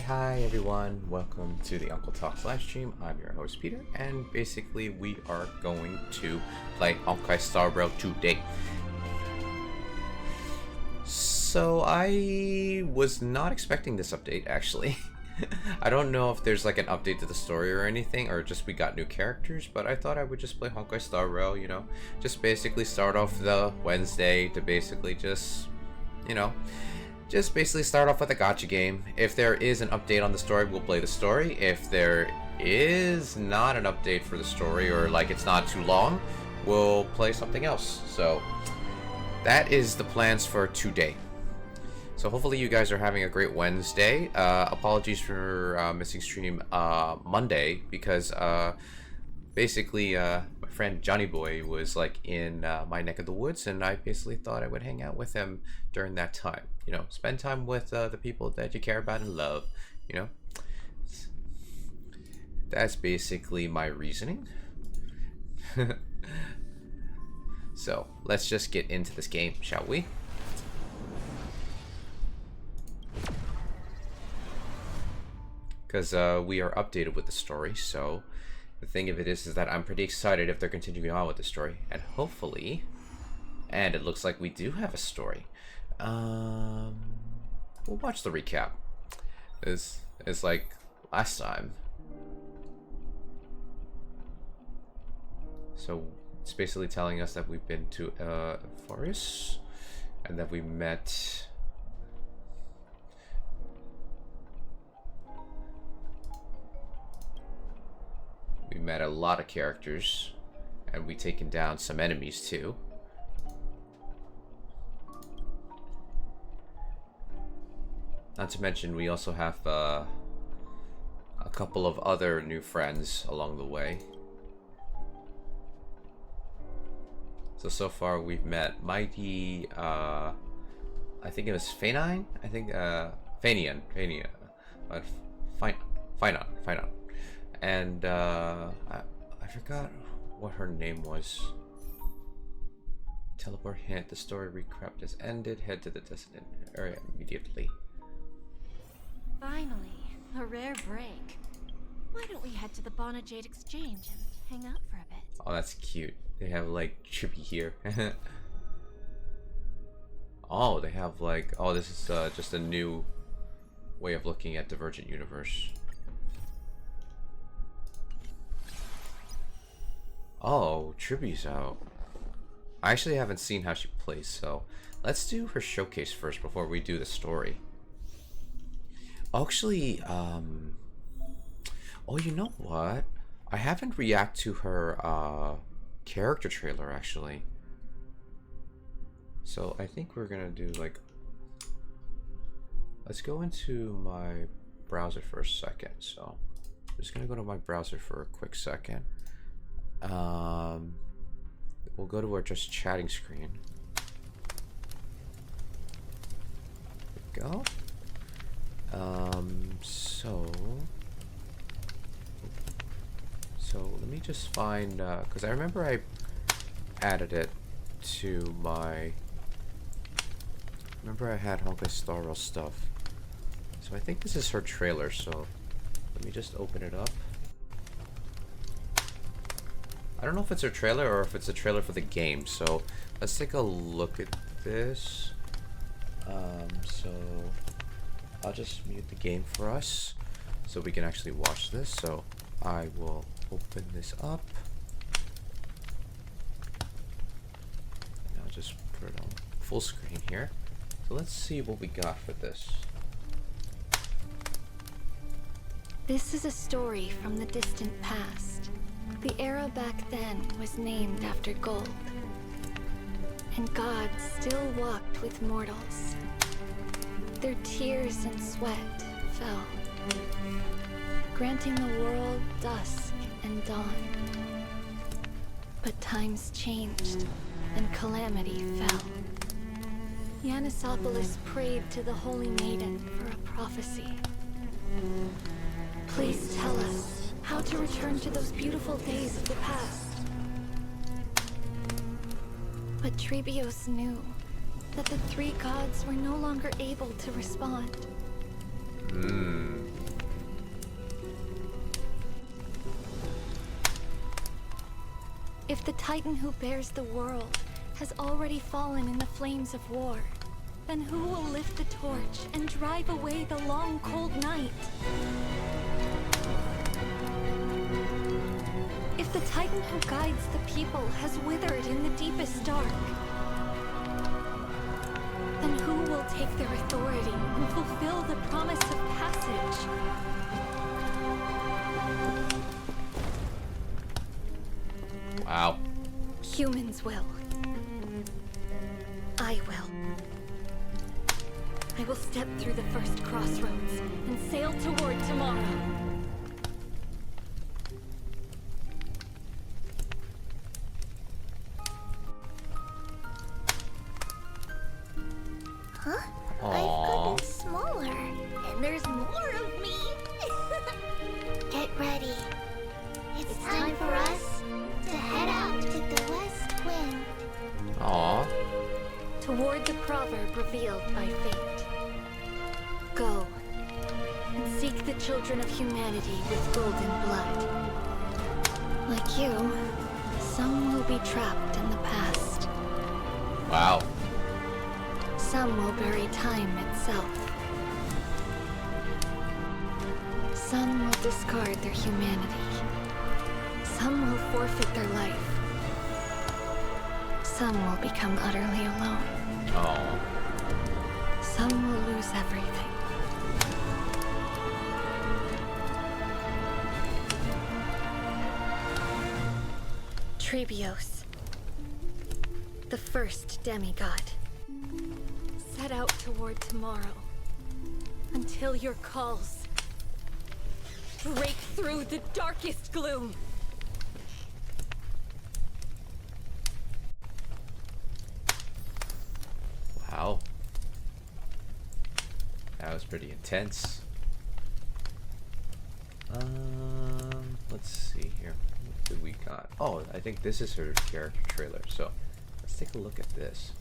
Hi everyone, welcome to the Uncle Talks live stream. I'm your host Peter, and basically we are going to play Honkai Star Rail today. So I was not expecting this update actually. I don't know if there's like an update to the story or anything, or just we got new characters, but I thought I would just play Honkai Star Rail, you know, just basically start off the Wednesday to basically just, you know, just basically start off with a gacha game. If there is an update on the story, we'll play the story. If there is not an update for the story, or like it's not too long, we'll play something else. So that is the plans for today. So hopefully you guys are having a great Wednesday. Apologies for missing stream Monday, because basically my friend Johnny Boy was like in my neck of the woods, and I basically thought I would hang out with him during that time. You know, spend time with the people that you care about and love, you know. That's basically my reasoning. So let's just get into this game, shall we? Because we are updated with the story, so the thing of it is that I'm pretty excited if they're continuing on with the story, and hopefully, and it looks like we do have a story. We'll watch the recap. It's like last time. So it's basically telling us that we've been to a forest, and that we met a lot of characters, and we've taken down some enemies too. Not to mention we also have a couple of other new friends along the way. So far we've met MYDEI, I think it was Fainine? I think Fainian, but Finon. And I forgot what her name was. Teleport hint, the story recap has ended. Head to the destined area immediately. Finally, a rare break. Why don't we head to the Bonajade Exchange and hang out for a bit? Oh, that's cute. They have like Tribbie here. Oh, they have like, oh, this is just a new way of looking at Divergent Universe. Oh, Tribbie's out. I actually haven't seen how she plays, so let's do her showcase first before we do the story. Actually, oh, you know what? I haven't reacted to her character trailer actually. So I think we're gonna do like, let's go into my browser for a second. So I'm just gonna go to my browser for a quick second. We'll go to our just chatting screen. There we go. So let me just find, because I remember I added it to my, remember I had Honkai Star Rail stuff. So I think this is her trailer, so let me just open it up. I don't know if it's her trailer or if it's a trailer for the game, so let's take a look at this. So I'll just mute the game for us so we can actually watch this. So I will open this up. And I'll just put it on full screen here. So let's see what we got for this. This is a story from the distant past. The era back then was named after gold. And gods still walked with mortals. Their tears and sweat fell, granting the world dusk and dawn. But times changed, and calamity fell. Yanisopoulos prayed to the Holy Maiden for a prophecy. Please tell us how to return to those beautiful days of the past. But Tribbios knew that the three gods were no longer able to respond. If the Titan who bears the world has already fallen in the flames of war, then who will lift the torch and drive away the long, cold night? If the Titan who guides the people has withered in the deepest dark, then who will take their authority and fulfill the promise of passage? Wow. Humans will. I will. I will step through the first crossroads and sail toward tomorrow. Huh? I've gotten smaller. And there's more of me. Get ready. It's time for us to head out to the west wind. Aww. Toward the proverb revealed by fate. Go and seek the children of humanity with golden blood. Like you, some will be trapped in the past. Wow. Some will bury time itself. Some will discard their humanity. Some will forfeit their life. Some will become utterly alone. Oh. Some will lose everything. Tribbios, the first demigod, set out toward tomorrow until your calls break through the darkest gloom. Wow. That was pretty intense. Let's see here. What do we got? Oh, I think this is her character trailer. So let's take a look at this.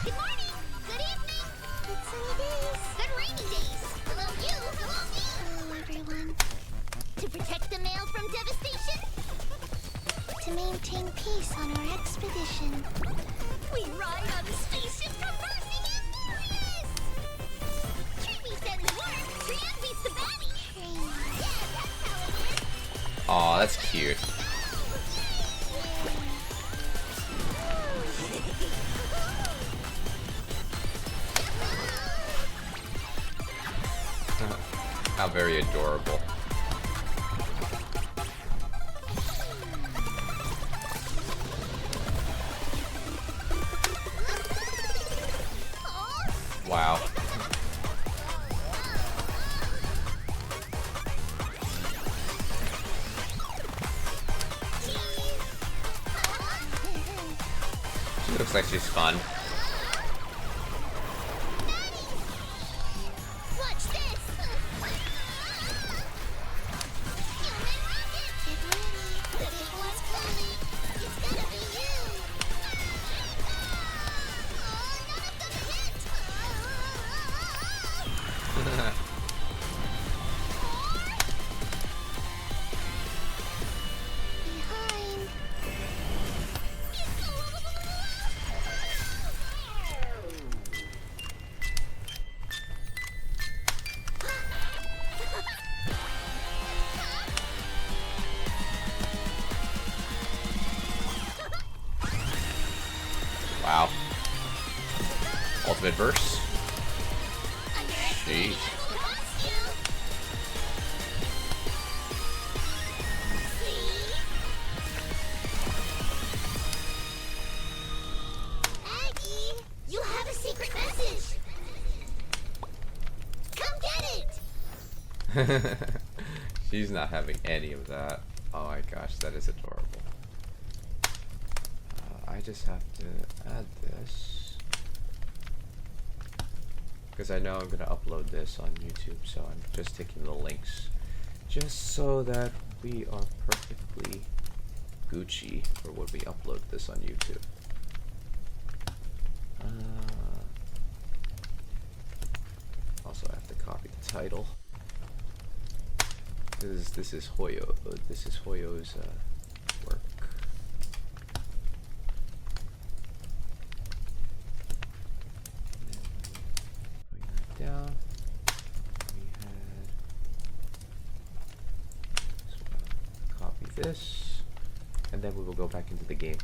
Good morning. Good evening. Good sunny days. Good rainy days. Hello you. Hello me. Hello everyone. To protect the mail from devastation. To maintain peace on our expedition. We ride on the spaceship conversing and glorious. Tribbie sends word. Trian beats the baddie. Yeah, that's how it is. Aw, that's cute. How very adorable. Wow. She looks like she's fun. Watch this! Human rocket! Get ready! The big one's coming! It's gonna be you! Oh, none of them hit! verse. Jeez. Aggie, you have a secret message. Come get it. She's not having any of that. Oh my gosh, that is adorable. I just have to add this because I know I'm gonna upload this on YouTube, so I'm just taking the links just so that we are perfectly Gucci for when we upload this on YouTube. Also, I have to copy the title. This is Hoyo. This is Hoyo's work. Going that down. We had. So copy this, and then we will go back into the game.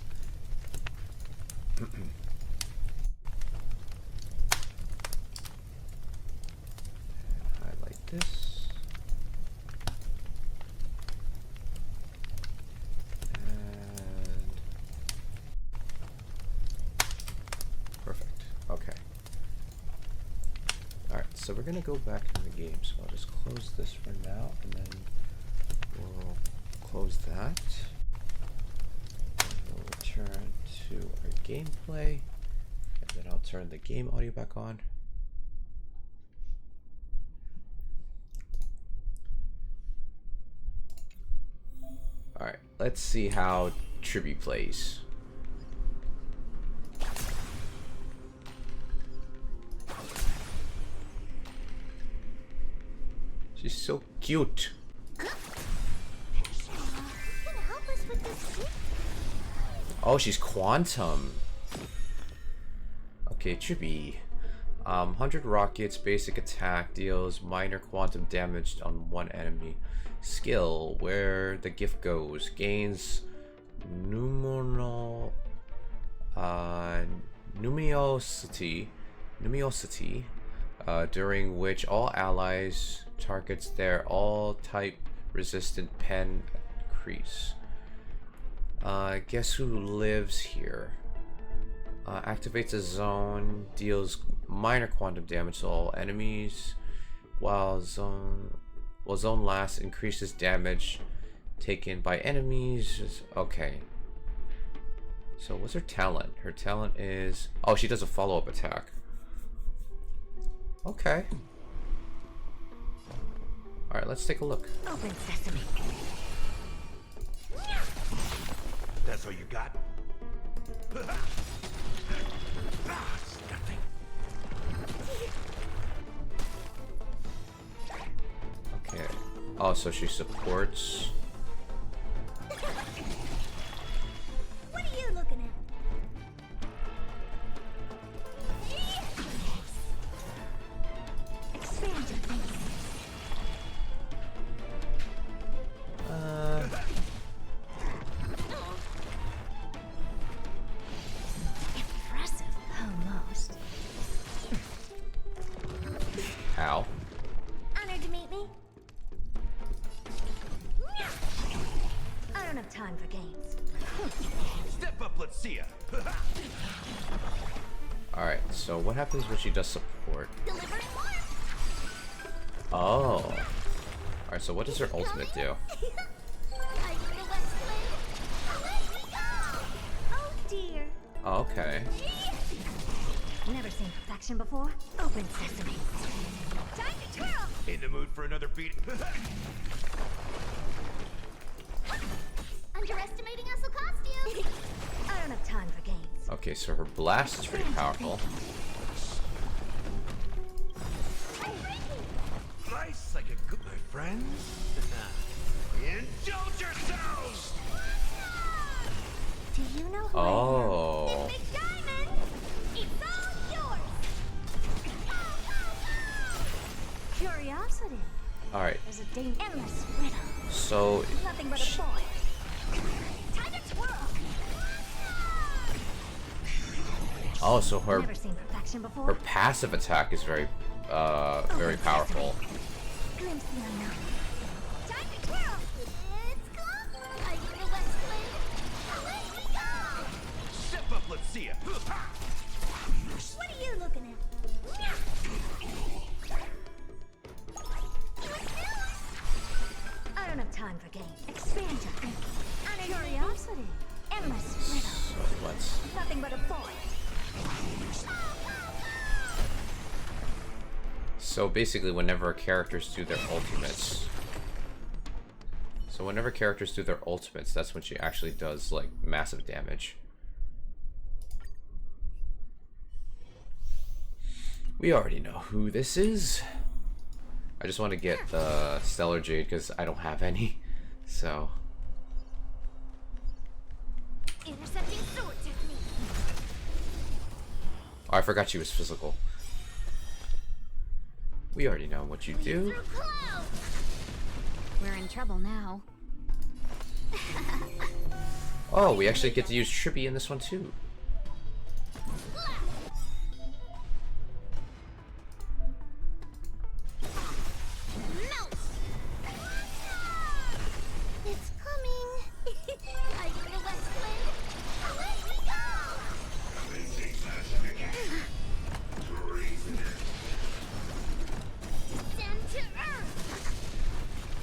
Highlight this. So we're gonna go back in the game, so I'll just close this for now, and then we'll close that. And we'll return to our gameplay, and then I'll turn the game audio back on. Alright, let's see how Tribbie plays. She's so cute. Oh, she's quantum. Okay, Tribbie. 100 rockets, basic attack, deals minor quantum damage on one enemy. Skill, where the gift goes, gains numerosity, during which all allies targets their all type resistant pen increase. Guess who lives here? Activates a zone, deals minor quantum damage to all enemies, while zone lasts, increases damage taken by enemies. Okay. So what's her talent? Her talent is, oh, she does a follow-up attack. Okay. Alright, let's take a look. Open sesame. That's all you got? Nothing. Okay. Oh, so she supports. What are you looking at? Expand your face. Impressive. Almost. Ow. Honored to meet me. I don't have time for games. Step up, let's see ya. Alright, so what happens when she does support? Delivering more. Oh. Alright, so what does her ultimate do? Oh dear. Okay. Never seen perfection before. Open sesame. Time to twirl. In the mood for another beat? Underestimating us will cost you. I don't have time for games. Okay, so her blast is pretty powerful. Slice like a good, my friends. Indulge yourselves! Do you know who I Oh. am? Big diamond. It's all yours. Curiosity. Alright, There's a endless riddle. so Nothing but a boy. Time to twirl. oh, so her Never seen perfection action before. Her passive attack is very powerful. Glimpse the unknown. Time to twirl. It's cool. Are you the West Wind? Away we go. Step up, let's see ya. What are you looking at? I don't have time for games. Expand your thinking. Out of curiosity. Endless riddle. So let's. Nothing but a void. So basically, whenever characters do their ultimates. So whenever characters do their ultimates, that's when she actually does like massive damage. We already know who this is. I just want to get the Stellar Jade because I don't have any. So. Intercepting sword technique. Oh, I forgot she was physical. We already know what you do. Through clouds. We're in trouble now. Oh, we actually get to use Tribbie in this one too. Melt. It's coming. Are you the West Wind? Away we go. Descend to earth.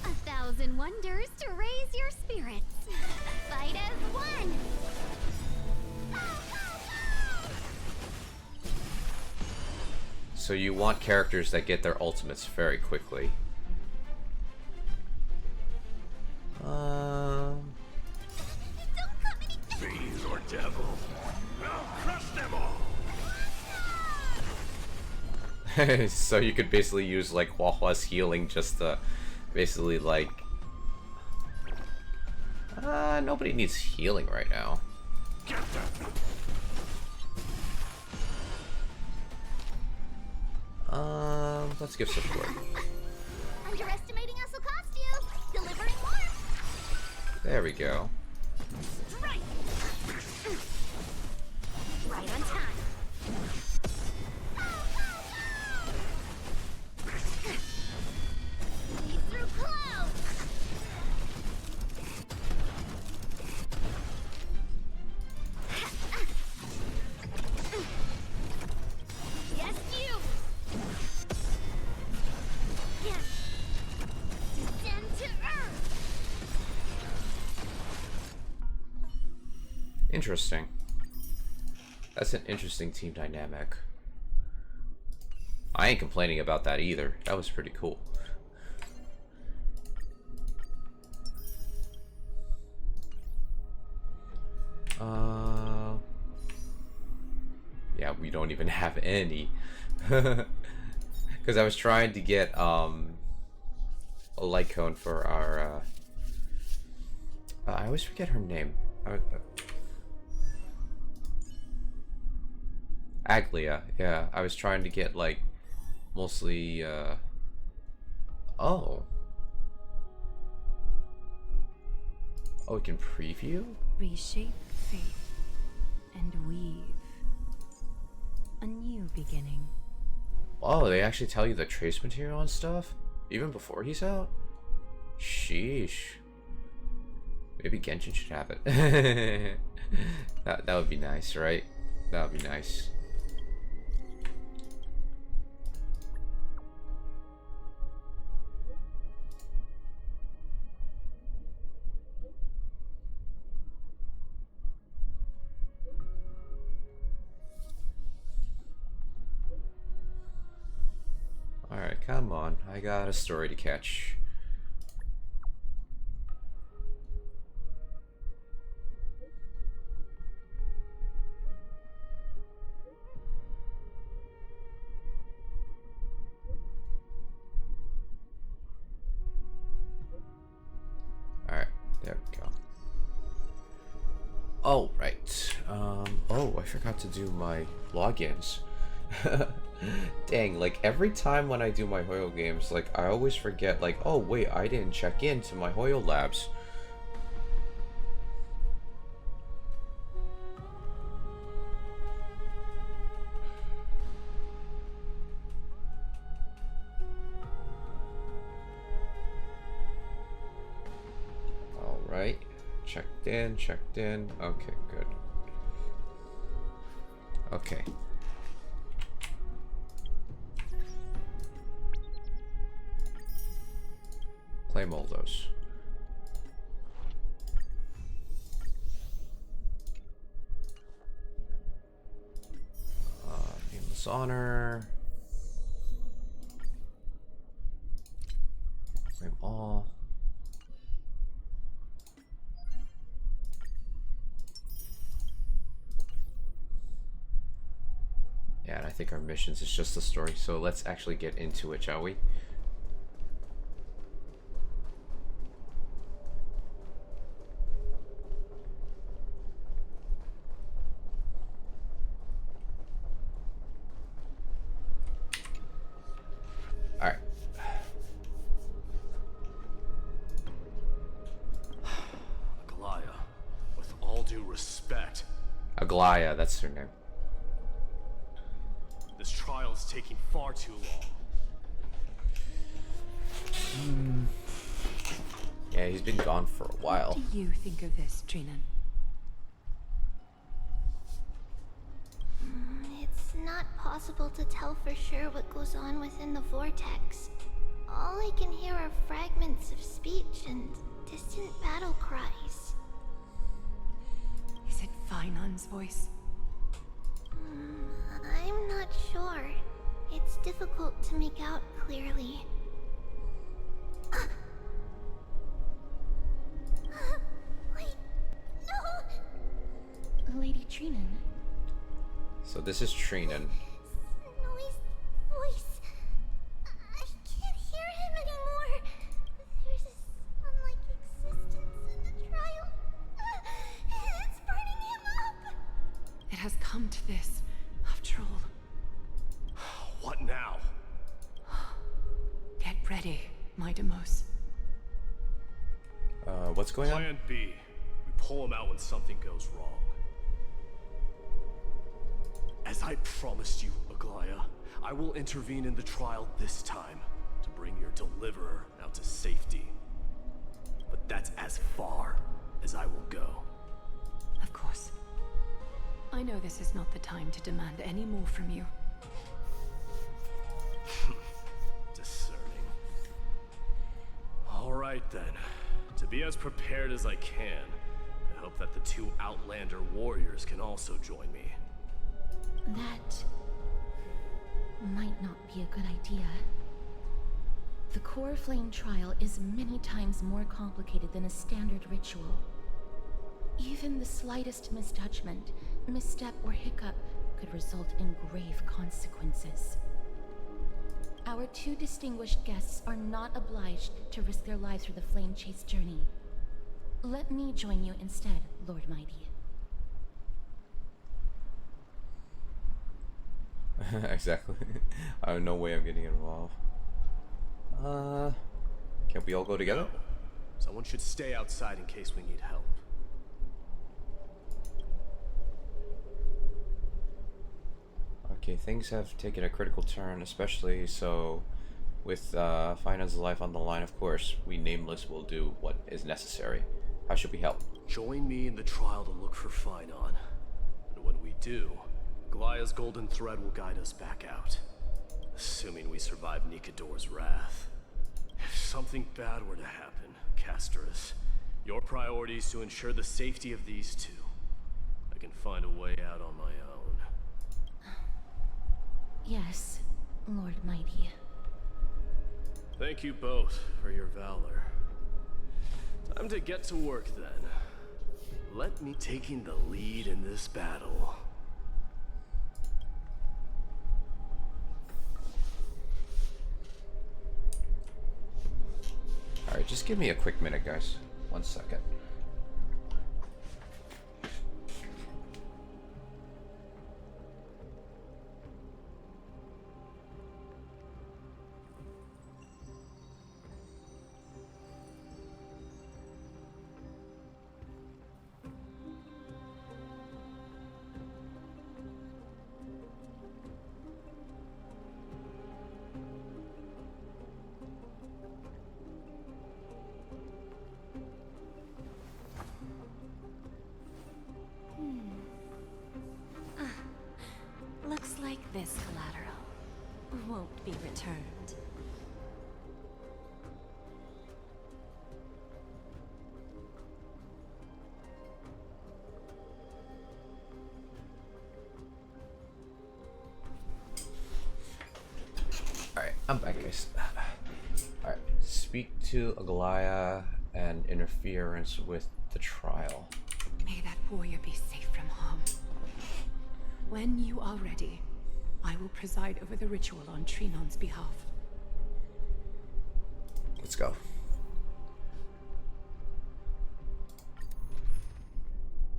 1,000 wonders to raise your spirits. Fight as one. So you want characters that get their ultimates very quickly. Don't come any. Fiends or devils, I'll crush them all. So you could basically use like Huahua's healing just to basically like nobody needs healing right now. Get them. Let's give support. Underestimating us will cost you. Delivering more. There we go. Strike. Right on time. Lead through clouds. Yes, you. Yes. Descend to earth. Interesting. That's an interesting team dynamic. I ain't complaining about that either. That was pretty cool. Yeah, we don't even have any. Because I was trying to get a light cone for our I always forget her name. Aglia, yeah. I was trying to get like mostly oh, we can preview? Reshape fate and weave a new beginning. Oh, they actually tell you the trace material and stuff even before he's out? Sheesh. Maybe Genshin should have it. that would be nice, right? That would be nice. Alright, come on. I got a story to catch. Alright, there we go. Oh, right. Oh, I forgot to do my logins. Dang, like every time when I do my Hoyo games, like I always forget, like, oh wait, I didn't check into my Hoyo labs. Checked in, checked in. Okay, good. Okay. Play Moldos. Nameless Honor. Claim all. Yeah, and I think our missions is just the story, so let's actually get into it, shall we? Alright. Aglaya, with all due respect, Aglaya, that's her name. this trial is taking far too long. Yeah, he's been gone for a while. What do you think of this, Trinan? It's not possible to tell for sure what goes on within the vortex. All I can hear are fragments of speech and distant battle cries. Is it Finon's voice? I'm not sure. It's difficult to make out clearly. Wait, no! Lady Trinan. So this is Trinan. Noise, voice. I can't hear him anymore. There's a sun-like existence in the trial. It's burning him up. It has come to this, after all. What now? Get ready, MYDEI. What's going on? Plan B. We pull him out when something goes wrong. As I promised you, Aglaya, I will intervene in the trial this time to bring your deliverer out to safety. But that's as far as I will go. Of course. I know this is not the time to demand any more from you. Discerning. All right then. To be as prepared as I can, I hope that the two Outlander warriors can also join me. That might not be a good idea. The core flame trial is many times more complicated than a standard ritual. Even the slightest misjudgment, misstep, or hiccup could result in grave consequences. Our two distinguished guests are not obliged to risk their lives for the flame chase journey. Let me join you instead, Lord MYDEI. Exactly. I have no way of getting involved. Can't we all go together? No. Someone should stay outside in case we need help. Okay, things have taken a critical turn, especially so with Finance life on the line, of course. We Nameless will do what is necessary. How should we help? Join me in the trial to look for Finon. And when we do, Aglaya's golden thread will guide us back out. Assuming we survive Nikador's wrath. If something bad were to happen, Casterus, your priority is to ensure the safety of these two. I can find a way out on my own. Yes, Lord MYDEI. Thank you both for your valor. Time to get to work then. Let me taking the lead in this battle. Alright, just give me a quick minute, guys. 1 second. won't be returned. Alright, I'm back, guys. Alright, speak to Aglaya and interference with the trial. May that warrior be safe from harm. When you are ready, I will preside over the ritual on Trinon's behalf. Let's go.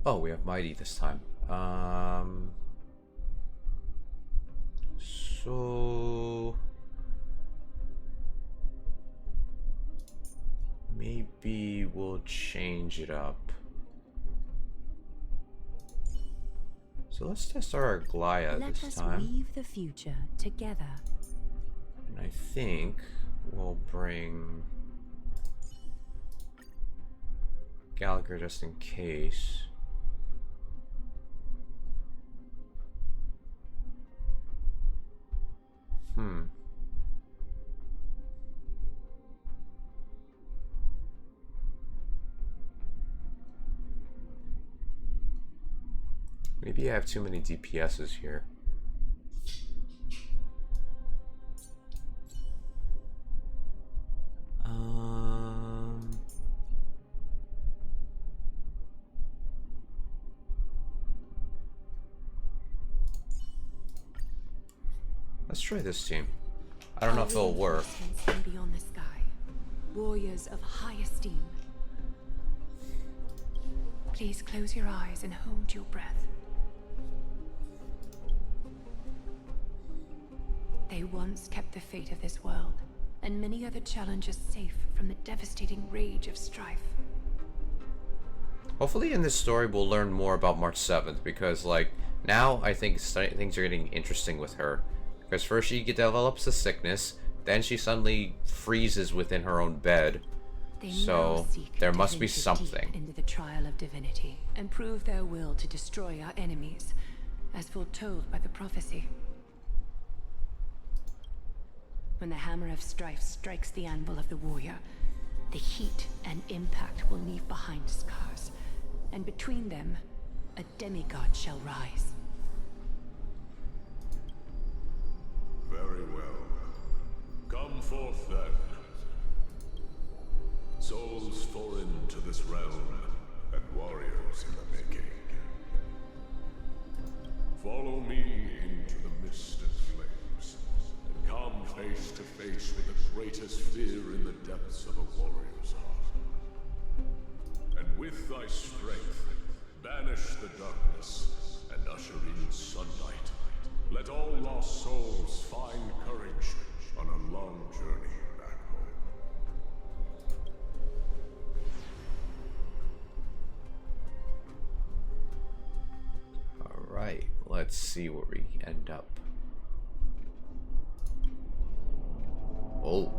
Oh, we have MYDEI this time. So maybe we'll change it up. So let's test our Aglaya this time. Let us weave the future together. And I think we'll bring Gallagher just in case. Maybe I have too many DPSs here. Let's try this team. I don't know if it'll work. Beyond the sky, warriors of high esteem. Please close your eyes and hold your breath. They once kept the fate of this world, and many other challenges safe from the devastating rage of strife. Hopefully in this story we'll learn more about March 7th, because like now I think things are getting interesting with her. Because first she develops a sickness, then she suddenly freezes within her own bed. So there must be something. Into the trial of divinity and prove their will to destroy our enemies, as foretold by the prophecy. When the hammer of strife strikes the anvil of the warrior, the heat and impact will leave behind scars, and between them, a demigod shall rise. Very well. Come forth then. Souls foreign to this realm, and warriors in the making. Follow me into the mist and flames, and come face to face with the greatest fear in the depths of a warrior's heart. And with thy strength, banish the darkness, and usher in sunlight. Let all lost souls find courage on a long journey back home. Alright, let's see where we end up. Oh.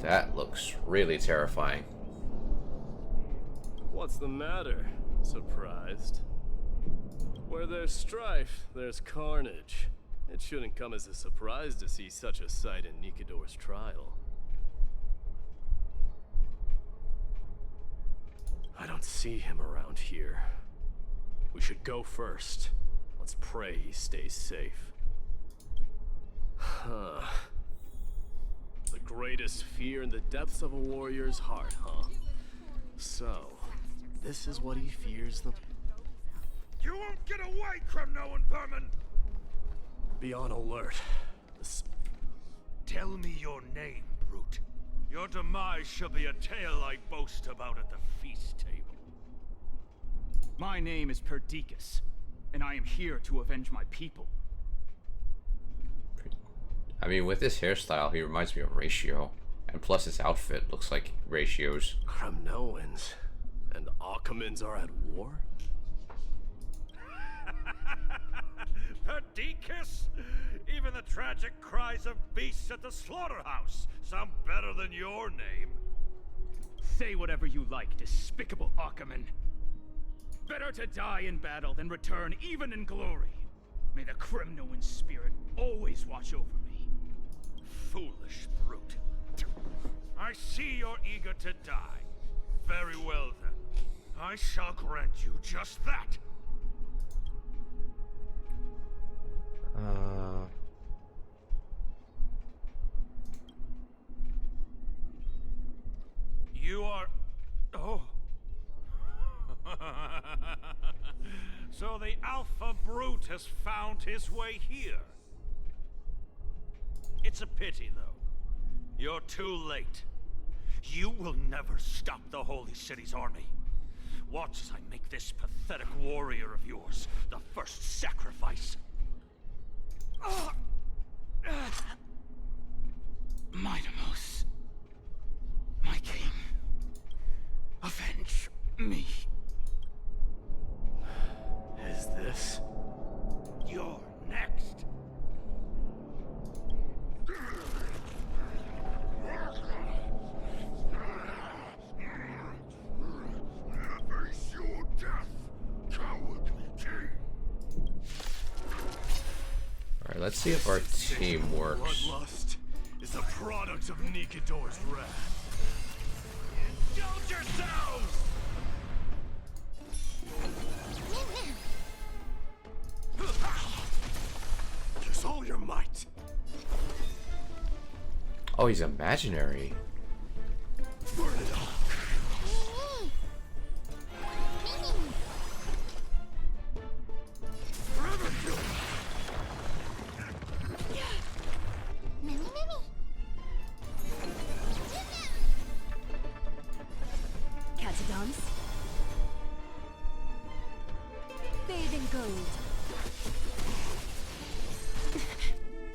That looks really terrifying. What's the matter? Surprised? Where there's strife, there's carnage. It shouldn't come as a surprise to see such a sight in Nikador's trial. I don't see him around here. We should go first. Let's pray he stays safe. Huh. The greatest fear in the depths of a warrior's heart, huh? So, this is what he fears the... You won't get away, crumb-knowing vermin! Be on alert. Tell me your name, brute. Your demise shall be a tale I boast about at the feast table. My name is Perdiccas, and I am here to avenge my people. I mean, with this hairstyle, he reminds me of Ratio. And plus his outfit looks like Ratio's. Kremnoans and Akamans are at war? Perdiccas? Even the tragic cries of beasts at the slaughterhouse sound better than your name. Say whatever you like, despicable Achaman. Better to die in battle than return even in glory. May the Kremnoan spirit always watch over me. Foolish brute. I see you're eager to die. Very well then. I shall grant you just that. You are... Oh. So the Alpha Brute has found his way here. It's a pity, though. You're too late. You will never stop the Holy City's army. Watch as I make this pathetic warrior of yours the first sacrifice. Minos, my king, avenge me. Is this? You're next. Face your death, cowardly king. Alright, let's see if our team works. Bloodlust is a product of Nikador's wrath. Indulge yourselves! Use all your might. Oh, he's imaginary. Burn it all. Forever kill. Catagons. Bathe in gold.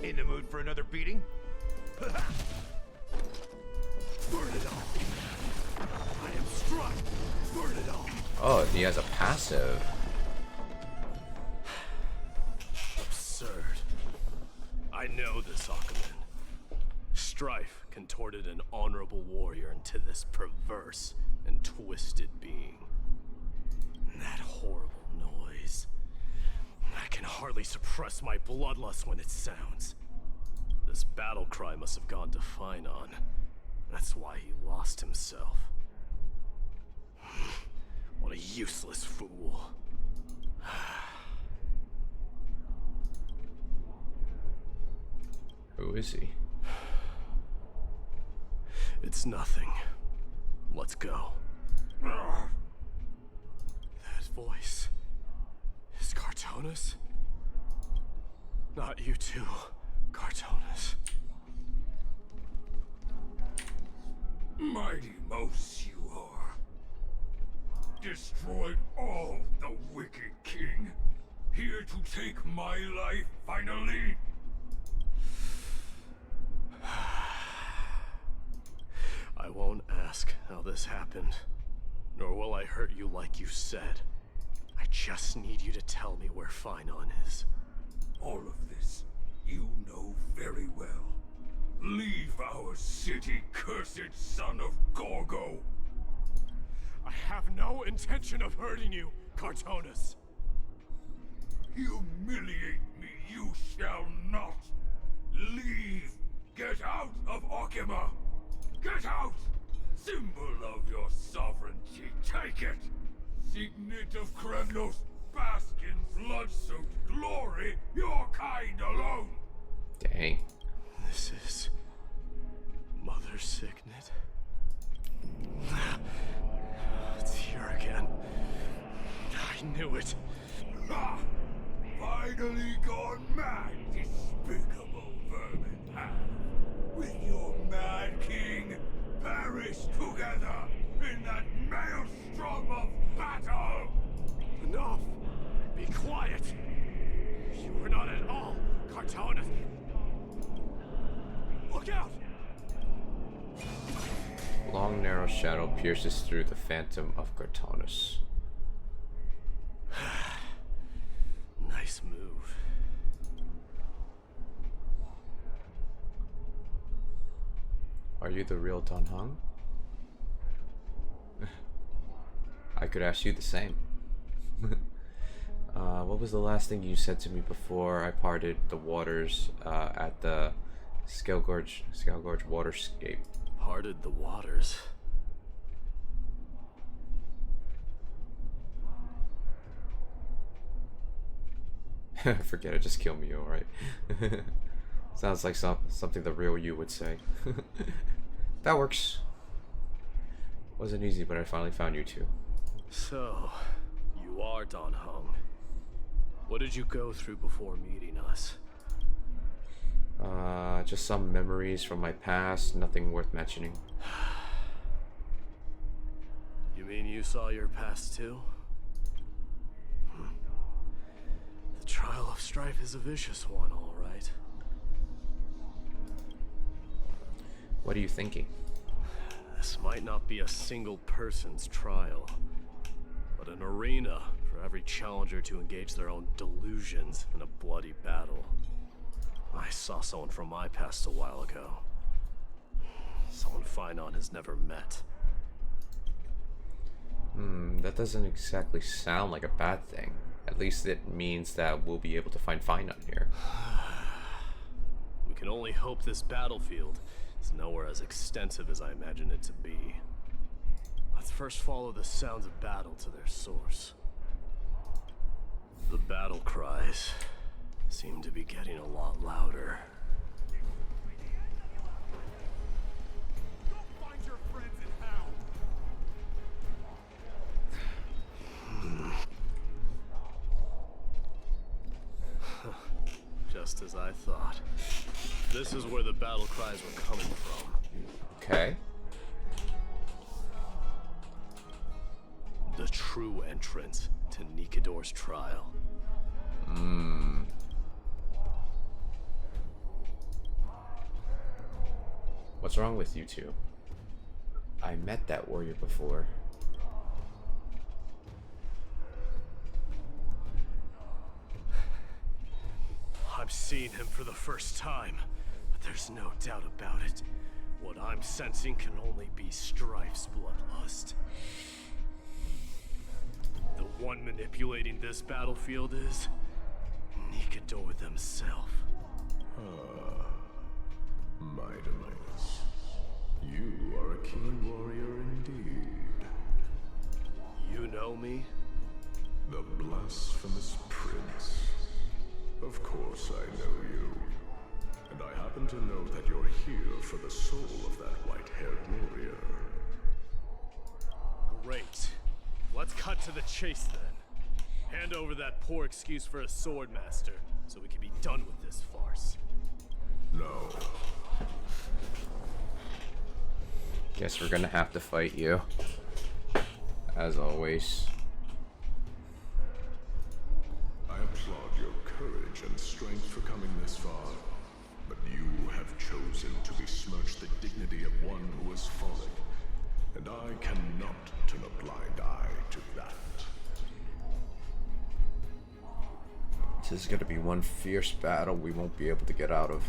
In the mood for another beating? Burn it all. I am struck. Burn it all. Oh, he has a passive. Absurd. I know this, Aquaman. Strife contorted an honorable warrior into this perverse and twisted being. And that horrible noise. I can hardly suppress my bloodlust when it sounds. This battle cry must have gone to Finon. That's why he lost himself. What a useless fool. Who is he? It's nothing. Let's go. That voice is Cartonus? Not you too, Cartonus. Mighty mouse you are. Destroyed all the wicked king. Here to take my life finally. I won't ask how this happened, nor will I hurt you like you said. I just need you to tell me where Finon is. All of this you know very well. Leave our city, cursed son of Gorgo. I have no intention of hurting you, Cartonus. Humiliate me you shall not. Leave. Get out of Okima. Get out! Symbol of your sovereignty, take it! Signet of Kremnos, bask in blood-soaked glory, your kind alone! Dang. This is... Mother's signet? It's here again. I knew it. Ah! Finally gone mad, despicable vermin have. With your mad king, perish together in that maelstrom of battle! Enough! Be quiet! You were not at all, Cartonus! Look out! Long narrow shadow pierces through the phantom of Cartonus. Nice move. Are you the real Don Hung? I could ask you the same. What was the last thing you said to me before I parted the waters at the Scale Gorge waterscape? Parted the waters? Forget it, just kill me, alright? Sounds like something the real you would say. That works. Wasn't easy, but I finally found you two. So, you are Dan Heng. What did you go through before meeting us? Just some memories from my past, nothing worth mentioning. You mean you saw your past too? The trial of strife is a vicious one, all right. What are you thinking? This might not be a single person's trial, but an arena for every challenger to engage their own delusions in a bloody battle. I saw someone from my past a while ago. Someone Finon has never met. That doesn't exactly sound like a bad thing. At least it means that we'll be able to find Finon here. We can only hope this battlefield is nowhere as extensive as I imagine it to be. Let's first follow the sounds of battle to their source. The battle cries seem to be getting a lot louder. Go find your friends in hell. Just as I thought. This is where the battle cries were coming from. Okay. The true entrance to Nikador's trial. What's wrong with you two? I met that warrior before. I'm seeing him for the first time, but there's no doubt about it. What I'm sensing can only be Strife's bloodlust. The one manipulating this battlefield is Nikador themselves. MYDEI, you are a keen warrior indeed. You know me? The blasphemous prince. Of course I know you. And I happen to know that you're here for the soul of that white-haired warrior. Great. Let's cut to the chase then. Hand over that poor excuse for a sword master, so we can be done with this farce. No. Guess we're gonna have to fight you. As always. I applaud your courage and strength for coming this far, but you have chosen to besmirch the dignity of one who has fallen, and I cannot turn a blind eye to that. This is gonna be one fierce battle we won't be able to get out of.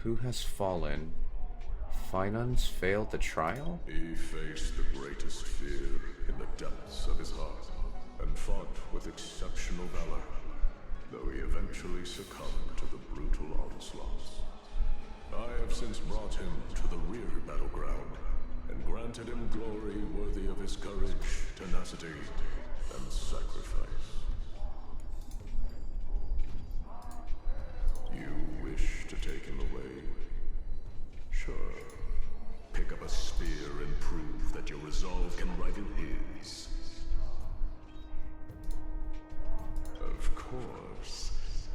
Who has fallen? Finon's failed the trial? He faced the greatest fear in the depths of his heart, and fought with exceptional valor, though he eventually succumbed to the brutal onslaughts. I have since brought him to the rear battleground, and granted him glory worthy of his courage, tenacity, and sacrifice. You wish to take him away? Sure. Pick up a spear and prove that your resolve can rival his. Of course.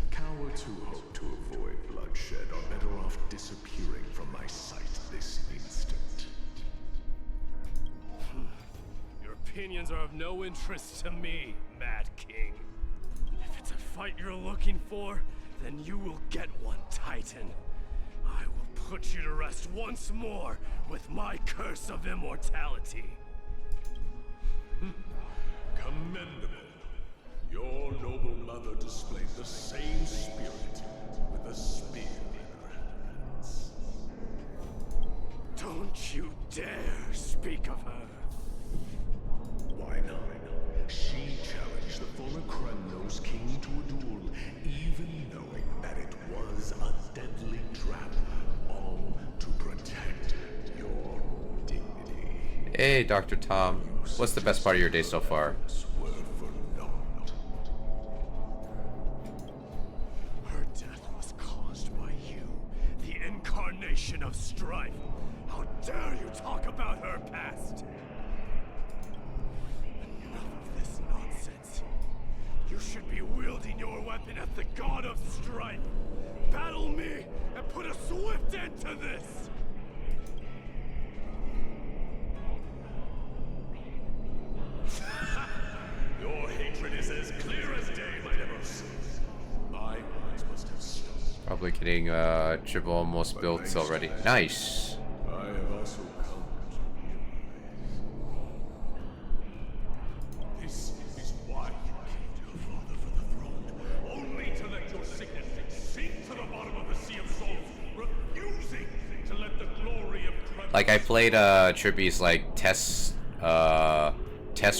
Cowards who hope to avoid bloodshed are better off disappearing from my sight this instant. Your opinions are of no interest to me, Mad King. If it's a fight you're looking for, then you will get one, Titan. I will put you to rest once more with my curse of immortality. Commendable. Your noble mother displayed the same spirit with a spear in her hands. Don't you dare speak of her. before a Kremlos came to a duel, even knowing that it was a deadly trap, all to protect your dignity. Hey, Dr. Tom. What's the best part of your day so far? Were for naught. Her death was caused by you, the incarnation of strife. How dare you talk about her past? Enough of this nonsense. You should be wielding your weapon at the god of strife. Battle me and put a swift end to this! Your hatred is as clear as day, my Demos. My eyes must have stopped. Probably getting Tribbie almost built already. Nice. I have also come to realize. This is why you killed your father for the throne. Only to let your sickness sink to the bottom of the sea of souls, refusing to let the glory of Kremlos. Like I played Tribbie's like test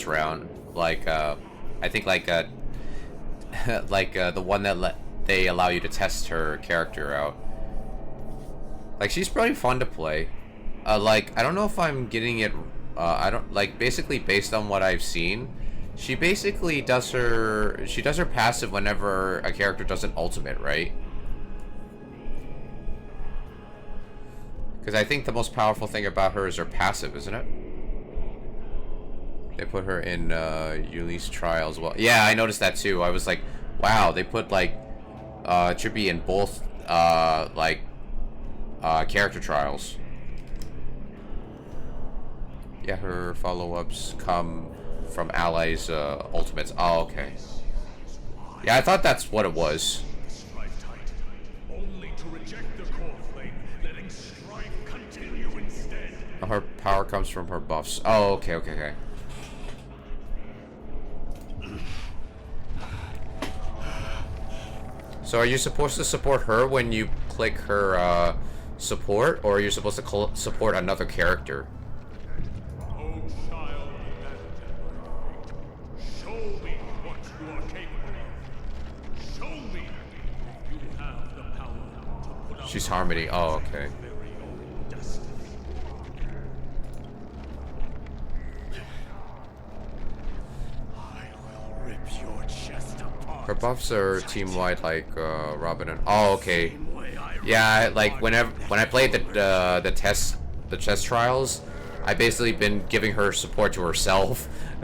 round, like I think like like the one that they allow you to test her character out. Like she's pretty fun to play. Like I don't know if I'm getting it. I don't like basically based on what I've seen. She basically does her passive whenever a character does an ultimate, right? Because I think the most powerful thing about her is her passive, isn't it? They put her in Yuli's trial as well. Yeah, I noticed that too. I was like, wow, they put like Tribbie in both like character trials. Yeah, her follow-ups come from allies' ultimates. Oh, okay. Yeah, I thought that's what it was. Strife tight, only to reject the core flame, letting strife continue instead. Her power comes from her buffs. Oh, okay, okay, okay. So are you supposed to support her when you click her support, or are you supposed to support another character? Oh, child, show me what you are capable of. Show me you have the power to put out She's Harmony. Oh, okay. your very own destiny. I will rip your chest apart. Her buffs are team-wide, like Robin and. Oh, okay. Same way I Yeah, like when I played the chess trials, I basically been giving her support to herself. I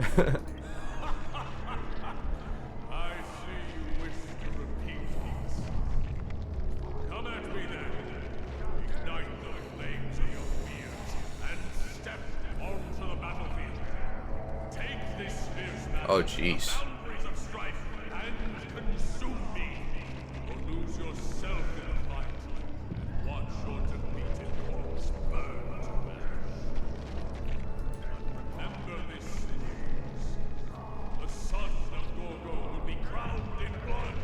see you wish to repeat these. Come at me then. Ignite the flames of your fears and step onto the battlefield. Take this fierce battle Oh, to the jeez. boundaries of strife and consume me, or lose yourself in the fight and watch your defeated corpse burn to ash. Remember this, citizens. The son of Gorgo will be crowned in blood.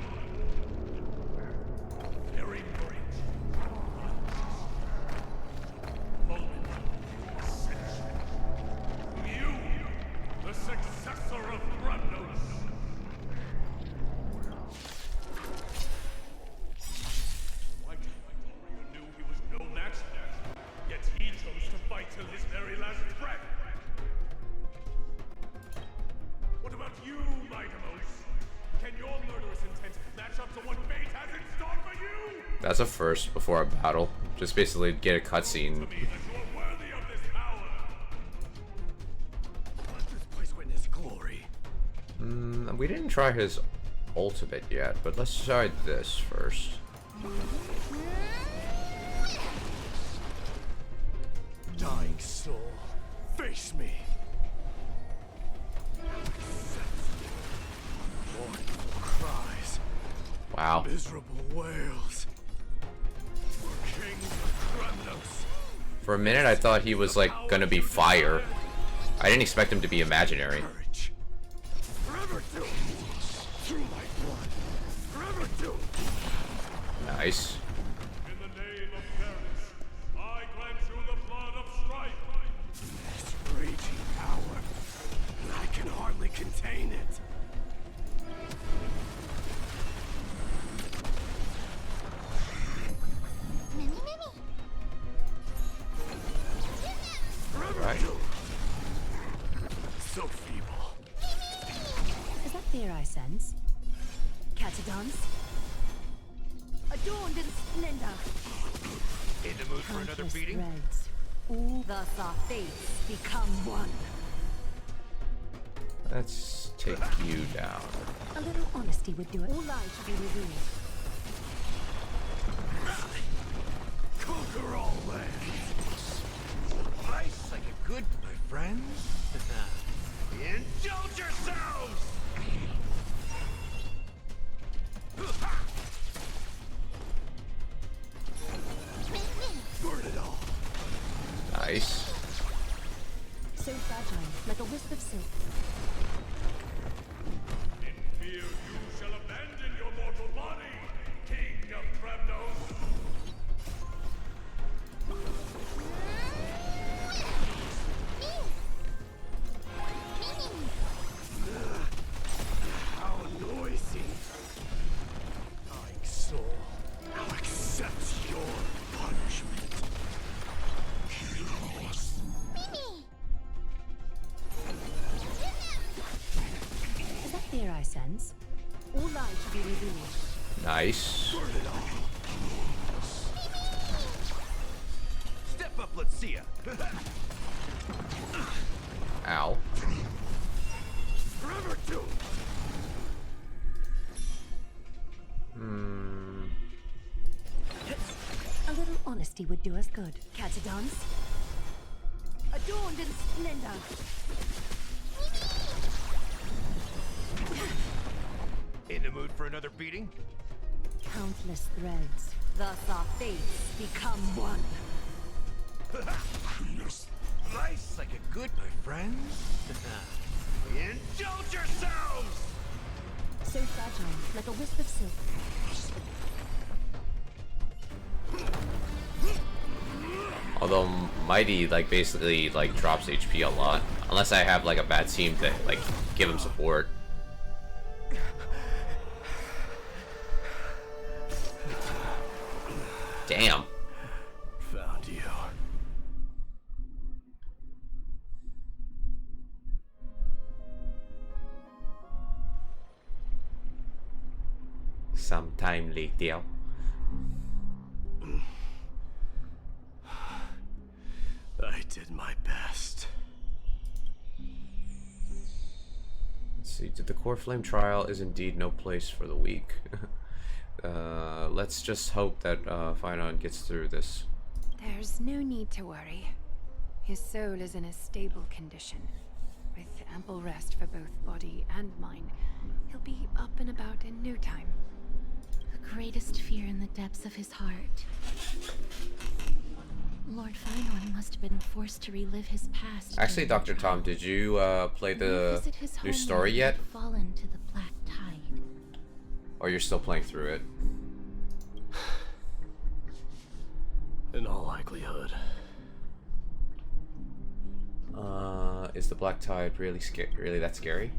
Very great. Moment of ascension. You, the successor of Kremlos. White warrior knew he was no match, yet he chose to fight till his very last breath. What about you, MYDEI? Can your murderous intent match up to what fate has in store for you? That's a first before a battle. Just basically get a cutscene. To me that you are worthy of this power. Let this place witness glory. We didn't try his ultimate yet, but let's try this first. Dying soul, face me. Mournful cries, Wow. miserable wails. For kings of Kremlos. For a minute, I thought he was like gonna be fire. I didn't expect him to be imaginary. Courage. Forever do. Through my blood. Forever do. Nice. In the name of fairness, I grant you the blood of strife. This raging power. I can hardly contain it. Alright. So feeble. Is that fear I sense? Catadons? Adorned in splendor. In the mood for another Countless beating? threads. All thus our fates become one. Let's take you down. A little honesty would do it. All lies should be revealed. Conquer all lands. Life's like a good, my friends. Indulge yourselves! Burn it all. Nice. So fragile, like a wisp of silk. In fear you shall abandon your mortal body, King of Thremnos. How noisy. Dying soul, now accept your punishment. Is that fear I sense? All lies should be revealed. Nice. Step up, let's see ya. Ow. Forever doomed. A little honesty would do us good. Catadons? Adorned in splendor. In the mood for another beating? Countless threads. Thus our fates become one. Life's like a good, my friends. Indulge yourselves! So fragile, like a wisp of silk. Although MYDEI like basically like drops HP a lot, unless I have like a bad team to like give him support. Damn. Found you. Sometime later. I did my best. Let's see. The core flame trial is indeed no place for the weak. Let's just hope that Finon gets through this. There's no need to worry. His soul is in a stable condition. With ample rest for both body and mind, he'll be up and about in no time. The greatest fear in the depths of his heart. Lord Finon must have been forced to relive his past. Actually, during the Dr. Tom, trial. did you play the Revisit his new homeland story yet? had fallen to the black tide. Or you're still playing through it? In all likelihood. Is the black tide really that scary?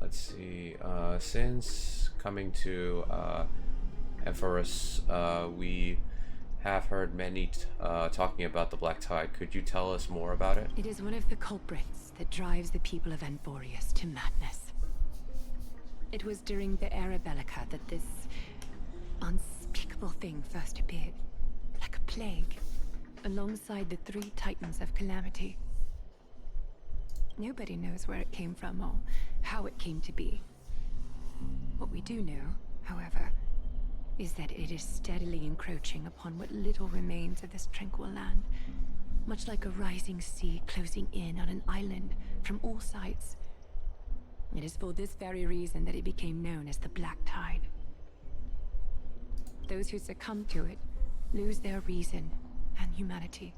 Let's see. Since coming to Emphorus, we have heard many talking about the black tide. Could you tell us more about it? It is one of the culprits that drives the people of Emphorius to madness. It was during the Era Bellica that this unspeakable thing first appeared, like a plague, alongside the three titans of calamity. Nobody knows where it came from or how it came to be. What we do know, however, is that it is steadily encroaching upon what little remains of this tranquil land, much like a rising sea closing in on an island from all sides. It is for this very reason that it became known as the Black Tide. Those who succumb to it lose their reason and humanity,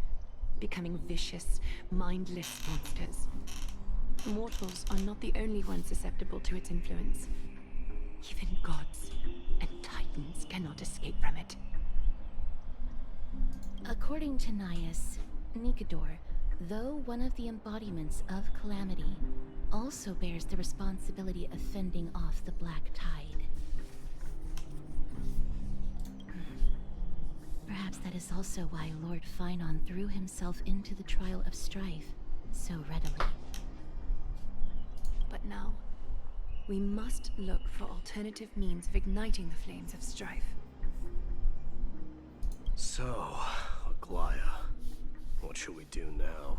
becoming vicious, mindless monsters. Mortals are not the only ones susceptible to its influence. Even gods and titans cannot escape from it. According to Naias, Nikador, though one of the embodiments of calamity, also bears the responsibility of fending off the black tide. Perhaps that is also why Lord Finon threw himself into the trial of strife so readily. But now, we must look for alternative means of igniting the flames of strife. So, Aglaya, what should we do now?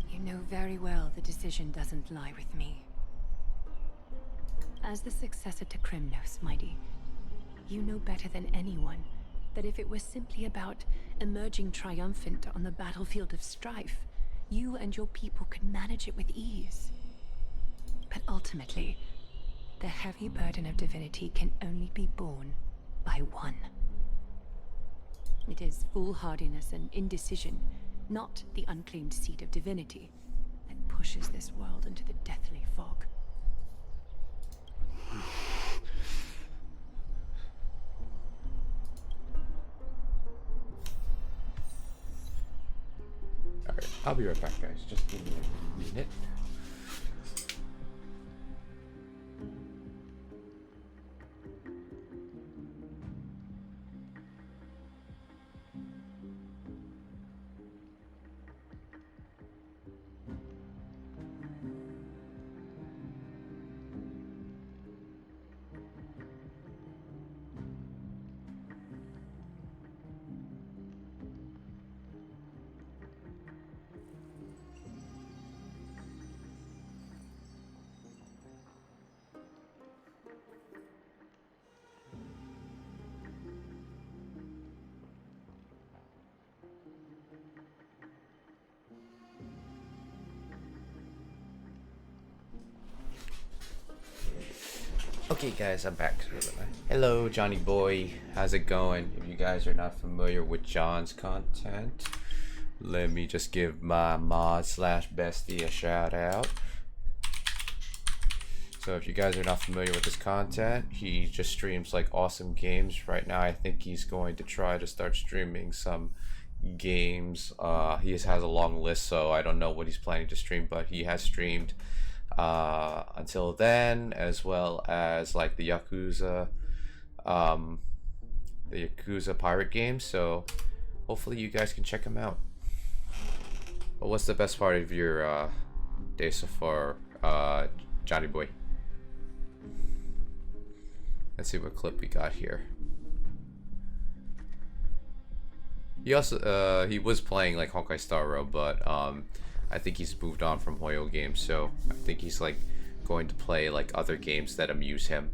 You know very well the decision doesn't lie with me. As the successor to Krymnos, MYDEI, you know better than anyone that if it was simply about emerging triumphant on the battlefield of strife, you and your people could manage it with ease. But ultimately, the heavy burden of divinity can only be borne by one. It is foolhardiness and indecision, not the unclaimed seed of divinity, that pushes this world into the deathly fog. Alright, I'll be right back, guys. Just give me a minute. Okay guys, I'm back. Hello Johnny boy, how's it going? If you guys are not familiar with John's content, let me just give my mod slash bestie a shout out. So if you guys are not familiar with his content, he just streams like awesome games. Right now I think he's going to try to start streaming some games. He has a long list, so I don't know what he's planning to stream, but he has streamed until then, as well as like the Yakuza pirate games. So hopefully you guys can check him out. But what's the best part of your day so far, Johnny boy? Let's see what clip we got here. He also he was playing like Honkai Star Rail, but I think he's moved on from Hoyo games, so I think he's like going to play like other games that amuse him.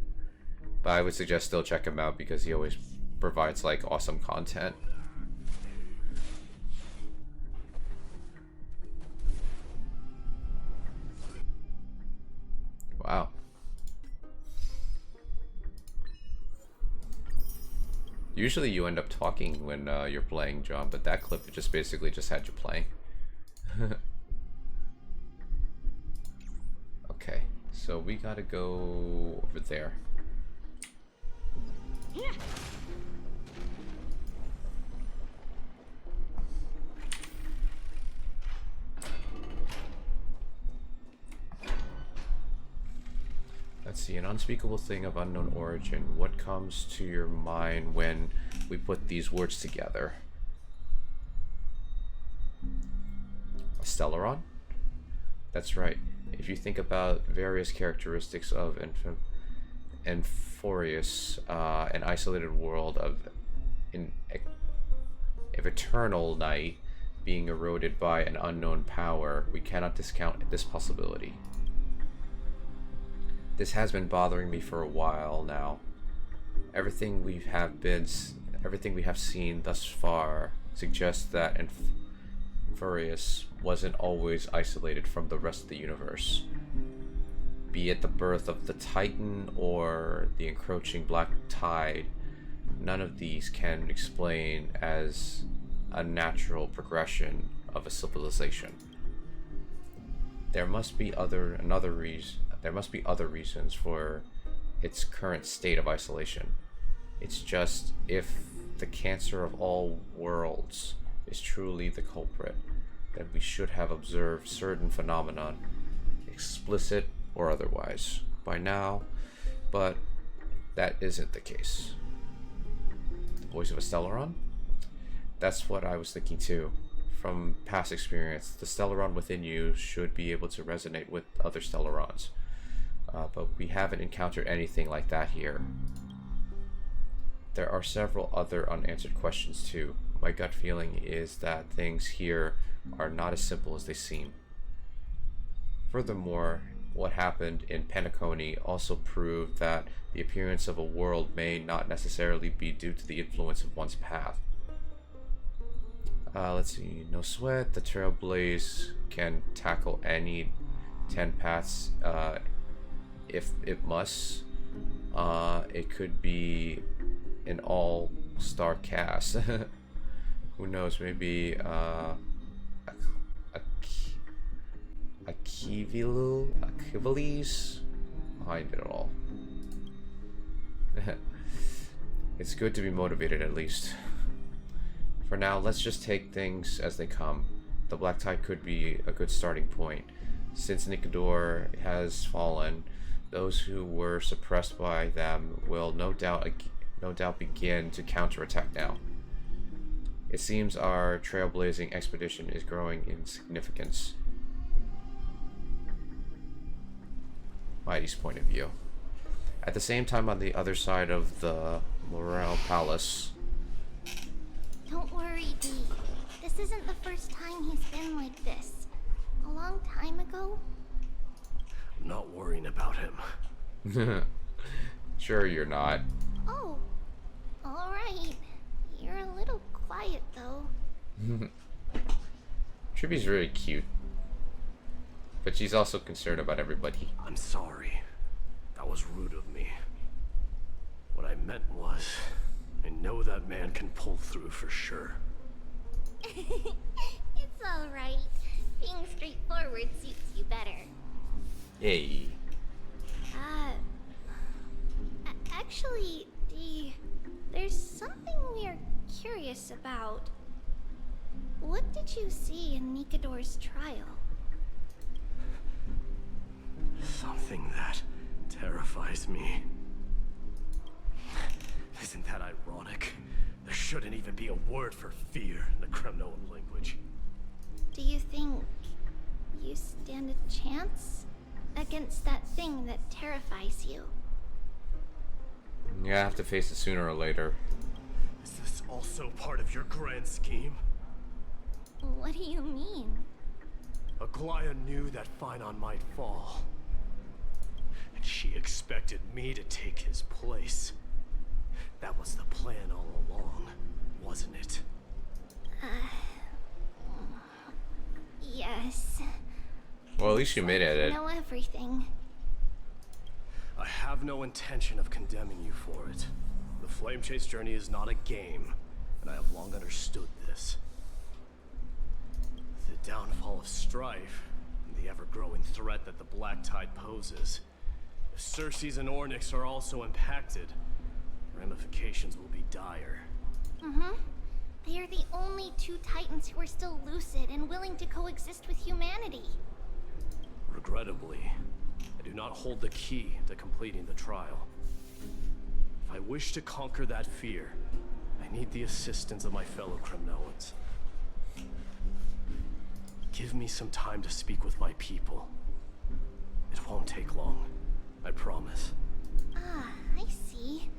But I would suggest still check him out because he always provides like awesome content. Wow. Usually you end up talking when you're playing, John, but that clip just basically just had you playing. Okay, so we gotta go over there. Let's see, an unspeakable thing of unknown origin. What comes to your mind when we put these words together? A Stellaron? That's right. If you think about various characteristics of Enforius, an isolated world of eternal night being eroded by an unknown power, we cannot discount this possibility. This has been bothering me for a while now. Everything we have seen thus far suggests that Enforius wasn't always isolated from the rest of the universe. Be it the birth of the Titan or the encroaching black tide, none of these can explain as a natural progression of a civilization. There must be other reasons for its current state of isolation. It's just if the cancer of all worlds is truly the culprit, then we should have observed certain phenomenon, explicit or otherwise, by now, but that isn't the case. The voice of a Stellaron? That's what I was thinking too. From past experience, the Stellaron within you should be able to resonate with other Stellarons. But we haven't encountered anything like that here. There are several other unanswered questions too. My gut feeling is that things here are not as simple as they seem. Furthermore, what happened in Penacony also proved that the appearance of a world may not necessarily be due to the influence of one's path. Let's see, no sweat, the Trailblaze can tackle any 10 paths if it must. It could be an all-star cast. Who knows, maybe Akiviles behind it all. It's good to be motivated at least. For now, let's just take things as they come. The Black Tide could be a good starting point. Since Nikador has fallen, those who were suppressed by them will no doubt begin to counterattack now. It seems our trailblazing expedition is growing in significance. MYDEI's point of view. At the same time, on the other side of the Morale Palace. Don't worry, Dee. This isn't the first time he's been like this. A long time ago. I'm not worrying about him. Sure you're not. Oh, alright. You're a little quiet, though. Tribbie's really cute. But she's also concerned about everybody. I'm sorry. That was rude of me. What I meant was, I know that man can pull through for sure. It's alright. Being straightforward suits you better. Hey. Actually, Dee, there's something we're curious about. What did you see in Nikador's trial? Something that terrifies me. Isn't that ironic? There shouldn't even be a word for fear in the Kremnoan language. Do you think you stand a chance against that thing that terrifies you? You have to face it sooner or later. Is this also part of your grand scheme? What do you mean? Aglaya knew that Phynon might fall. And she expected me to take his place. That was the plan all along, wasn't it? Yes. Well, at least you made it. I know everything. I have no intention of condemning you for it. The Flame Chase journey is not a game, and I have long understood this. The downfall of strife, and the ever-growing threat that the Black Tide poses. If Circes and Ornyx are also impacted, ramifications will be dire. They are the only two Titans who are still lucid and willing to coexist with humanity. Regrettably, I do not hold the key to completing the trial. If I wish to conquer that fear, I need the assistance of my fellow Kremnoans. Give me some time to speak with my people. It won't take long, I promise. I see.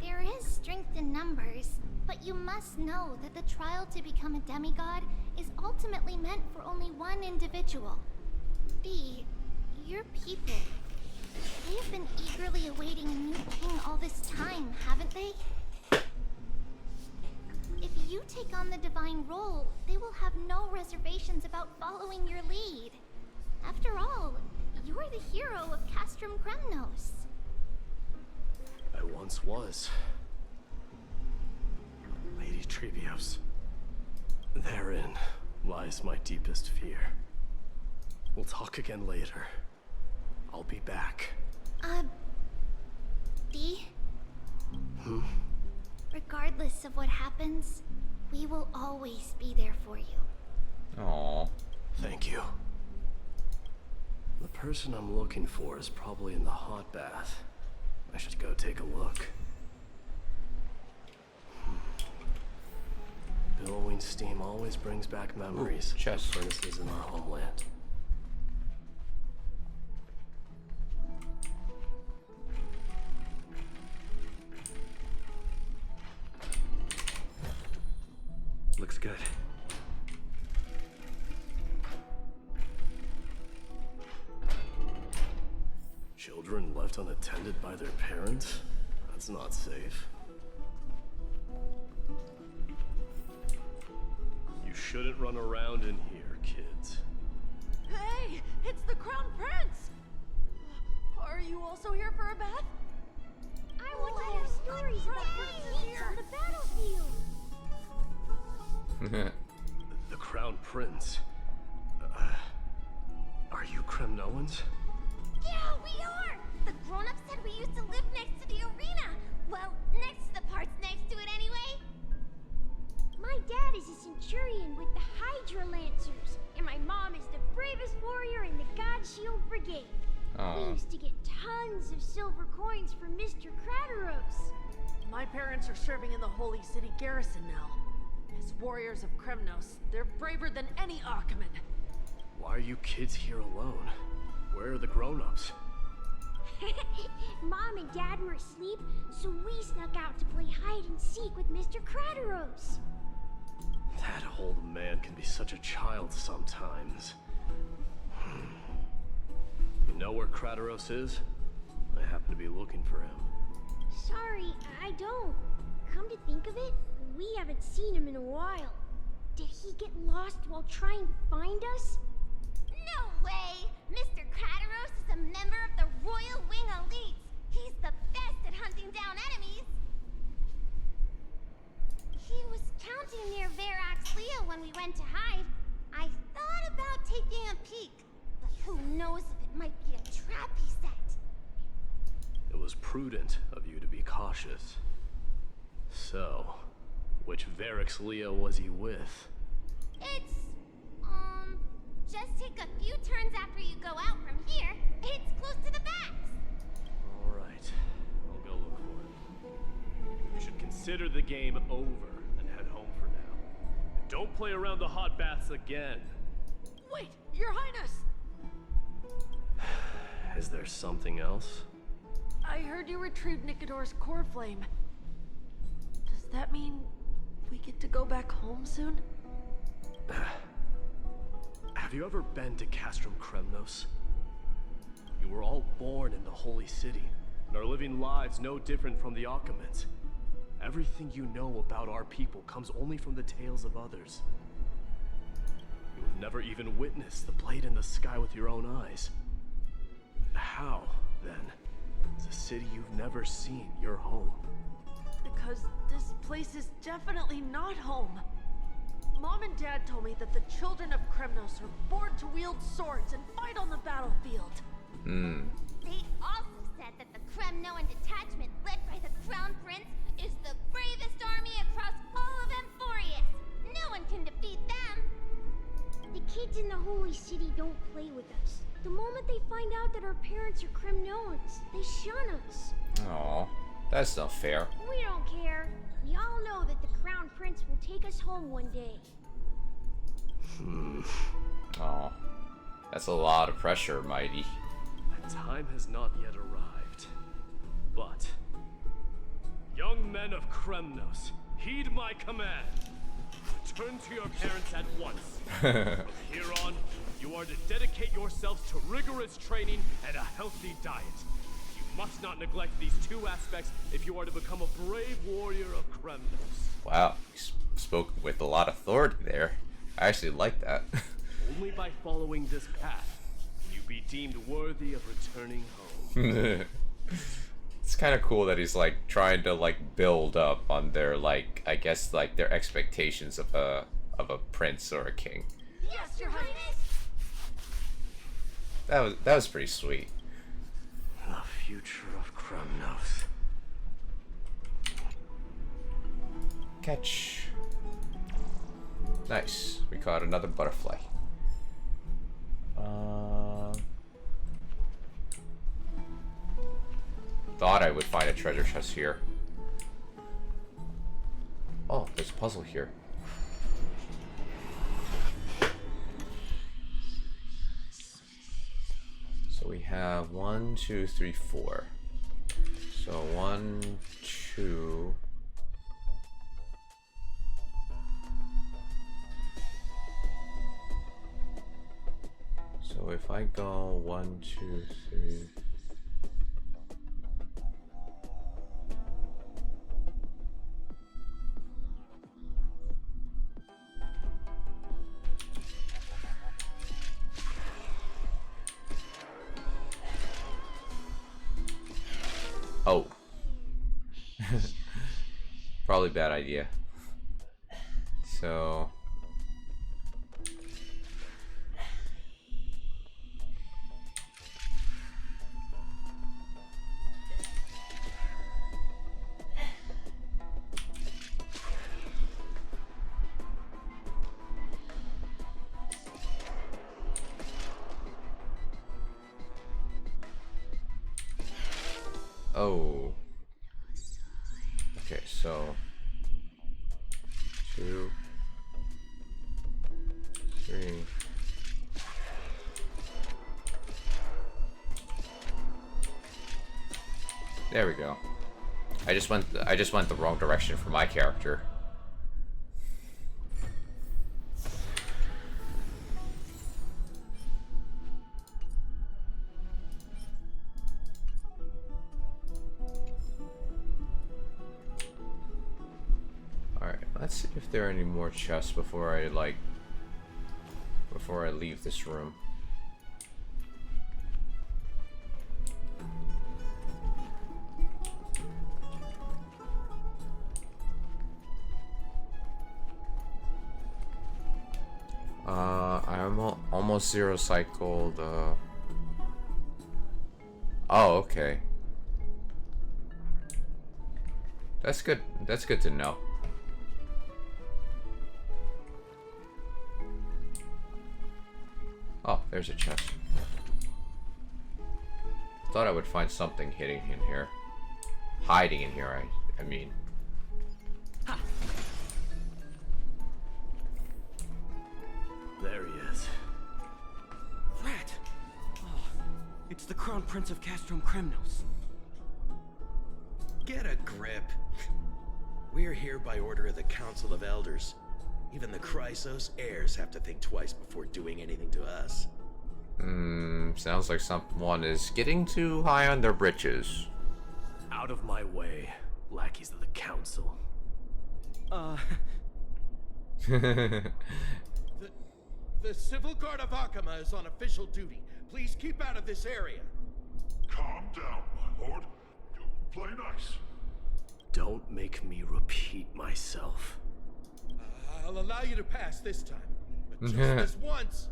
There is strength in numbers, but you must know that the trial to become a demigod is ultimately meant for only one individual. Dee, your people, they have been eagerly awaiting a new king all this time, haven't they? If you take on the divine role, they will have no reservations about following your lead. After all, you're the hero of Castrum Kremnos. I once was. Lady Tribbios. Therein lies my deepest fear. We'll talk again later. I'll be back. Dee? Regardless of what happens, we will always be there for you. Aww. Thank you. The person I'm looking for is probably in the hot bath. I should go take a look. Billowing steam always brings back memories of chest. furnaces in our homeland. Looks good. Children left unattended by their parents? That's not safe. You shouldn't run around in here, kids. Hey, it's the Crown Prince! Are you also here for a bath? I want to hear stories about princes on the battlefield. The Crown Prince. Are you Kremnoans? Yeah, we are! The grown-ups said we used to live next to the arena. Well, next to the parts next to it anyway. My dad is a centurion with the Hydra Lancers, and my mom is the bravest warrior in the God Shield Brigade. We used to get tons of silver coins from Mr. Crateros. My parents are serving in the Holy City garrison now. As warriors of Kremnos, they're braver than any Achaemen. Why are you kids here alone? Where are the grown-ups? Mom and Dad were asleep, so we snuck out to play hide and seek with Mr. Crateros. That old man can be such a child sometimes. You know where Crateros is? I happen to be looking for him. Sorry, I don't. Come to think of it, we haven't seen him in a while. Did he get lost while trying to find us? No way! Mr. Crateros is a member of the Royal Wing Elites. He's the best at hunting down enemies. He was counting near Verax Leo when we went to hide. I thought about taking a peek, but who knows if it might be a trap he set. It was prudent of you to be cautious. So, which Verax Leo was he with? It's, just take a few turns after you go out from here. It's close to the backs. Alright, I'll go look for him. You should consider the game over and head home for now. And don't play around the hot baths again. Wait, Your Highness! Is there something else? I heard you retrieved Nicodor's core flame. Does that mean we get to go back home soon? Have you ever been to Castrum Kremnos? You were all born in the Holy City, and are living lives no different from the Achaemens. Everything you know about our people comes only from the tales of others. You have never even witnessed the blade in the sky with your own eyes. How, then, is a city you've never seen your home? Because this place is definitely not home. Mom and Dad told me that the children of Kremnos are born to wield swords and fight on the battlefield. They also said that the Kremnoan detachment led by the Crown Prince is the bravest army across all of Emphorius. No one can defeat them. The kids in the Holy City don't play with us. The moment they find out that our parents are Kremnoans, they shun us. Aw, that's not fair. We don't care. We all know that the Crown Prince will take us home one day. Aw, that's a lot of pressure, Mighty. The time has not yet arrived. But, young men of Kremnos, heed my command. Return to your parents at once. From here on, you are to dedicate yourselves to rigorous training and a healthy diet. You must not neglect these two aspects if you are to become a brave warrior of Kremnos. Wow, you spoke with a lot of authority there. I actually like that. Only by following this path can you be deemed worthy of returning home. It's kind of cool that he's like trying to like build up on their like, I guess like their expectations of a prince or a king. Yes, Your Highness! That was pretty sweet. The future of Kremnos. Catch. Nice. We caught another butterfly. Thought I would find a treasure chest here. Oh, there's a puzzle here. So we have 1, 2, 3, 4. So 1, 2. So if I go 1, 2, 3. Oh. Probably bad idea. So oh. Okay, so 2, 3. There we go. I just went the wrong direction for my character. Alright, let's see if there are any more chests before I leave this room. I'm almost zero cycled. Oh, okay. That's good. That's good to know. Oh, there's a chest. Thought I would find something hiding in here. Hiding in here, I mean. Ha. There he is. Rat! Oh, it's the Crown Prince of Castrum Kremnos. Get a grip. We're here by order of the Council of Elders. Even the Chrysos heirs have to think twice before doing anything to us. Sounds like someone is getting too high on their britches. Out of my way, lackeys of the Council. The Civil Guard of Akama is on official duty. Please keep out of this area. Calm down, my lord. Play nice. Don't make me repeat myself. I'll allow you to pass this time, but just this once.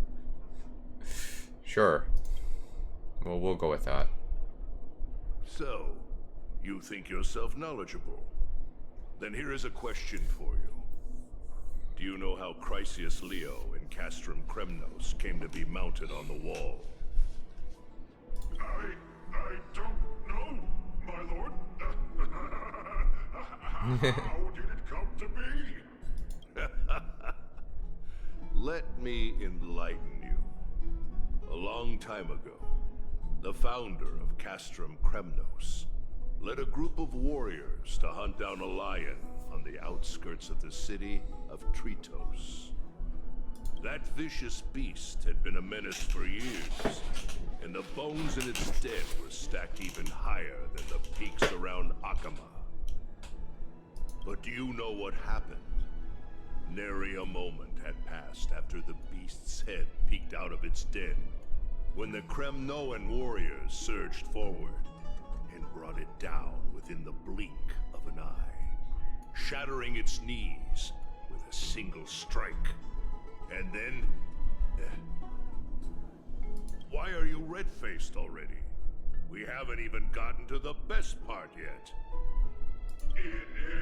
Sure. Well, we'll go with that. So, you think yourself knowledgeable? Then here is a question for you. Do you know how Chrysius Leo and Castrum Kremnos came to be mounted on the wall? I don't know, my lord. How did it come to be? Let me enlighten you. A long time ago, the founder of Castrum Kremnos led a group of warriors to hunt down a lion on the outskirts of the city of Tritos. That vicious beast had been a menace for years, and the bones in its den were stacked even higher than the peaks around Akama. But do you know what happened? Nary a moment had passed after the beast's head peeked out of its den, when the Kremnoan warriors surged forward and brought it down within the blink of an eye, shattering its knees with a single strike. And then... Why are you red-faced already? We haven't even gotten to the best part yet.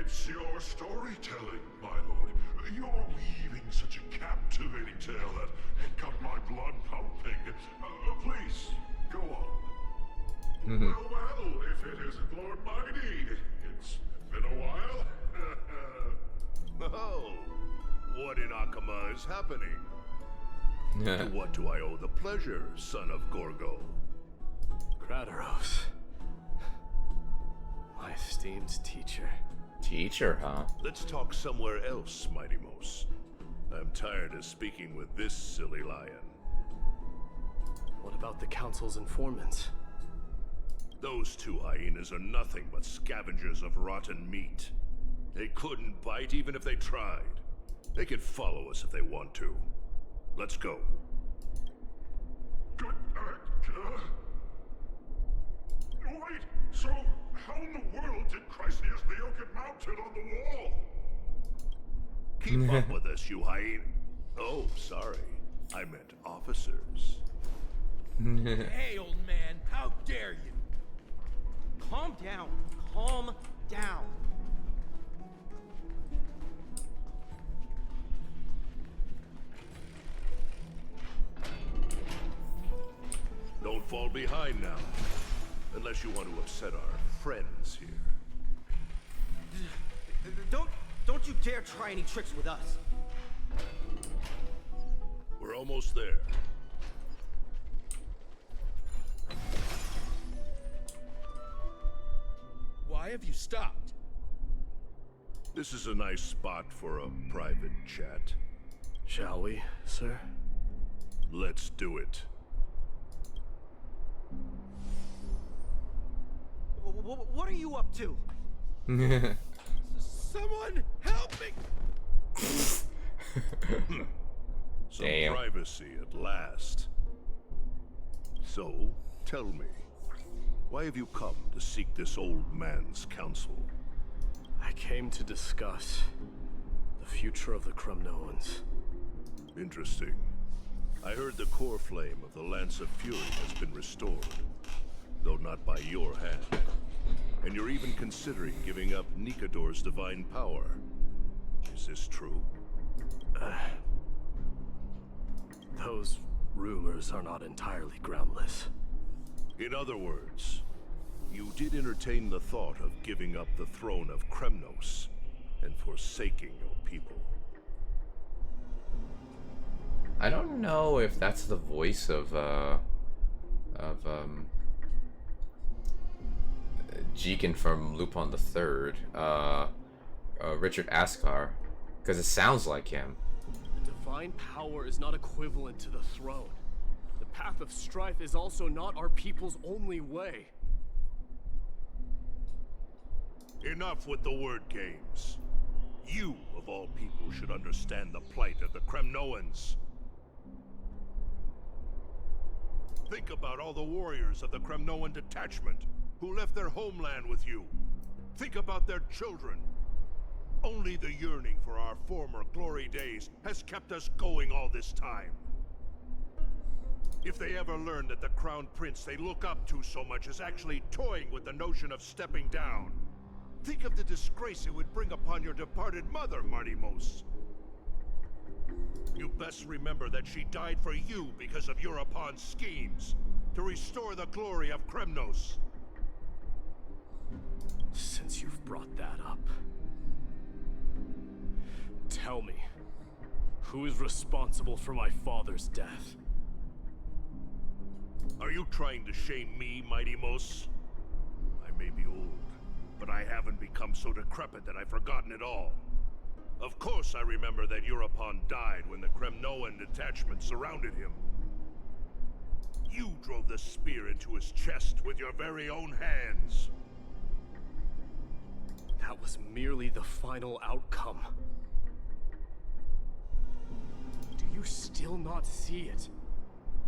It's your storytelling, my lord. You're weaving such a captivating tale that it got my blood pumping. Please, go on. Well, if it isn't Lord MYDEI, it's been a while. Oh, what in Akama is happening? To what do I owe the pleasure, son of Gorgo? Gradaros. My esteemed teacher. Teacher, huh? Let's talk somewhere else, Mighty Mos. I'm tired of speaking with this silly lion. What about the Council's informants? Those two hyenas are nothing but scavengers of rotten meat. They couldn't bite even if they tried. They can follow us if they want to. Let's go. Wait, so how in the world did Chrysius Leo get mounted on the wall? Keep up with us, you hyena. Oh, sorry. I meant officers. Hey, old man, how dare you? Calm down. Calm down. Don't fall behind now. Unless you want to upset our friends here. Don't you dare try any tricks with us. We're almost there. Why have you stopped? This is a nice spot for a private chat. Shall we, sir? Let's do it. What are you up to? Someone help me! Some Damn. privacy at last. So, tell me, why have you come to seek this old man's counsel? I came to discuss the future of the Kremnoans. Interesting. I heard the core flame of the Lance of Fury has been restored, though not by your hand. And you're even considering giving up Nikador's divine power. Is this true? Those rumors are not entirely groundless. In other words, you did entertain the thought of giving up the throne of Kremnos and forsaking your people. I don't know if that's the voice of Jeekin from Lupin the Third, Richard Askar, because it sounds like him. The divine power is not equivalent to the throne. The path of strife is also not our people's only way. Enough with the word games. You, of all people, should understand the plight of the Kremnoans. Think about all the warriors of the Kremnoan detachment who left their homeland with you. Think about their children. Only the yearning for our former glory days has kept us going all this time. If they ever learn that the Crown Prince they look up to so much is actually toying with the notion of stepping down, think of the disgrace it would bring upon your departed mother, Mighty Mos. You best remember that she died for you because of Europon's schemes to restore the glory of Kremnos. Since you've brought that up, tell me, who is responsible for my father's death? Are you trying to shame me, Mighty Mos? I may be old, but I haven't become so decrepit that I've forgotten it all. Of course I remember that Europon died when the Kremnoan detachment surrounded him. You drove the spear into his chest with your very own hands. That was merely the final outcome. Do you still not see it?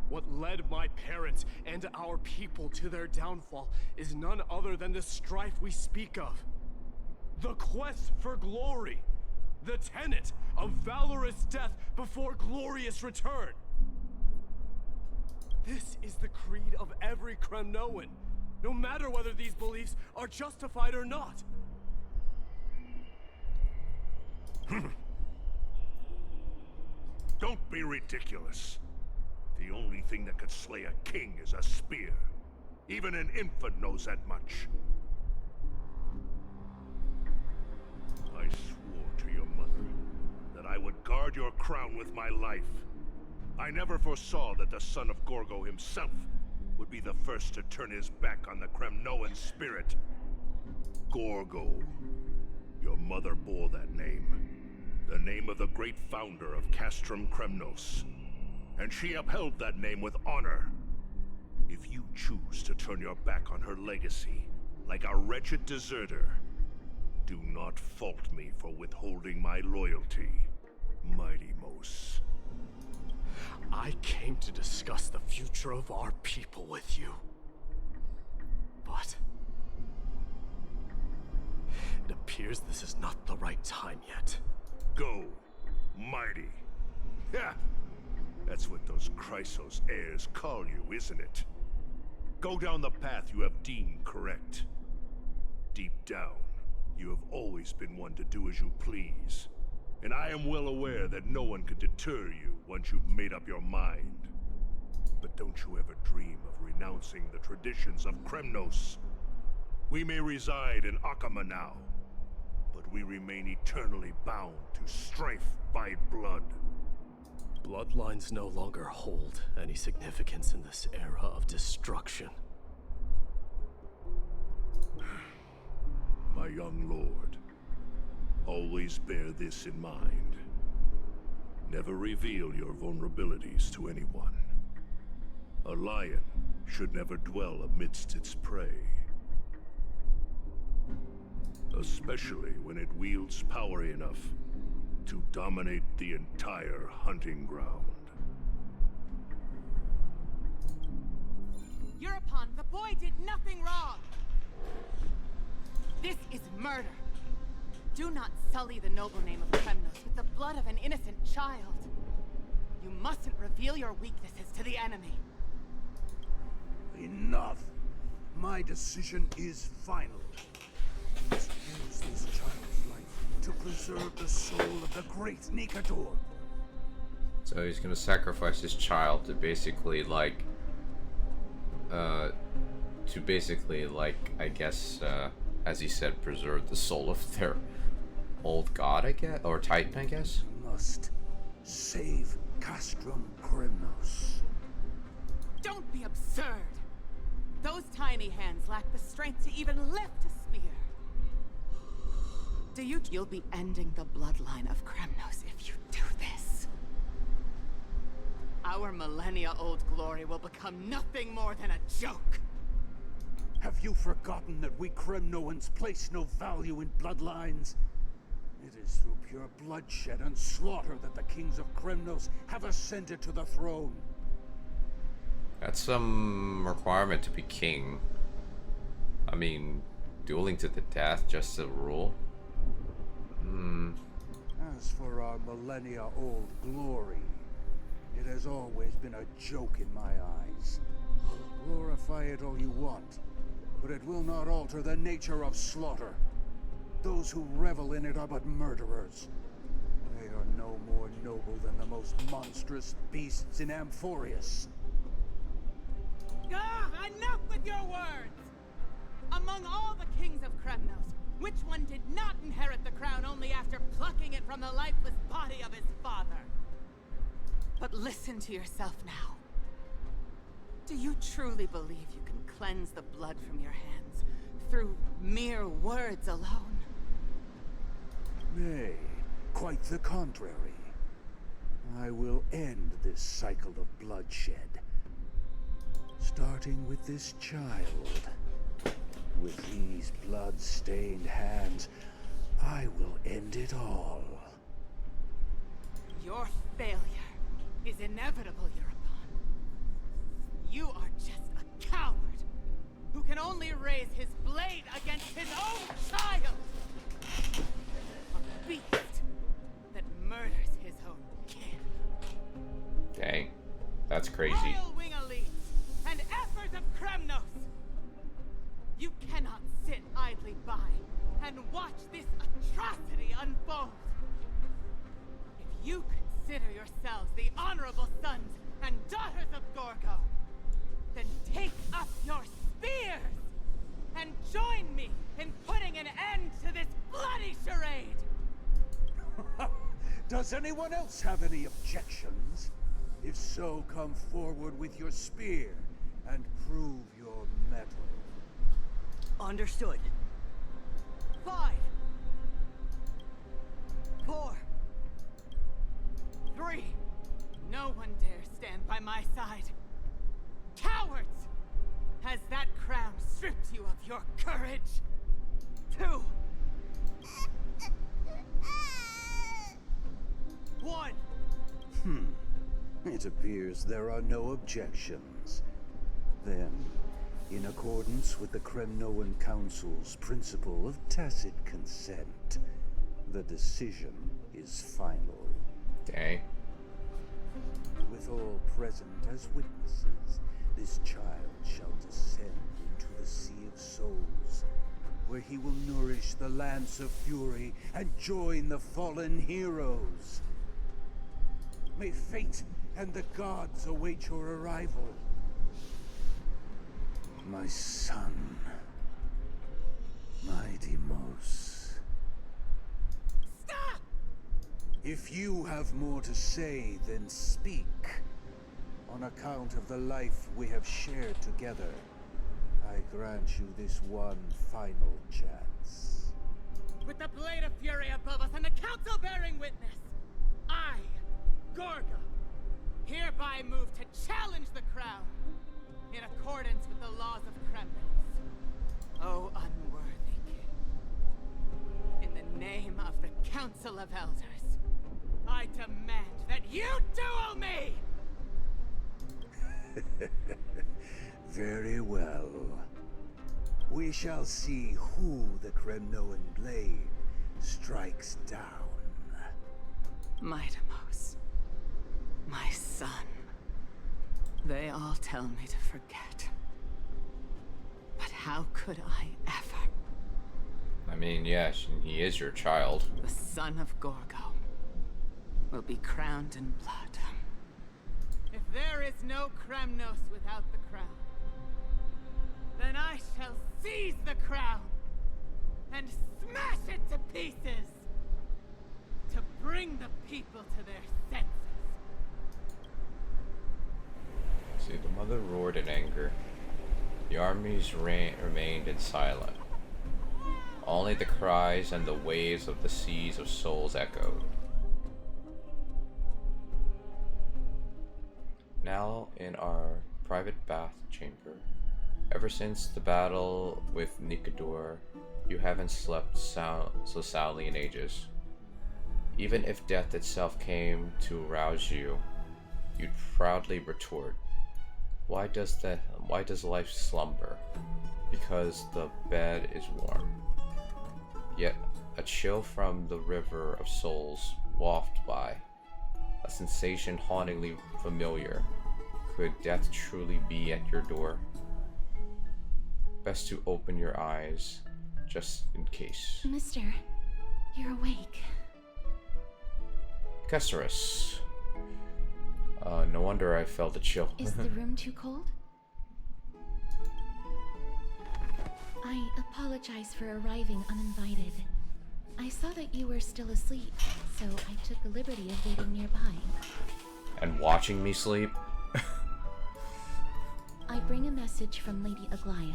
What led my parents and our people to their downfall is none other than the strife we speak of. The quest for glory. The tenet of valorous death before glorious return. This is the creed of every Kremnoan, no matter whether these beliefs are justified or not. Don't be ridiculous. The only thing that could slay a king is a spear. Even an infant knows that much. I swore to your mother that I would guard your crown with my life. I never foresaw that the son of Gorgo himself would be the first to turn his back on the Kremnoan spirit. Gorgo. Your mother bore that name. The name of the great founder of Castrum Kremnos. And she upheld that name with honor. If you choose to turn your back on her legacy, like a wretched deserter, do not fault me for withholding my loyalty, Mighty Mos. I came to discuss the future of our people with you. But it appears this is not the right time yet. Go, Mighty. Yeah, that's what those Chrysos heirs call you, isn't it? Go down the path you have deemed correct. Deep down, you have always been one to do as you please. And I am well aware that no one can deter you once you've made up your mind. But don't you ever dream of renouncing the traditions of Kremnos. We may reside in Akama now, but we remain eternally bound to strife by blood. Bloodlines no longer hold any significance in this era of destruction. My young lord, always bear this in mind. Never reveal your vulnerabilities to anyone. A lion should never dwell amidst its prey. Especially when it wields power enough to dominate the entire hunting ground. European, the boy did nothing wrong! This is murder! Do not sully the noble name of Kremnos with the blood of an innocent child. You mustn't reveal your weaknesses to the enemy. Enough! My decision is final. We must use this child's life to preserve the soul of the great Nikador. So he's gonna sacrifice his child to basically like, I guess, as he said, preserve the soul of their old god, I guess, or titan, I guess. Must save Castrum Kremnos. Don't be absurd! Those tiny hands lack the strength to even lift a spear. You'll be ending the bloodline of Kremnos if you do this. Our millennia-old glory will become nothing more than a joke. Have you forgotten that we Kremnoans place no value in bloodlines? It is through pure bloodshed and slaughter that the kings of Kremnos have ascended to the throne. That's some requirement to be king. I mean, dueling to the death, just a rule. As for our millennia-old glory, it has always been a joke in my eyes. Glorify it all you want, but it will not alter the nature of slaughter. Those who revel in it are but murderers. They are no more noble than the most monstrous beasts in Amphorius. Enough with your words! Among all the kings of Kremnos, which one did not inherit the crown only after plucking it from the lifeless body of his father? But listen to yourself now. Do you truly believe you can cleanse the blood from your hands through mere words alone? Nay, quite the contrary. I will end this cycle of bloodshed. Starting with this child. With these blood-stained hands, I will end it all. Your failure is inevitable, European. You are just a coward who can only raise his blade against his own child! A beast that murders his own kin. Dang, that's crazy. Royal wing elites and efforts of Kremnos! You cannot sit idly by and watch this atrocity unfold. If you consider yourselves the honorable sons and daughters of Gorgo, then take up your spears and join me in putting an end to this bloody charade! Does anyone else have any objections? If so, come forward with your spear, and prove your mettle. Understood. 5, 4, 3. No one dare stand by my side. Cowards! Has that crown stripped you of your courage? 2, 1. It appears there are no objections. Then, in accordance with the Kremnoan Council's principle of tacit consent, the decision is final. Dang. With all present as witnesses, this child shall descend into the Sea of Souls, where he will nourish the Lance of Fury and join the fallen heroes. May fate and the gods await your arrival. My son, MYDEI. Stop! If you have more to say, then speak. On account of the life we have shared together, I grant you this one final chance. With the blade of fury above us and the council bearing witness, I, Gorgo, hereby move to challenge the crown in accordance with the laws of Kremnos. O unworthy king, in the name of the Council of Elders, I demand that you duel me! Very well. We shall see who the Kremnoan blade strikes down. MYDEI, my son. They all tell me to forget. But how could I ever? I mean, yes, he is your child. The son of Gorgo will be crowned in blood. If there is no Kremnos without the crown, then I shall seize the crown and smash it to pieces to bring the people to their senses. See, the mother roared in anger. The armies remained in silence. Only the cries and the waves of the seas of souls echoed. Now in our private bath chamber. Ever since the battle with Nikador, you haven't slept so soundly in ages. Even if death itself came to arouse you, you'd proudly retort, Why does life slumber? Because the bed is warm. Yet a chill from the river of souls wafted by, a sensation hauntingly familiar. Could death truly be at your door? Best to open your eyes, just in case. Mister, you're awake. Kesseris. No wonder I felt a chill. Is the room too cold? I apologize for arriving uninvited. I saw that you were still asleep, so I took the liberty of waiting nearby. And watching me sleep? I bring a message from Lady Aglaya.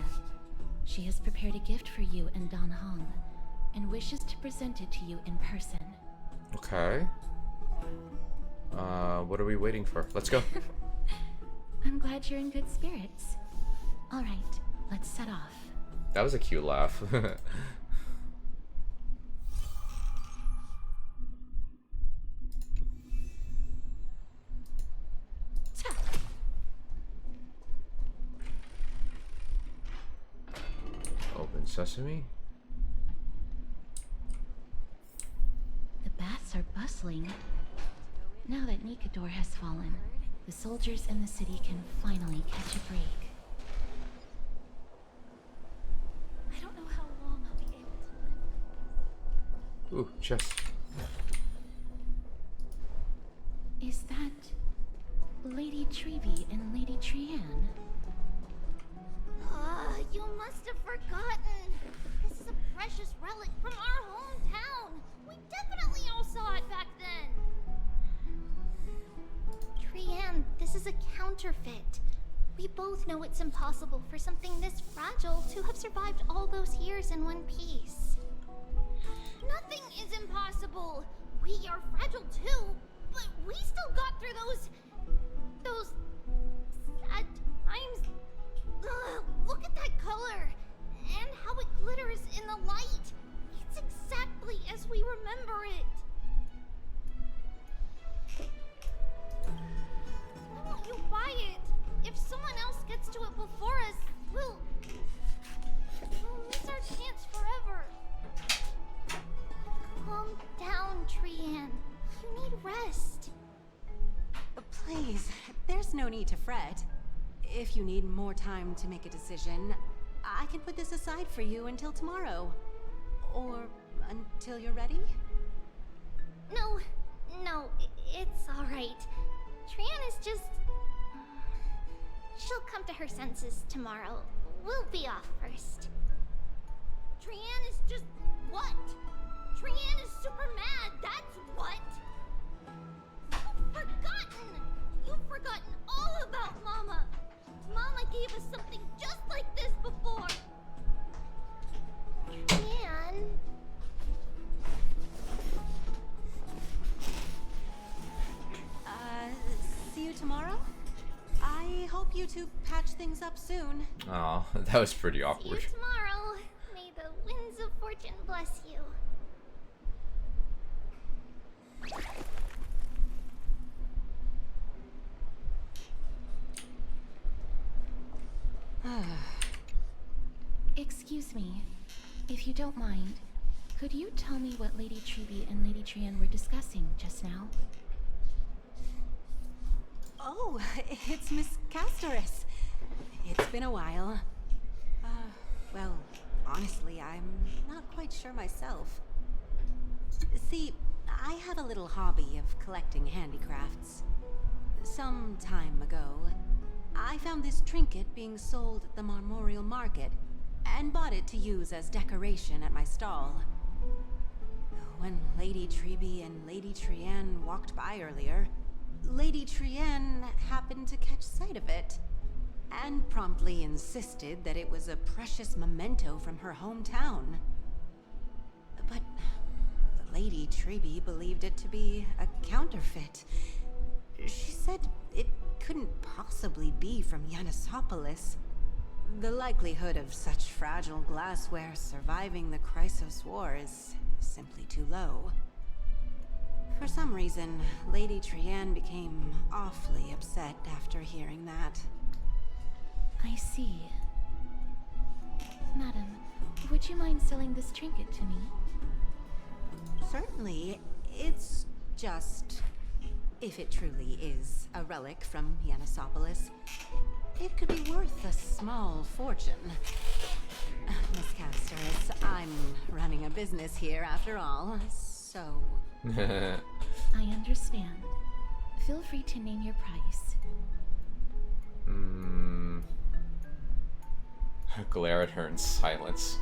She has prepared a gift for you and Dan Hong, and wishes to present it to you in person. Okay. What are we waiting for? Let's go. I'm glad you're in good spirits. Alright, let's set off. That was a cute laugh. Open sesame. The baths are bustling. Now that Nikador has fallen, the soldiers in the city can finally catch a break. I don't know how long I'll be able to live. Ooh, chest. Is that Lady Tribbie and Lady Trianne? You must have forgotten. This is a precious relic from our hometown. We definitely all saw it back then. Trianne, this is a counterfeit. We both know it's impossible for something this fragile to have survived all those years in one piece. Nothing is impossible! We are fragile too, but we still got through those sad times. Ugh, look at that color, and how it glitters in the light. It's exactly as we remember it. Why won't you buy it? If someone else gets to it before us, we'll miss our chance forever. Calm down, Trian. You need rest. Please, there's no need to fret. If you need more time to make a decision, I can put this aside for you until tomorrow. Or until you're ready? No, it's alright. Trian is just... She'll come to her senses tomorrow. We'll be off first. Trian is just... what? Trian is super mad, that's what! You've forgotten all about Mama! Mama gave us something just like this before! Trian... See you tomorrow? I hope you two patch things up soon. Oh, that was pretty awkward. See you tomorrow. May the winds of fortune bless you. Excuse me, if you don't mind, could you tell me what Lady Tribbie and Lady Trian were discussing just now? Oh, it's Miss Castoris. It's been a while. Well, honestly, I'm not quite sure myself. See, I have a little hobby of collecting handicrafts. Some time ago, I found this trinket being sold at the Marmorial Market, and bought it to use as decoration at my stall. When Lady Tribbie and Lady Trian walked by earlier, Lady Trian happened to catch sight of it, and promptly insisted that it was a precious memento from her hometown. But Lady Tribbie believed it to be a counterfeit. She said it couldn't possibly be from Yanisopolis. The likelihood of such fragile glassware surviving the Chrysos War is simply too low. For some reason, Lady Trian became awfully upset after hearing that. I see. Madam, would you mind selling this trinket to me? Certainly. It's just... if it truly is a relic from Yanisopolis, it could be worth a small fortune. Miss Castoris, I'm running a business here after all, so... I understand. Feel free to name your price. Glare at her in silence.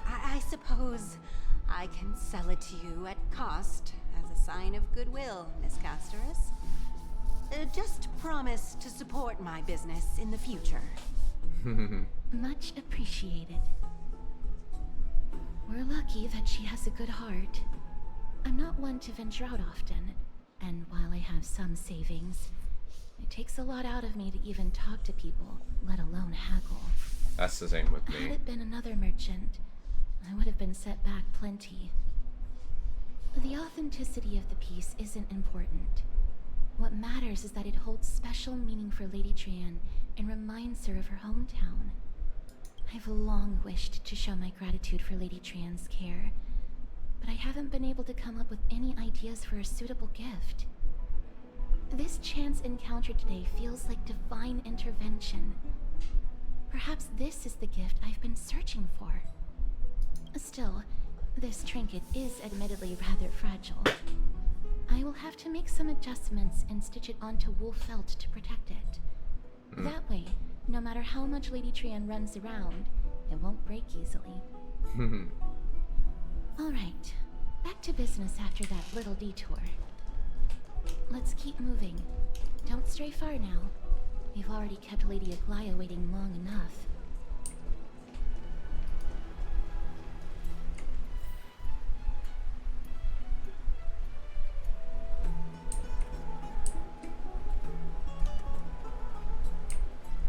I suppose I can sell it to you at cost as a sign of goodwill, Miss Castoris. Just promise to support my business in the future. Much appreciated. We're lucky that she has a good heart. I'm not one to venture out often, and while I have some savings, it takes a lot out of me to even talk to people, let alone haggle. That's the same with me. Had it been another merchant, I would have been set back plenty. The authenticity of the piece isn't important. What matters is that it holds special meaning for Lady Trian and reminds her of her hometown. I've long wished to show my gratitude for Lady Trian's care, but I haven't been able to come up with any ideas for a suitable gift. This chance encounter today feels like divine intervention. Perhaps this is the gift I've been searching for. Still, this trinket is admittedly rather fragile. I will have to make some adjustments and stitch it onto wool felt to protect it. That way, no matter how much Lady Trian runs around, it won't break easily. Alright, back to business after that little detour. Let's keep moving. Don't stray far now. We've already kept Lady Aglaia waiting long enough.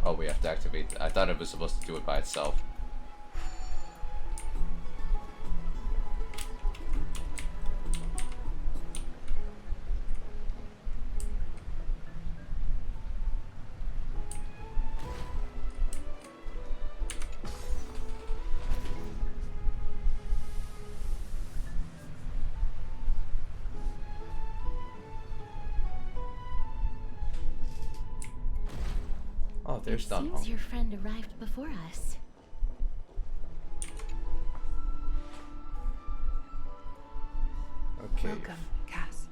Oh, we have to activate. I thought it was supposed to do it by itself. Oh, there's Don. Seems your friend arrived before us. Okay. Welcome, Cass.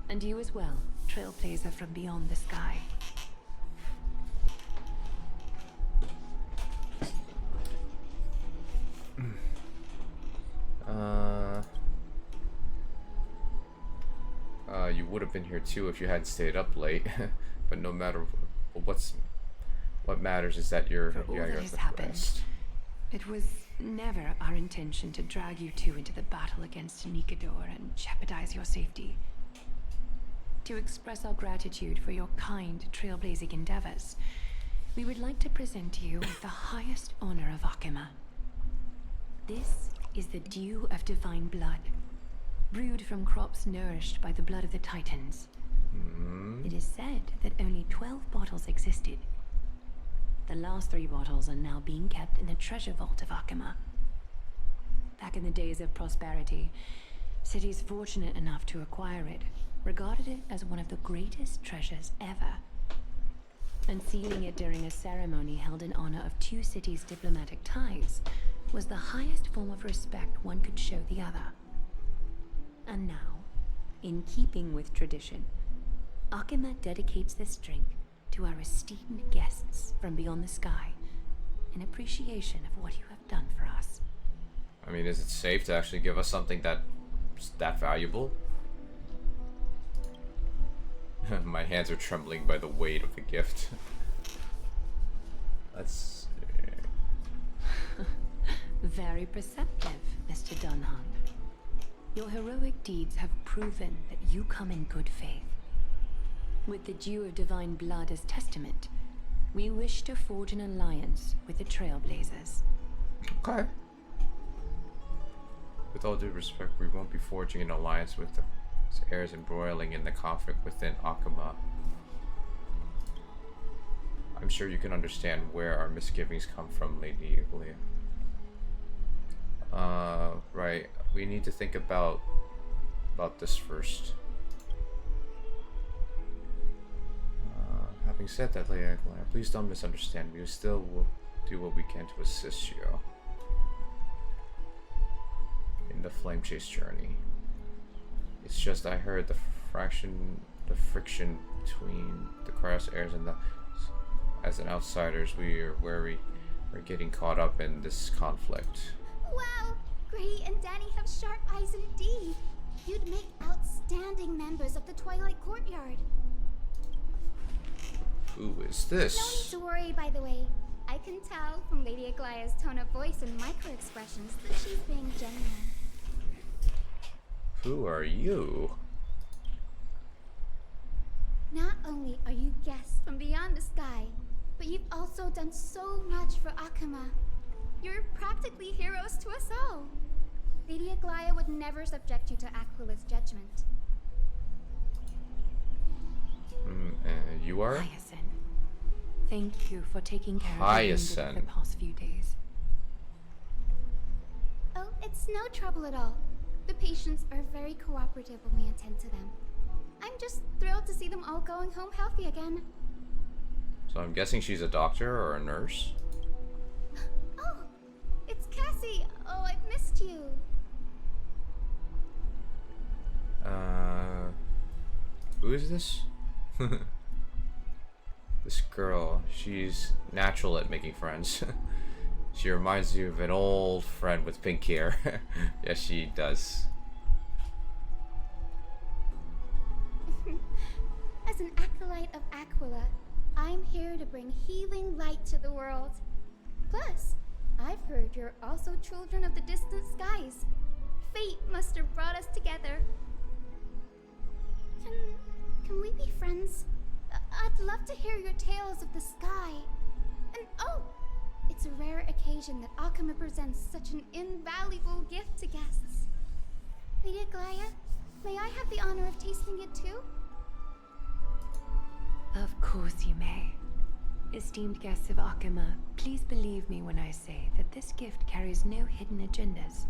And you as well, trailblazer from beyond the sky. You would have been here too if you hadn't stayed up late. But no matter what matters is that you all gotta that go has to happened, rest. it was never our intention to drag you two into the battle against Nikador and jeopardize your safety. To express our gratitude for your kind trailblazing endeavors, we would like to present to you with the highest honor of Akima. This is the dew of divine blood, brewed from crops nourished by the blood of the Titans. It is said that only 12 bottles existed. The last 3 bottles are now being kept in the treasure vault of Akima. Back in the days of prosperity, cities fortunate enough to acquire it regarded it as one of the greatest treasures ever. Unsealing it during a ceremony held in honor of 2 cities' diplomatic ties was the highest form of respect one could show the other. And now, in keeping with tradition, Akima dedicates this drink to our esteemed guests from beyond the sky in appreciation of what you have done for us. I mean, is it safe to actually give us something that valuable? My hands are trembling by the weight of the gift. That's... Very perceptive, Mr. Dunham. Your heroic deeds have proven that you come in good faith. With the dew of divine blood as testament, we wish to forge an alliance with the Trailblazers. Okay. With all due respect, we won't be forging an alliance with the heirs embroiling in the conflict within Akima. I'm sure you can understand where our misgivings come from, Lady Aglaia. Right. We need to think about this first. Having said that, Lady Aglaia, please don't misunderstand. We still will do what we can to assist you in the flame chase journey. It's just I heard the friction between the Kratos heirs and the, as an outsiders, we're getting caught up in this conflict. Wow! Gray and Danny have sharp eyes indeed. You'd make outstanding members of the Twilight Courtyard. Who is this? No need to worry, by the way. I can tell from Lady Aglaia's tone of voice and micro-expressions that she's being genuine. Who are you? Not only are you guests from beyond the sky, but you've also done so much for Akima. You're practically heroes to us all. Lady Aglaia would never subject you to Aquila's judgment. You are? Hyacinth. Thank you for taking care of Hyacinth. the past few days. Oh, it's no trouble at all. The patients are very cooperative when we attend to them. I'm just thrilled to see them all going home healthy again. So I'm guessing she's a doctor or a nurse? Oh, it's Cassie. Oh, I've missed you. Who is this? This girl, she's natural at making friends. She reminds you of an old friend with pink hair. Yes, she does. As As an acolyte of Aquila, I'm here to bring healing light to the world. Plus, I've heard you're also children of the distant skies. Fate must have brought us together. Can we be friends? I'd love to hear your tales of the sky. And oh, it's a rare occasion that Akama presents such an invaluable gift to guests. Lady Aglaya, may I have the honor of tasting it too? Of course you may. Esteemed guests of Akama, please believe me when I say that this gift carries no hidden agendas.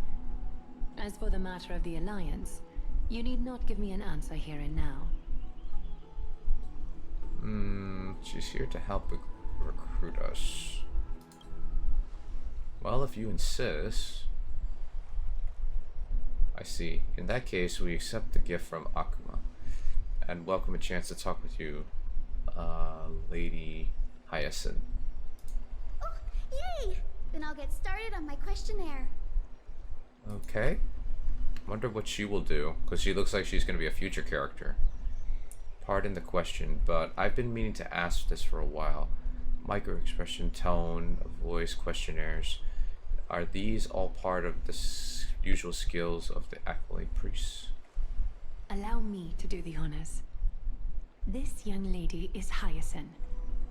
As for the matter of the Alliance, you need not give me an answer here and now. She's here to help recruit us. Well, if you insist. I see. In that case, we accept the gift from Akuma and welcome a chance to talk with you, Lady Hyacinth. Oh, yay! Then I'll get started on my questionnaire. Okay. Wonder what she will do, because she looks like she's going to be a future character. Pardon the question, but I've been meaning to ask this for a while. Micro-expression, tone, voice, questionnaires. Are these all part of the usual skills of the acolyte priests? Allow me to do the honors. This young lady is Hyacinth,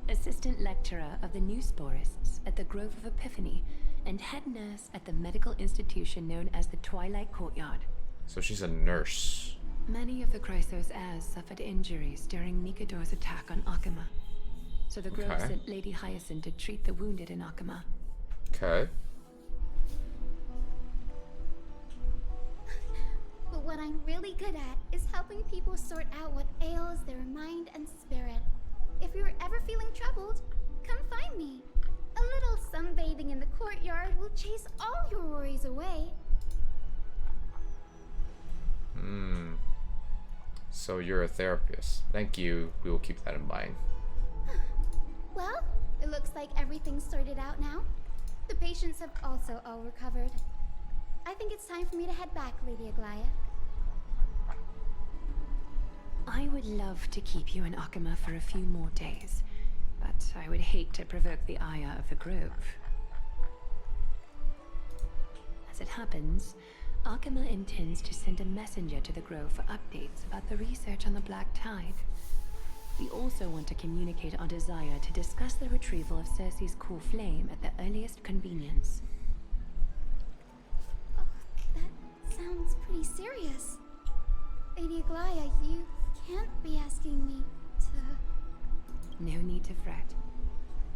assistant lecturer of the new sporists at the Grove of Epiphany and head nurse at the medical institution known as the Twilight Courtyard. So she's a nurse. Many of the Chrysos heirs suffered injuries during Nikador's attack on Akama. So the Grove sent Lady Hyacinth to treat the wounded in Akama. Okay. But what I'm really good at is helping people sort out what ails their mind and spirit. If you're ever feeling troubled, come find me. A little sunbathing in the courtyard will chase all your worries away. So you're a therapist. Thank you. We will keep that in mind. Well, it looks like everything's sorted out now. The patients have also all recovered. I think it's time for me to head back, Lady Aglaya. I would love to keep you in Akama for a few more days, but I would hate to provoke the ire of the Grove. As it happens, Akama intends to send a messenger to the Grove for updates about the research on the Black Tide. We also want to communicate our desire to discuss the retrieval of Circe's core flame at the earliest convenience. Oh, that sounds pretty serious. Lady Aglaya, you can't be asking me to... No need to fret.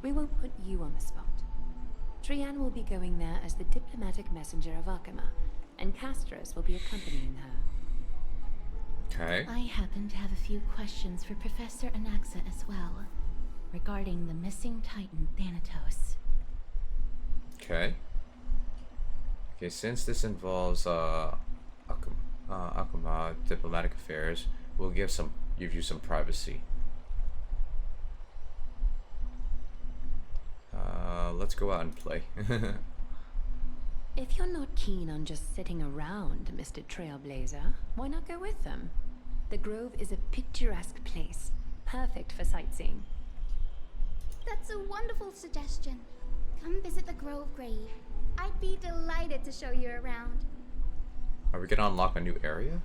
We won't put you on the spot. Trianne will be going there as the diplomatic messenger of Akama, and Castros will be accompanying her. Okay. I happen to have a few questions for Professor Anaxa as well, regarding the missing Titan Thanatos. Okay. Okay, since this involves Akuma diplomatic affairs, we'll give you some privacy. Let's go out and play. If you're not keen on just sitting around, Mr. Trailblazer, why not go with them? The Grove is a picturesque place, perfect for sightseeing. That's a wonderful suggestion. Come visit the Grove Grave. I'd be delighted to show you around. Are we gonna unlock a new area?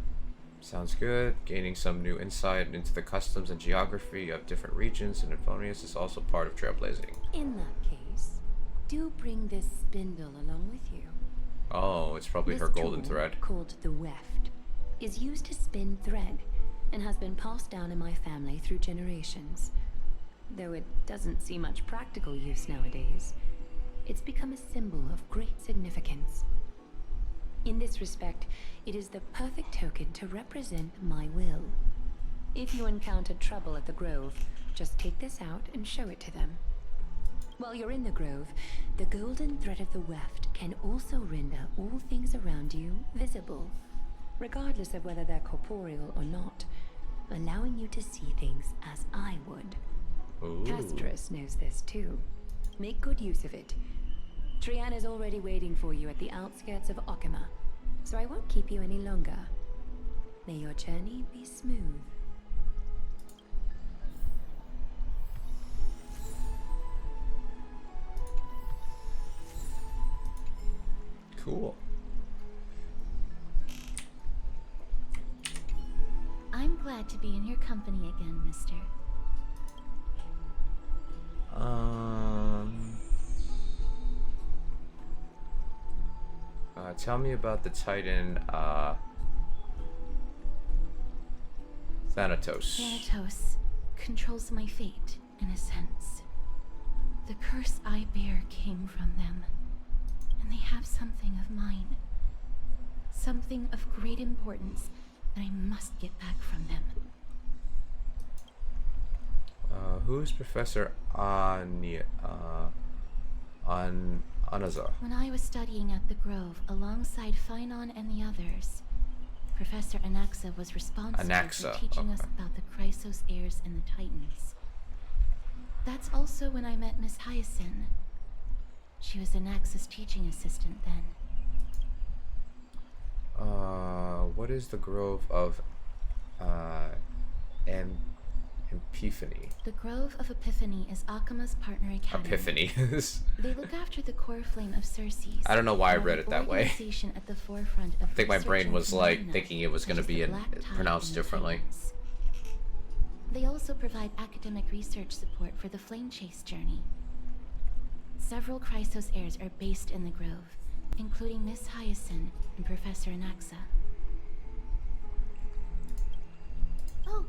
Sounds good. Gaining some new insight into the customs and geography of different regions in Infonius is also part of trailblazing. In that case, do bring this spindle along with you. Oh, it's probably This her golden tool, thread. called the weft, is used to spin thread and has been passed down in my family through generations. Though it doesn't see much practical use nowadays, it's become a symbol of great significance. In this respect, it is the perfect token to represent my will. If you encounter trouble at the Grove, just take this out and show it to them. While you're in the Grove, the golden thread of the weft can also render all things around you visible, regardless of whether they're corporeal or not, allowing you to see things as I would. Ooh. Castros knows this too. Make good use of it. Trianne is already waiting for you at the outskirts of Akama, so I won't keep you any longer. May your journey be smooth. Cool. I'm glad to be in your company again, mister. Tell me about the Titan, Thanatos. Thanatos controls my fate, in a sense. The curse I bear came from them, and they have something of mine. Something of great importance that I must get back from them. Who is Professor Anaza? When I was studying at the Grove alongside Phynon and the others, Professor Anaxa was responsible for teaching us about the Chrysos heirs and the Titans. That's also when I met Miss Hyacinth. She was Anaxa's teaching assistant then. What is the Grove of Epiphany? The Grove of Epiphany is Akima's partner academy. Epiphany. They look after the core flame of Circes. I don't know why I read it that way. Organization at the forefront of I think my brain was like phenomena, thinking it was going to be pronounced differently. They also provide academic research support for the Flame Chase journey. Several Chrysos heirs are based in the Grove, including Miss Hyacinth and Professor Anaxa. Oh,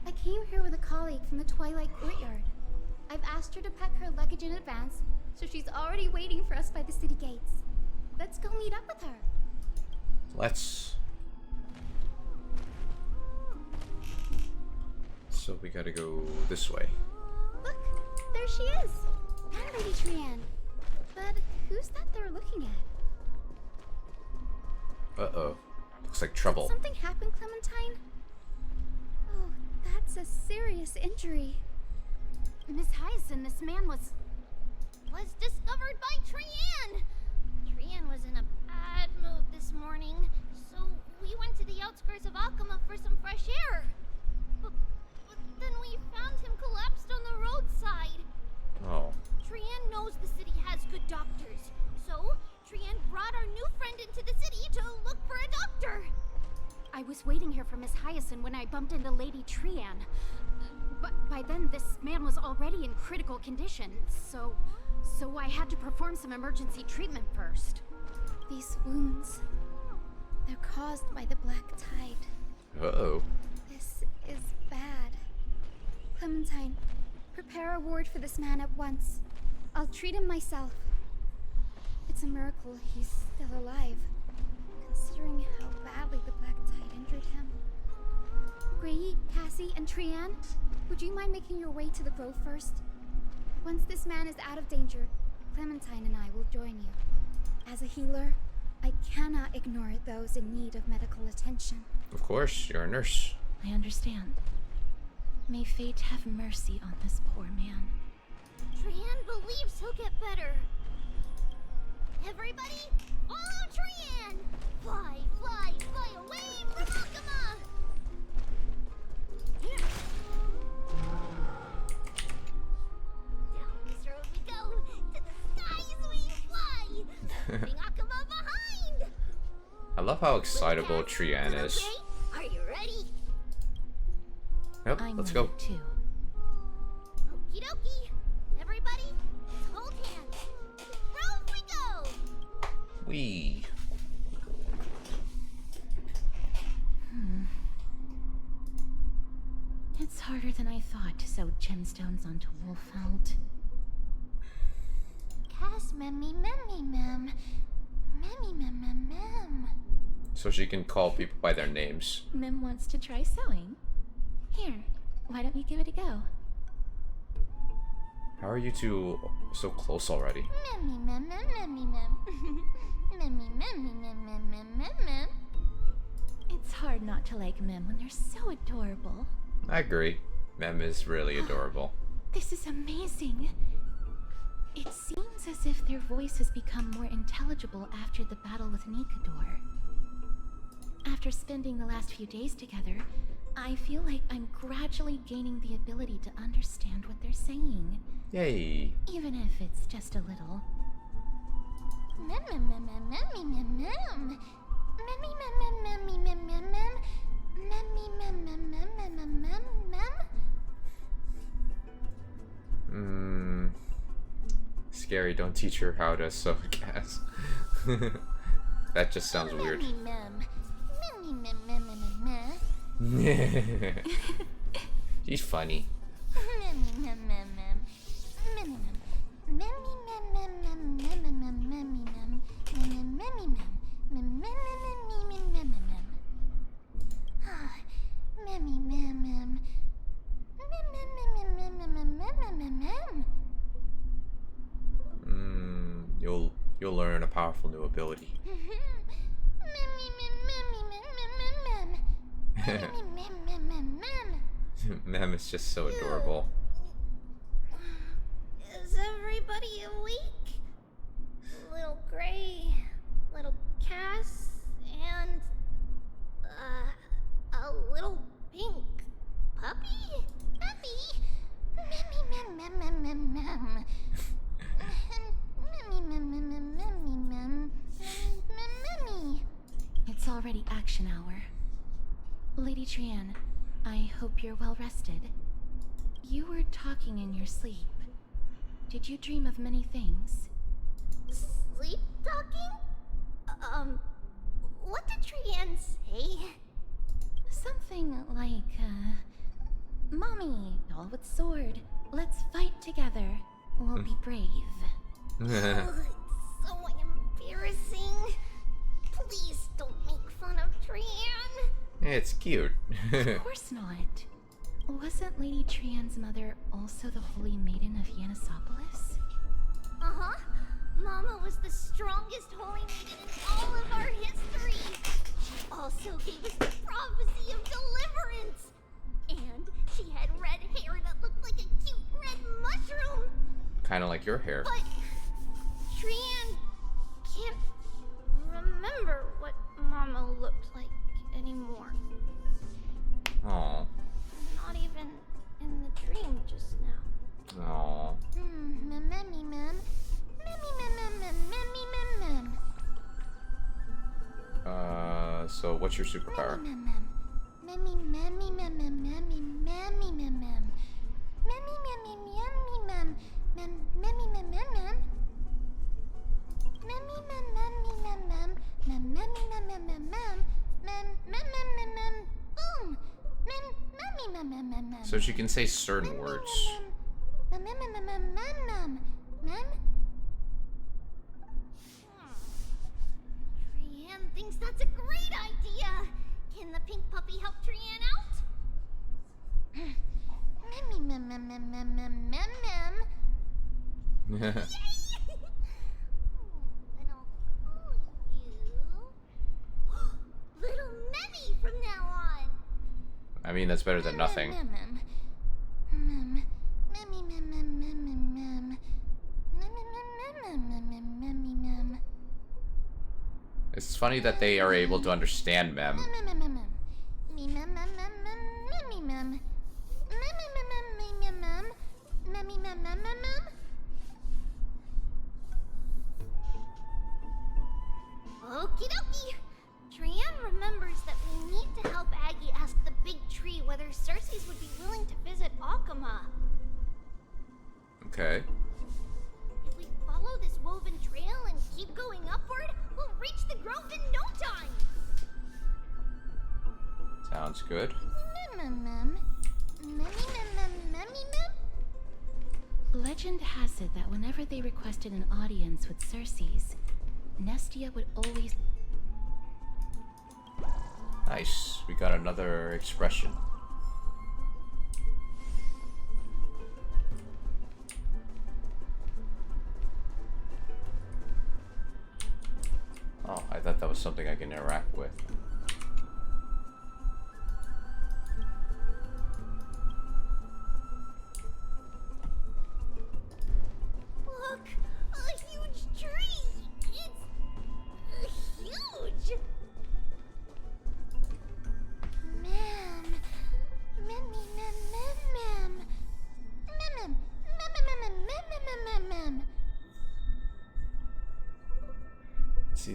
I came here with a colleague from the Twilight Courtyard. I've asked her to pack her luggage in advance, so she's already waiting for us by the city gates. Let's go meet up with her. Let's. So we gotta go this way. Look, there she is. And Lady Trianne. But who's that they're looking at? Uh-oh. Looks like trouble. Did something happen, Clementine? Oh, that's a serious injury. Miss Hyacinth, this man was discovered by Trianne! Trianne was in a bad mood this morning, so we went to the outskirts of Akama for some fresh air. But then we found him collapsed on the roadside. Oh. Trianne knows the city has good doctors, so Trianne brought our new friend into the city to look for a doctor. I was waiting here for Miss Hyacinth when I bumped into Lady Trianne. But by then, this man was already in critical condition, so I had to perform some emergency treatment first. These wounds, they're caused by the black tide. Uh-oh. This is bad. Clementine, prepare a ward for this man at once. I'll treat him myself. It's a miracle he's still alive, considering how badly the black tide injured him. Gray, Cassie, and Trianne, would you mind making your way to the grove first? Once this man is out of danger, Clementine and I will join you. As a healer, I cannot ignore those in need of medical attention. Of course, you're a nurse. I understand. May fate have mercy on this poor man. Trianne believes he'll get better. Everybody, follow Trianne! Fly, fly, fly away from Akama! Down this road we go, to the skies we fly! Leaving Akama behind! I love how excitable Trianne is. Are you ready? Yep, let's go. Too. Okie dokie. Everybody, let's hold hands. Road we go! Wee. It's harder than I thought to sew gemstones onto Wolfeld. Cass memmy memmy mem. Memmy mem mem mem. So she can call people by their names. Mem wants to try sewing. Here, why don't you give it a go? How are you two so close already? Memmy mem mem memmy mem. Memmy memmy mem mem mem mem mem. It's hard not to like Mem when they're so adorable. I agree. Mem is really adorable. This is amazing. It seems as if their voice has become more intelligible after the battle with Nikador. After spending the last few days together, I feel like I'm gradually gaining the ability to understand what they're saying. Yay. Even if it's just a little. Mem mem mem mem mem mem mem. Mem mem mem mem mem mem mem mem. Mem mem mem mem mem mem mem mem. Scary, don't teach her how to sew gas. That just sounds weird. She's funny. You'll learn a powerful new ability. Mem is just so adorable. Is everybody awake? Little Gray, little Cass, and a little pink puppy? Puppy? Mem mem mem mem mem. It's already action hour. Lady Trian, I hope you're well rested. You were talking in your sleep. Did you dream of many things? Sleep talking? What did Trian say? Something like, Mommy, doll with sword, let's fight together. We'll be brave. Oh, it's so embarrassing. Please don't make fun of Trian. It's cute. Of course not. Wasn't Lady Trian's mother also the Holy Maiden of Yanisopolis? Uh-huh. Mama was the strongest holy maiden in all of our history. She also gave us the prophecy of deliverance. And she had red hair that looked like a cute red mushroom. Kind of like your hair. But Trian can't remember what Mama looked like anymore. Aww. Not even in the dream just now. Aww. Memmy mem. Memmy mem mem mem mem. So what's your superpower? Memmy memmy mem mem memmy memmy mem mem. Memmy memmy memmy mem. Memmy mem mem mem. Memmy mem memmy mem mem. Mem memmy mem mem mem mem. Mem mem mem mem. Boom. Mem memmy mem mem mem mem. So she can say certain words. Mem mem mem mem mem mem. Trian thinks that's a great idea. Can the pink puppy help Trian out? Memmy mem mem mem mem mem mem mem. Yay! And I'll call you Little Memmy from now on. I mean, that's better than nothing. It's funny that they are able to understand Mem. Okie dokie. Trian remembers that we need to help Aggie ask the big tree whether Cersei's would be willing to visit Akama. Okay. If we follow this woven trail and keep going upward, we'll reach the grove in no time. Sounds good. Legend has it that whenever they requested an audience with Cersei's, Nestia would always... Nice. We got another expression. Oh, I thought that was something I can interact with. Look, a huge tree. It's huge. Mem, memmy, mem, mem, mem, mem, mem, mem, mem, mem, mem, mem, mem, mem.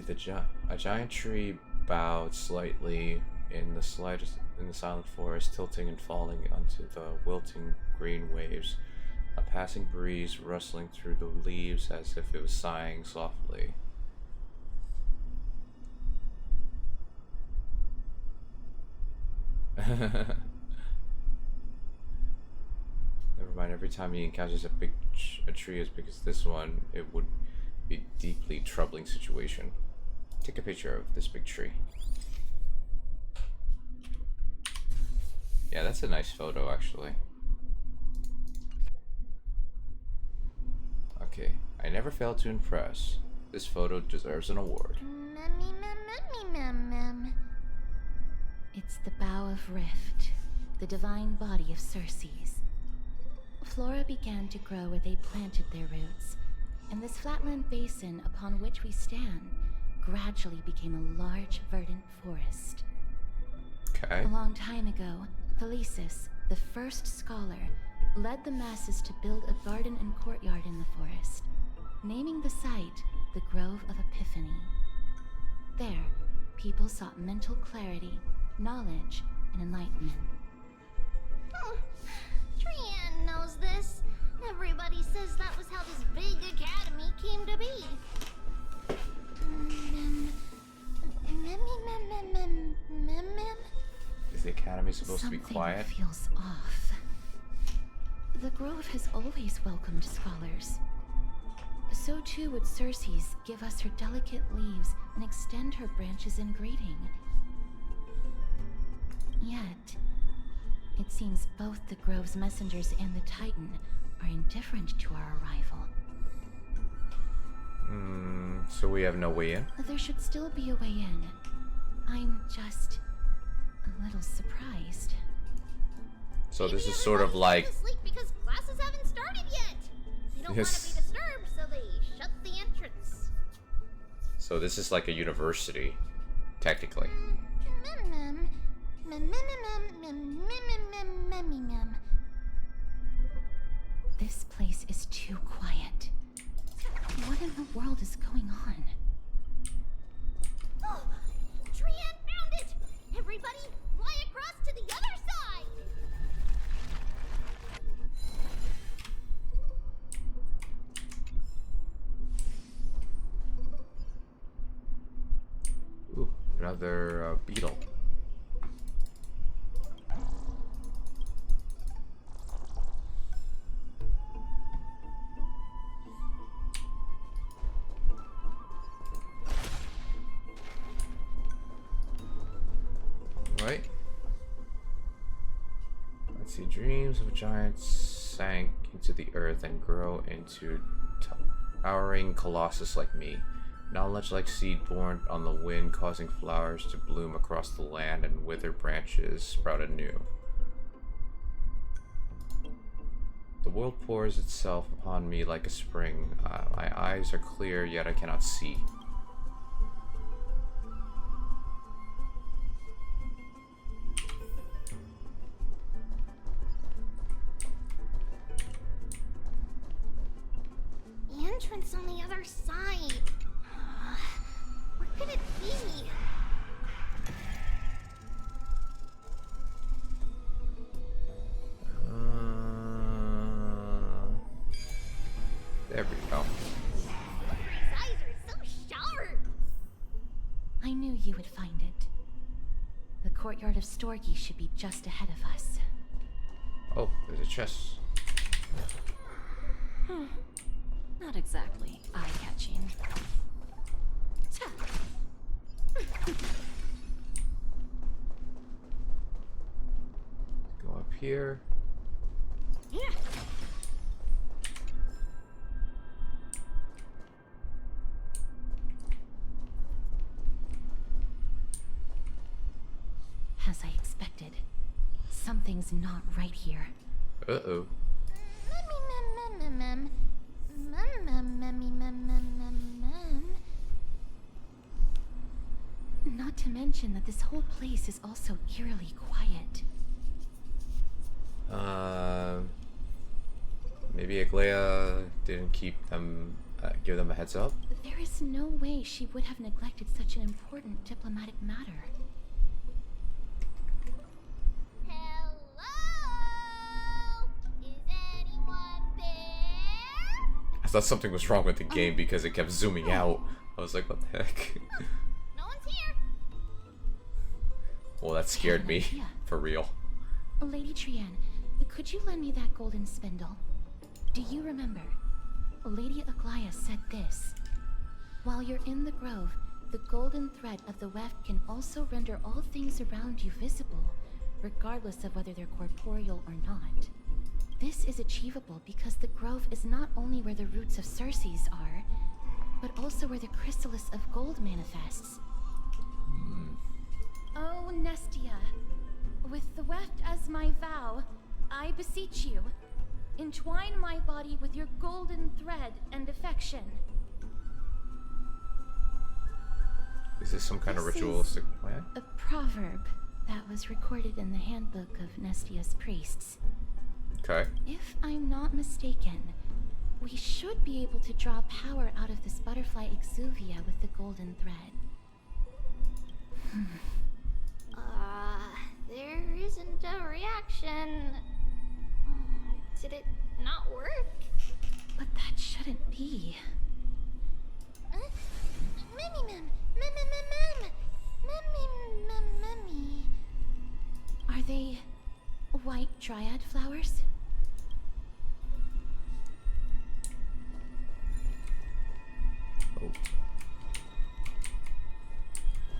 A giant tree bowed slightly in the silent forest, tilting and falling onto the wilting green waves. A passing breeze rustling through the leaves as if it was sighing softly. Never mind, every time he encounters a tree as big as this one, it would be a deeply troubling situation. Take a picture of this big tree. Yeah, that's a nice photo, actually. Okay, I never failed to impress. This photo deserves an award. It's the Bough of Rift, the divine body of Circe's. Flora began to grow where they planted their roots, and this flatland basin upon which we stand gradually became a large, verdant forest. Okay. A long time ago, Felicis, the first scholar, led the masses to build a garden and courtyard in the forest, naming the site the Grove of Epiphany. There, people sought mental clarity, knowledge, and enlightenment. Trianne knows this. Everybody says that was how this big academy came to be. Is the academy supposed to be Something quiet? Feels off. The Grove has always welcomed scholars. So too would Circe's give us her delicate leaves and extend her branches in greeting. Yet, it seems both the Grove's messengers and the Titan are indifferent to our arrival. So we have no way in? There should still be a way in. I'm just a little surprised. So this is sort of like... Asleep because classes haven't started yet. They don't want to be disturbed, so they shut the entrance. So this is like a university, technically. This place is too quiet. What in the world is going on? Oh, Trianne found it! Everybody, fly across to the other side! Ooh, another beetle. Right. Let's see. Dreams of giants sank into the earth and grow into towering colossus like me. Knowledge like seed born on the wind, causing flowers to bloom across the land and withered branches sprout anew. The world pours itself upon me like a spring. My eyes are clear, yet I cannot see. The entrance on the other side. Where could it be? There we go. His eyes are so sharp. I knew you would find it. The courtyard of Storgi should be just ahead of us. Oh, there's a chest. Not exactly eye-catching. Go up here. As I expected, something's not right here. Uh-oh. Not to mention that this whole place is also eerily quiet. Maybe Aglaya didn't keep them, give them a heads up? There is no way she would have neglected such an important diplomatic matter. Hello? Is anyone there? I thought something was wrong with the game because it kept zooming out. I was like, what the heck? No one's here. Well, that scared me. For real. Lady Trienne, could you lend me that golden spindle? Do you remember? Lady Aglaia said this. While you're in the grove, the golden thread of the weft can also render all things around you visible, regardless of whether they're corporeal or not. This is achievable because the grove is not only where the roots of Circes are, but also where the chrysalis of gold manifests. Oh, Nestia, with the weft as my vow, I beseech you, entwine my body with your golden thread and affection. Is this some kind of ritualistic plan? A proverb that was recorded in the handbook of Nestia's priests. Okay. If I'm not mistaken, we should be able to draw power out of this butterfly exuvia with the golden thread. There isn't a reaction. Did it not work? But that shouldn't be. Are they white dryad flowers? Oh.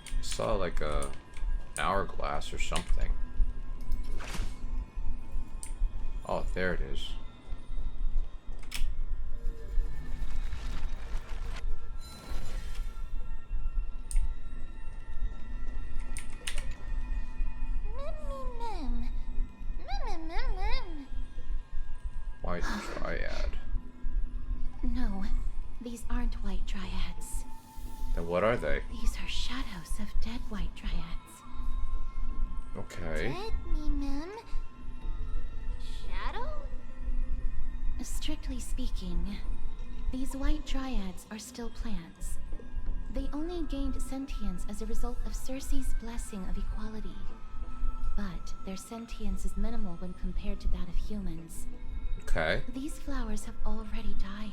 I saw like a hourglass or something. Oh, there it is. White dryad. No, these aren't white dryads. Then what are they? These are shadows of dead white dryads. Okay. Shadow? Strictly speaking, these white dryads are still plants. They only gained sentience as a result of Circe's blessing of equality. But their sentience is minimal when compared to that of humans. Okay. These flowers have already died.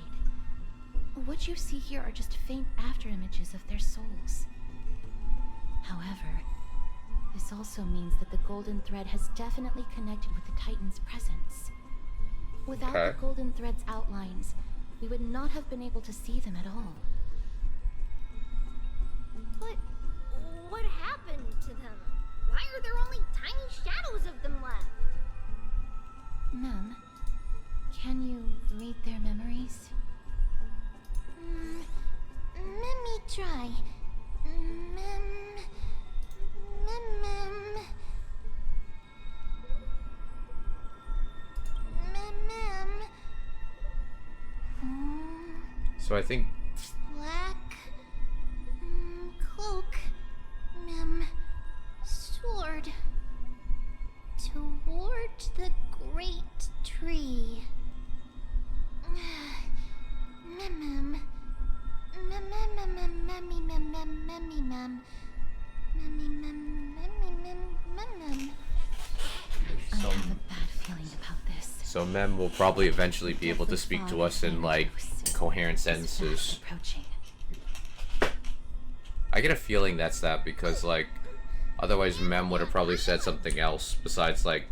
What you see here are just faint afterimages of their souls. However, this also means that the golden thread has definitely connected with the Titan's presence. Without the golden thread's outlines, we would not have been able to see them at all. But what happened to them? Why are there only tiny shadows of them left? Ma'am, can you read their memories? Let me try. So I think Black cloak, sword toward the great tree. I have a bad feeling about this. so Mem will probably eventually be able to speak to us in like coherent sentences. I get a feeling that's that because like otherwise Mem would have probably said something else besides like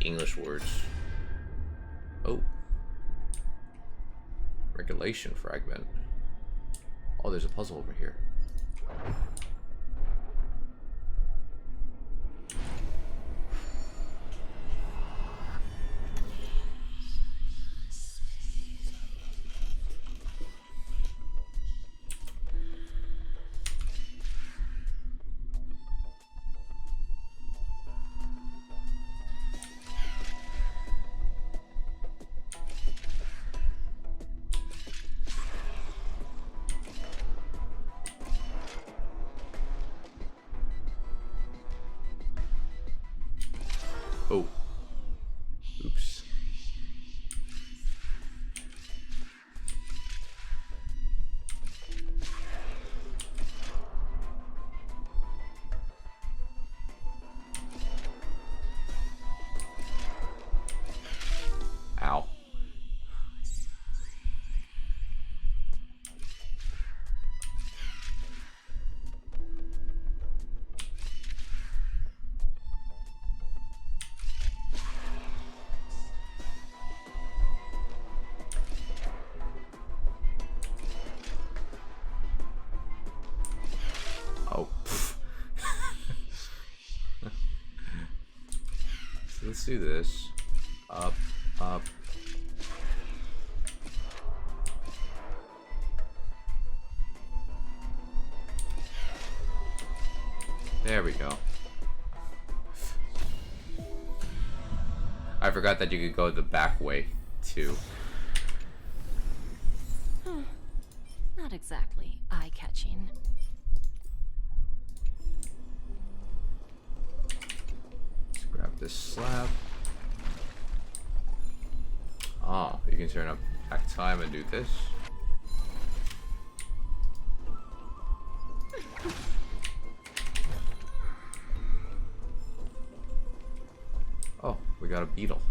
English words. Oh. Regulation fragment. Oh, there's a puzzle over here. Oh. Oops. let's do this. Up, up. There we go. I forgot that you could go the back way, too. Not exactly eye-catching. Let's grab this slab. Oh, you can turn up back time and do this. Oh, we got a beetle.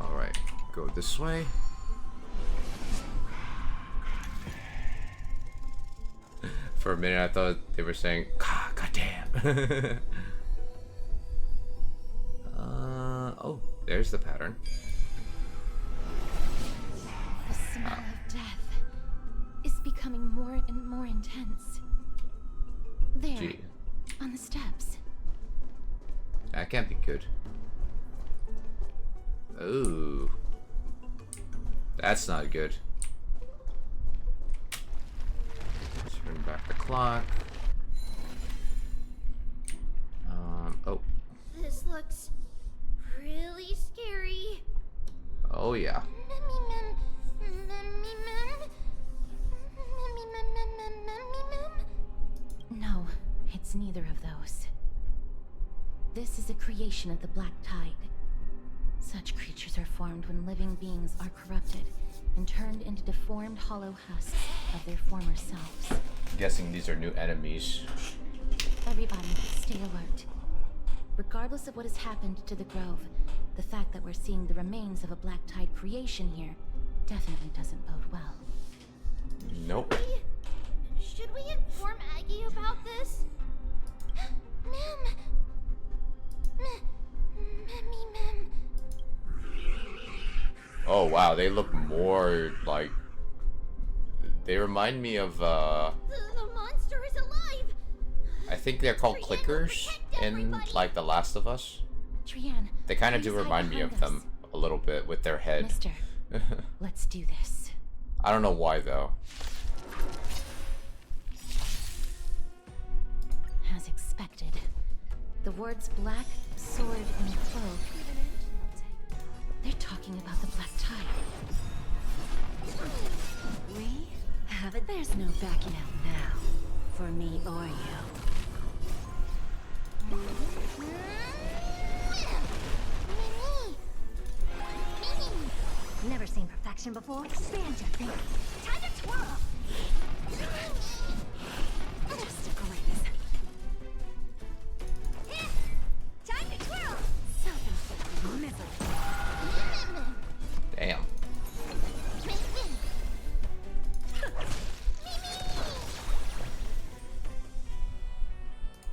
All right, go this way. For a minute, I thought they were saying, God damn. Oh, there's the pattern. The smell of death is becoming more and more intense. There, Gee, on the steps. that can't be good. Ooh. That's not good. Turn back the clock. Oh. This looks really scary. Oh, yeah. No, it's neither of those. This is a creation of the Black Tide. Such creatures are formed when living beings are corrupted and turned into deformed hollow husks of their former selves. I'm guessing these are new enemies. Everybody, stay alert. Regardless of what has happened to the Grove, the fact that we're seeing the remains of a Black Tide creation here definitely doesn't bode well. Nope. Should we inform Aggie about this? Mem! Mem. Oh, wow, they look more like... They remind me of, The monster is alive! I think they're called clickers in, like, The Last of Us. Trian, They kind of do please hide remind me behind of them a little bit with their head. Mister, let's do this. I don't know why, though. As expected, the words black, sword, and cloak. They're talking about the Black Tide. We have it. There's no backing out now, for me or you. Never seen perfection before. Expand your thinking. Time to twirl. Just a glaze. Time to twirl. Self-inflicted misery. Damn.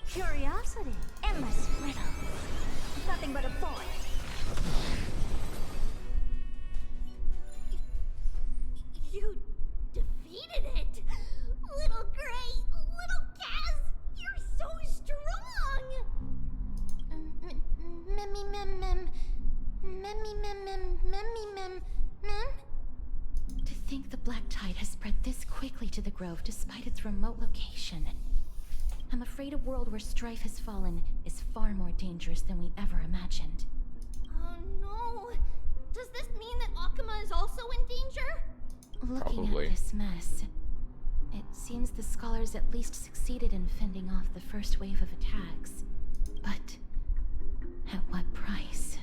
Curiosity. Endless riddles. Nothing but a void. You defeated it! Little Gray, little Kaz, you're so strong! To think the Black Tide has spread this quickly to the Grove despite its remote location. I'm afraid a world where strife has fallen is far more dangerous than we ever imagined. Oh no! Does this mean that Akuma is also in danger? Looking Probably. at this mess, it seems the scholars at least succeeded in fending off the first wave of attacks. But at what price?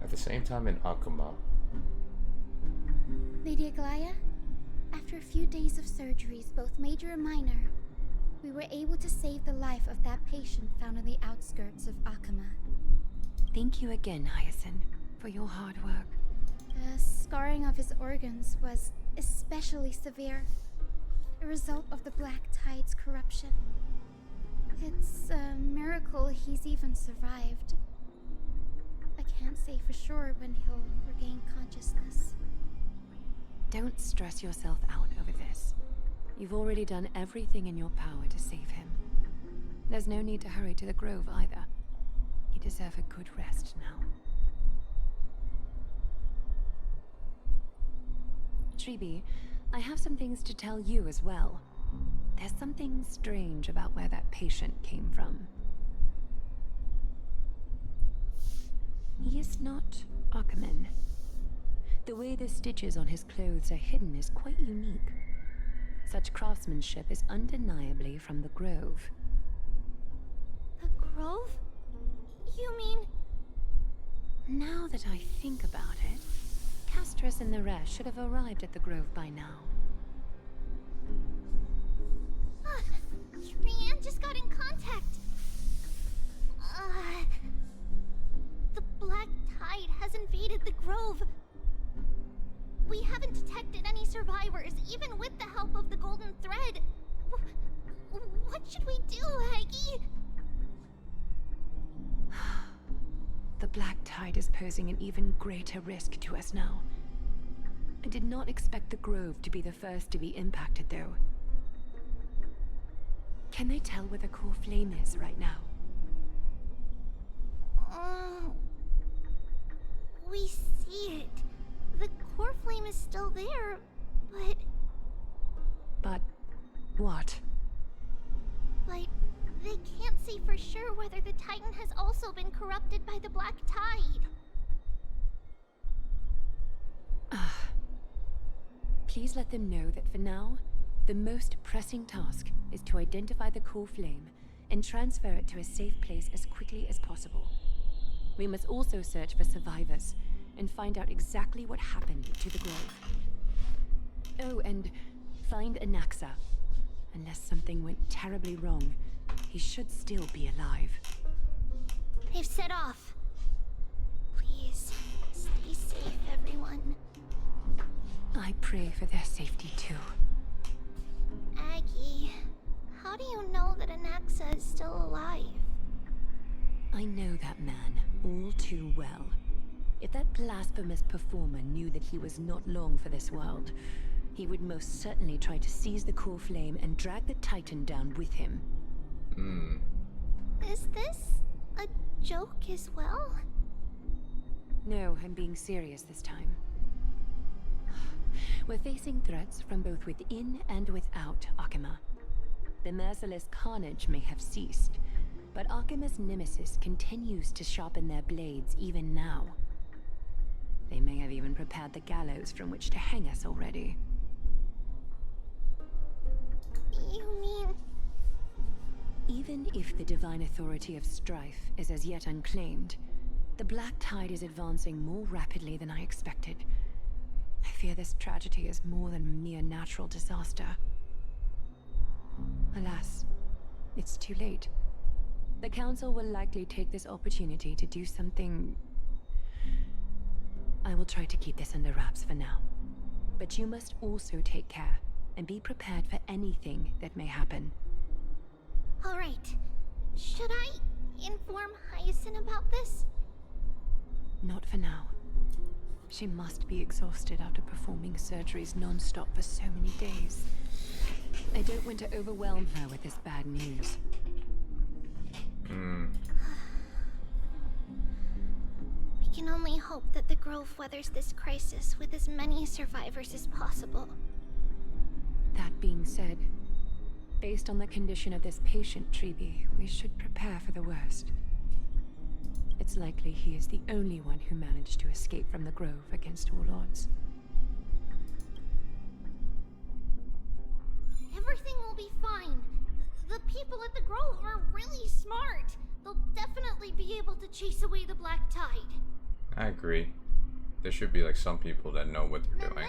At the same time in Akuma. Lady Aglaya, after a few days of surgeries, both major and minor, we were able to save the life of that patient found on the outskirts of Akuma. Thank you again, Hyacinth, for your hard work. The scarring of his organs was especially severe, a result of the Black Tide's corruption. It's a miracle he's even survived. I can't say for sure when he'll regain consciousness. Don't stress yourself out over this. You've already done everything in your power to save him. There's no need to hurry to the Grove either. You deserve a good rest now. Tribbie, I have some things to tell you as well. There's something strange about where that patient came from. He is not Ackerman. The way the stitches on his clothes are hidden is quite unique. Such craftsmanship is undeniably from the Grove. The Grove? You mean... Now that I think about it, Castris and the rest should have arrived at the Grove by now. Rianne just got in contact. The Black Tide has invaded the Grove. We haven't detected any survivors, even with the help of the Golden Thread. What should we do, Aggie? The Black Tide is posing an even greater risk to us now. I did not expect the Grove to be the first to be impacted, though. Can they tell where the core flame is right now? We see it. The core flame is still there, but... But... what? But they can't say for sure whether the Titan has also been corrupted by the Black Tide. Please let them know that for now, the most pressing task is to identify the core flame and transfer it to a safe place as quickly as possible. We must also search for survivors and find out exactly what happened to the Grove. Oh, and find Anaxa. Unless something went terribly wrong, he should still be alive. They've set off. Please, stay safe, everyone. I pray for their safety too. Aggie, how do you know that Anaxa is still alive? I know that man all too well. If that blasphemous performer knew that he was not long for this world, he would most certainly try to seize the core flame and drag the Titan down with him. Is this a joke as well? No, I'm being serious this time. We're facing threats from both within and without Akima. The merciless carnage may have ceased, but Akima's nemesis continues to sharpen their blades even now. They may have even prepared the gallows from which to hang us already. You mean... Even if the divine authority of strife is as yet unclaimed, the Black Tide is advancing more rapidly than I expected. I fear this tragedy is more than a mere natural disaster. Alas, it's too late. The Council will likely take this opportunity to do something... I will try to keep this under wraps for now. But you must also take care and be prepared for anything that may happen. All right. Should I inform Hyacinth about this? Not for now. She must be exhausted after performing surgeries non-stop for so many days. I don't want to overwhelm her with this bad news. We can only hope that the Grove weathers this crisis with as many survivors as possible. That being said, based on the condition of this patient, Tribbie, we should prepare for the worst. It's likely he is the only one who managed to escape from the Grove against all odds. Everything will be fine. The people at the Grove are really smart. They'll definitely be able to chase away the Black Tide. I agree. There should be like some people that know what they're doing.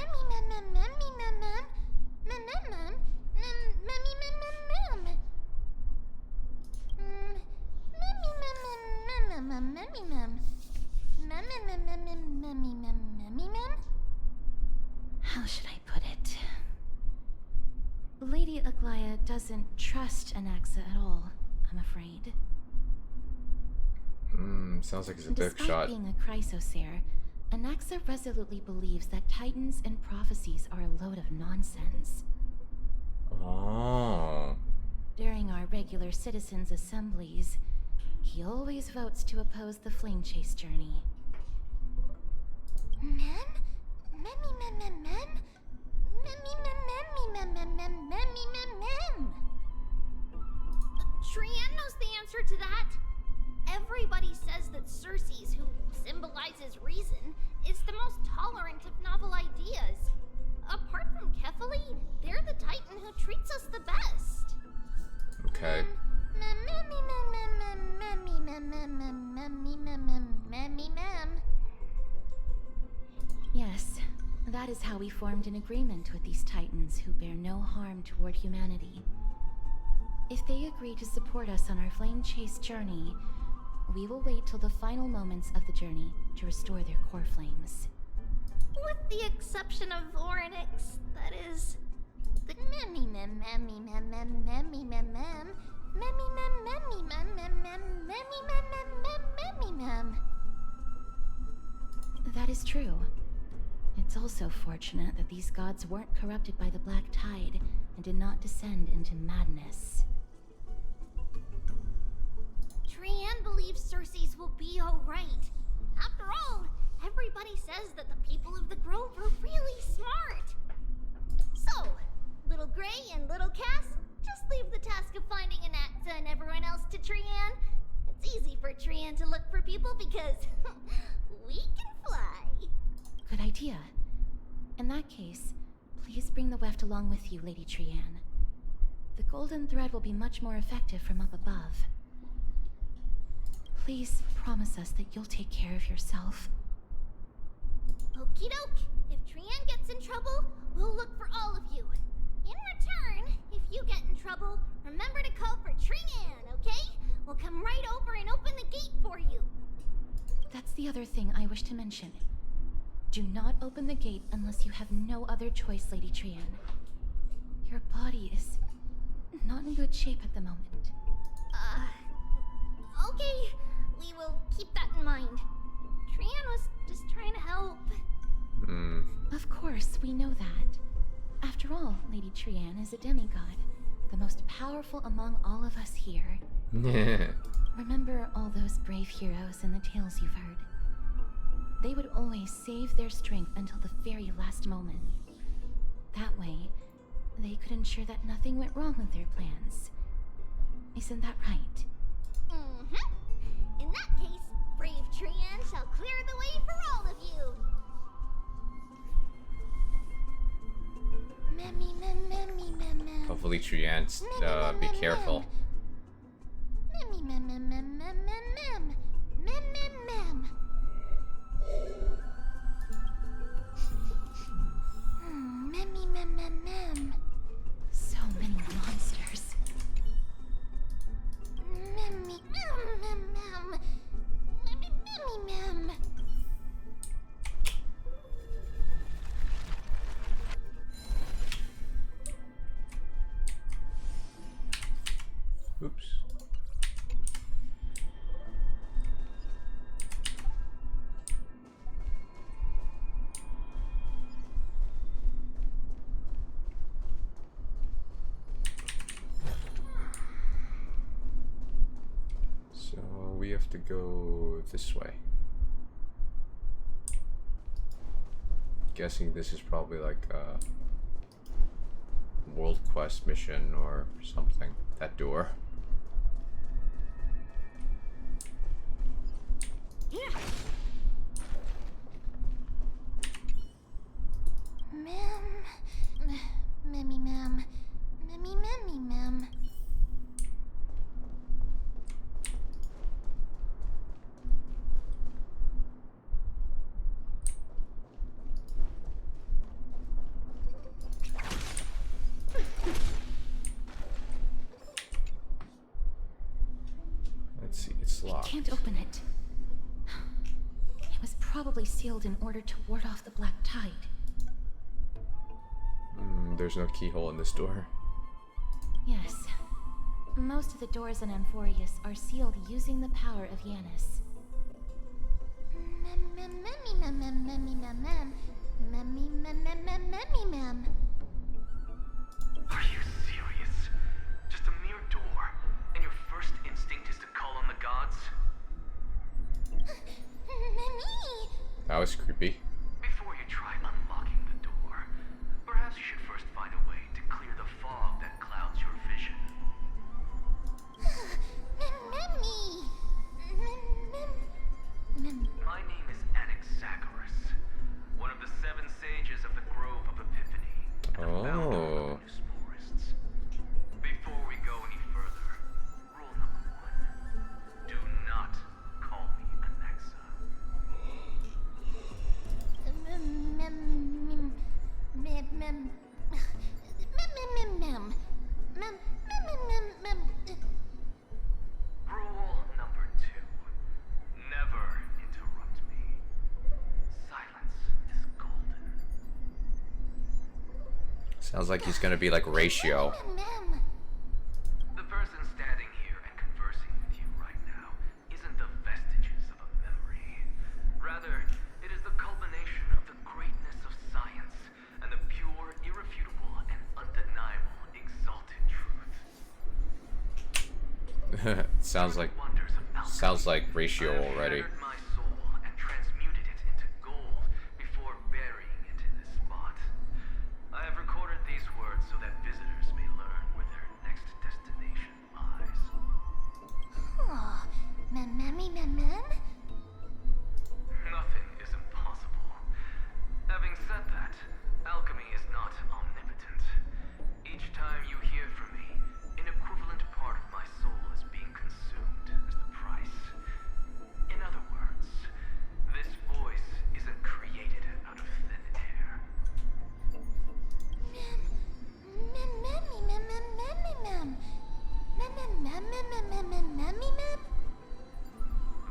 put it. Lady Aglaya doesn't trust Anaxa at all, I'm afraid. Sounds like it's a big Despite shot. being a Chrysosaur, Anaxa resolutely believes that Titans and prophecies are a load of nonsense. Oh. During our regular citizens' assemblies, he always votes to oppose the flame chase journey. Mem? Memmy mem mem mem? Memmy mem memmy mem mem mem memmy mem mem. Trian knows the answer to that. Everybody says that Circes, who symbolizes reason, is the most tolerant of novel ideas. Apart from Kefali, they're the Titan who treats us the best. Okay. Yes, that is how we formed an agreement with these Titans who bear no harm toward humanity. If they agree to support us on our flame chase journey, we will wait till the final moments of the journey to restore their core flames. With the exception of Voronix, that is. The memmy mem memmy mem mem memmy mem mem memmy mem memmy mem mem mem memmy mem mem mem memmy mem. That is true. It's also fortunate that these gods weren't corrupted by the Black Tide and did not descend into madness. Trian believes Circes will be alright. After all, everybody says that the people of the Grove are really smart. So, Little Gray and Little Cass, just leave the task of finding Anaxa and everyone else to Trian. It's easy for Trian to look for people because we can fly. Good idea. In that case, please bring the weft along with you, Lady Trian. The golden thread will be much more effective from up above. Please promise us that you'll take care of yourself. Okie doke. If Trian gets in trouble, we'll look for all of you. In return, if you get in trouble, remember to call for Trian, okay? We'll come right over and open the gate for you. That's the other thing I wish to mention. Do not open the gate unless you have no other choice, Lady Trian. Your body is not in good shape at the moment. Okay. We will keep that in mind. Trian was just trying to help. Of course, we know that. After all, Lady Trian is a demigod, the most powerful among all of us here. Remember all those brave heroes and the tales you've heard. They would always save their strength until the very last moment. That way, they could ensure that nothing went wrong with their plans. Isn't that right? In that case, brave Trian shall clear the way for all of you. Memmy mem memmy mem mem. Hopefully Trian, be careful. Memmy mem mem mem mem mem mem mem mem mem. Memmy mem mem mem. So many monsters. Memmy mem mem mem. Memmy memmy mem. Oops. So we have to go this way. Guessing this is probably like a World Quest mission or something. That door. Memmy mem. Memmy memmy mem. Let's see, it's locked. I can't open it. It was probably sealed in order to ward off the Black Tide. there's no keyhole in this door. Yes. Most of the doors in Amphorius are sealed using the power of Yanis. Are you serious? Just a mere door, and your first instinct is to call on the gods? That was creepy. Before you try unlocking the door, perhaps you should first find a way to clear the fog that clouds your vision. My name is Anaxagoras, one of the 7 sages of the Grove of Epiphany, and a founder of the Sporists. Before we go any further, rule number 1: do not call me Anaxa. Rule number 2: never interrupt me. Silence is golden. Sounds like he's gonna be like Ratio. The person standing here and conversing with you right now isn't the vestiges of a memory. Rather, it is the culmination of the greatness of science and the pure, irrefutable, and undeniable exalted truth. sounds like Ratio already. My soul and transmuted it into gold before burying it in this spot. I have recorded these words so that visitors may learn where their next destination lies. Nothing is impossible. Having said that, alchemy is not omnipotent. Each time you hear from me, an equivalent part of my soul is being consumed as the price. In other words, this voice isn't created out of thin air.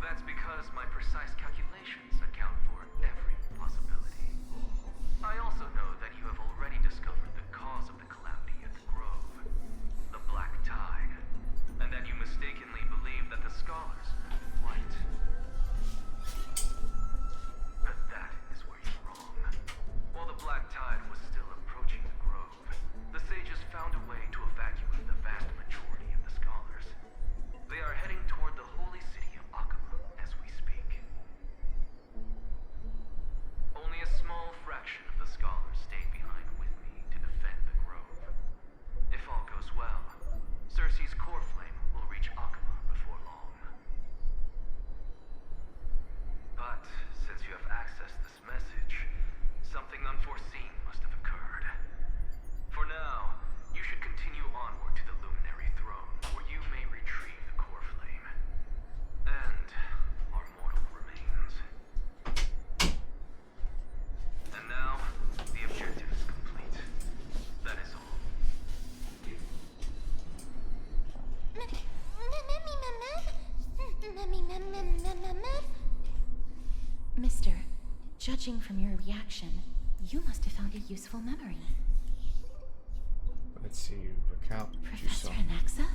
That's because my precise calculations account for every possibility. I also know that you have already discovered the cause of the calamity at the Grove, the Black Tide, and that you mistakenly believe that the scholars meant flight. But that is where you're wrong. While the Black Tide was still approaching the Grove, the sages found a way to evacuate the vast majority of the scholars. They are heading toward the holy city of Akama as we speak. Only a small fraction of the scholars stayed behind with me to defend the Grove. If all goes well, Circe's core flame will reach Akama before long. But since you have accessed this message, something unforeseen must have occurred. For now, you should continue onward to the Luminary Throne, where you may retrieve the core flame. And our mortal remains. And now, the objective is complete. That is all. Mister, judging from your reaction, you must have found a useful memory. Let's see, recount what you saw. Professor Anaxa?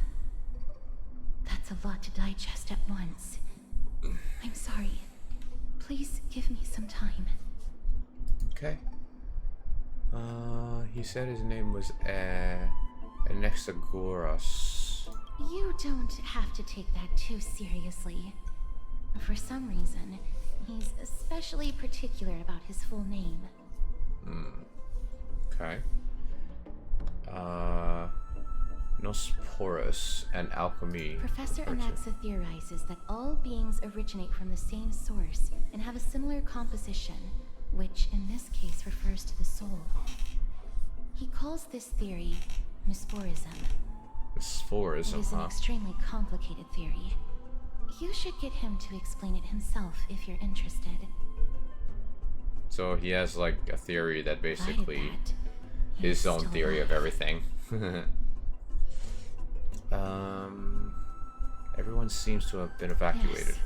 That's a lot to digest at once. I'm sorry. Please give me some time. Okay. He said his name was Anaxagoras. You don't have to take that too seriously. For some reason, he's especially particular about his full name. Okay. Nosporus and alchemy. Professor Anaxa theorizes that all beings originate from the same source and have a similar composition, which in this case refers to the soul. He calls this theory Nosporism. Nosporism, It is an extremely complicated theory. You should get him to explain it himself if you're interested. So he has like a theory that basically his own theory of everything. Everyone seems to have been evacuated. Yes,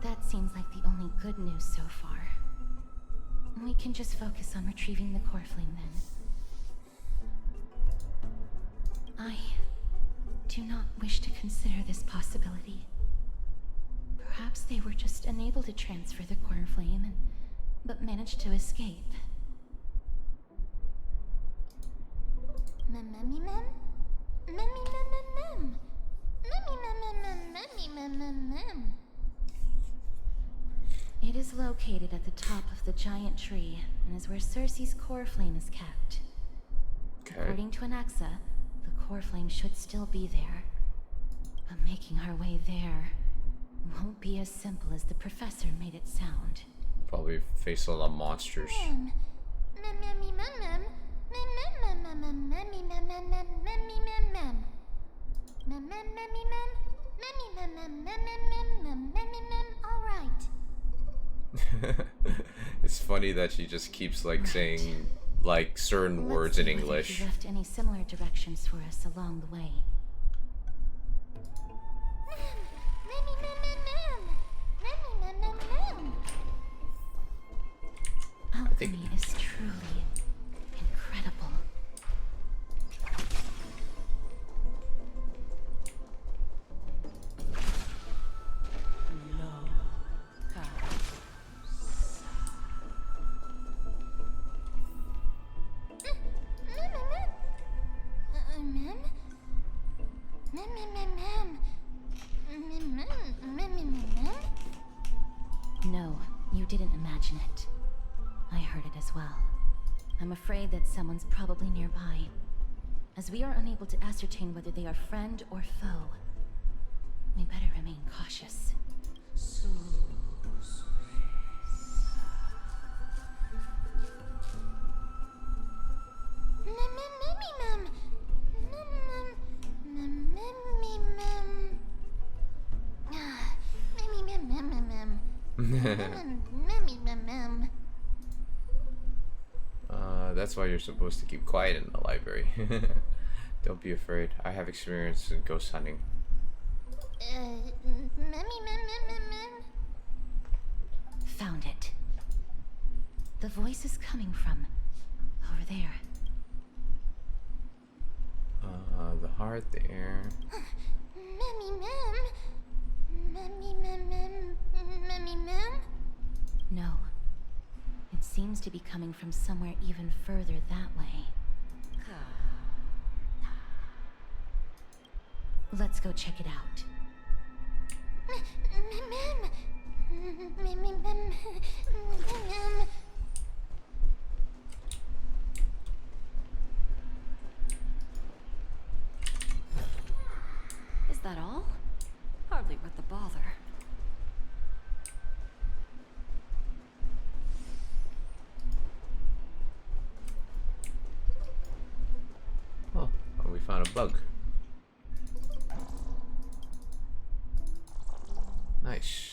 that seems like the only good news so far. We can just focus on retrieving the core flame then. do not wish to consider this possibility. Perhaps they were just unable to transfer the core flame, but managed to escape. It is located at the top of the giant tree and is where Cersei's core flame is kept. Okay. According to Anaxa, the core flame should still be there. But making our way there won't be as simple as the professor made it sound. Probably face a lot of monsters. It's funny that she just keeps like saying like certain words in English. He left any similar directions for us along the way. Alchemy is truly incredible. No, you didn't imagine it. I heard it as well. I'm afraid that someone's probably nearby, as we are unable to ascertain whether they are friend or foe. We better remain cautious. That's why you're supposed to keep quiet in the library. Don't be afraid. I have experience in ghost hunting. Found it. The voice is coming from over there. The heart, the air. No. It seems to be coming from somewhere even further that way. Let's go check it out. Is that all? Hardly worth the bother. Oh, we found a bug. Nice.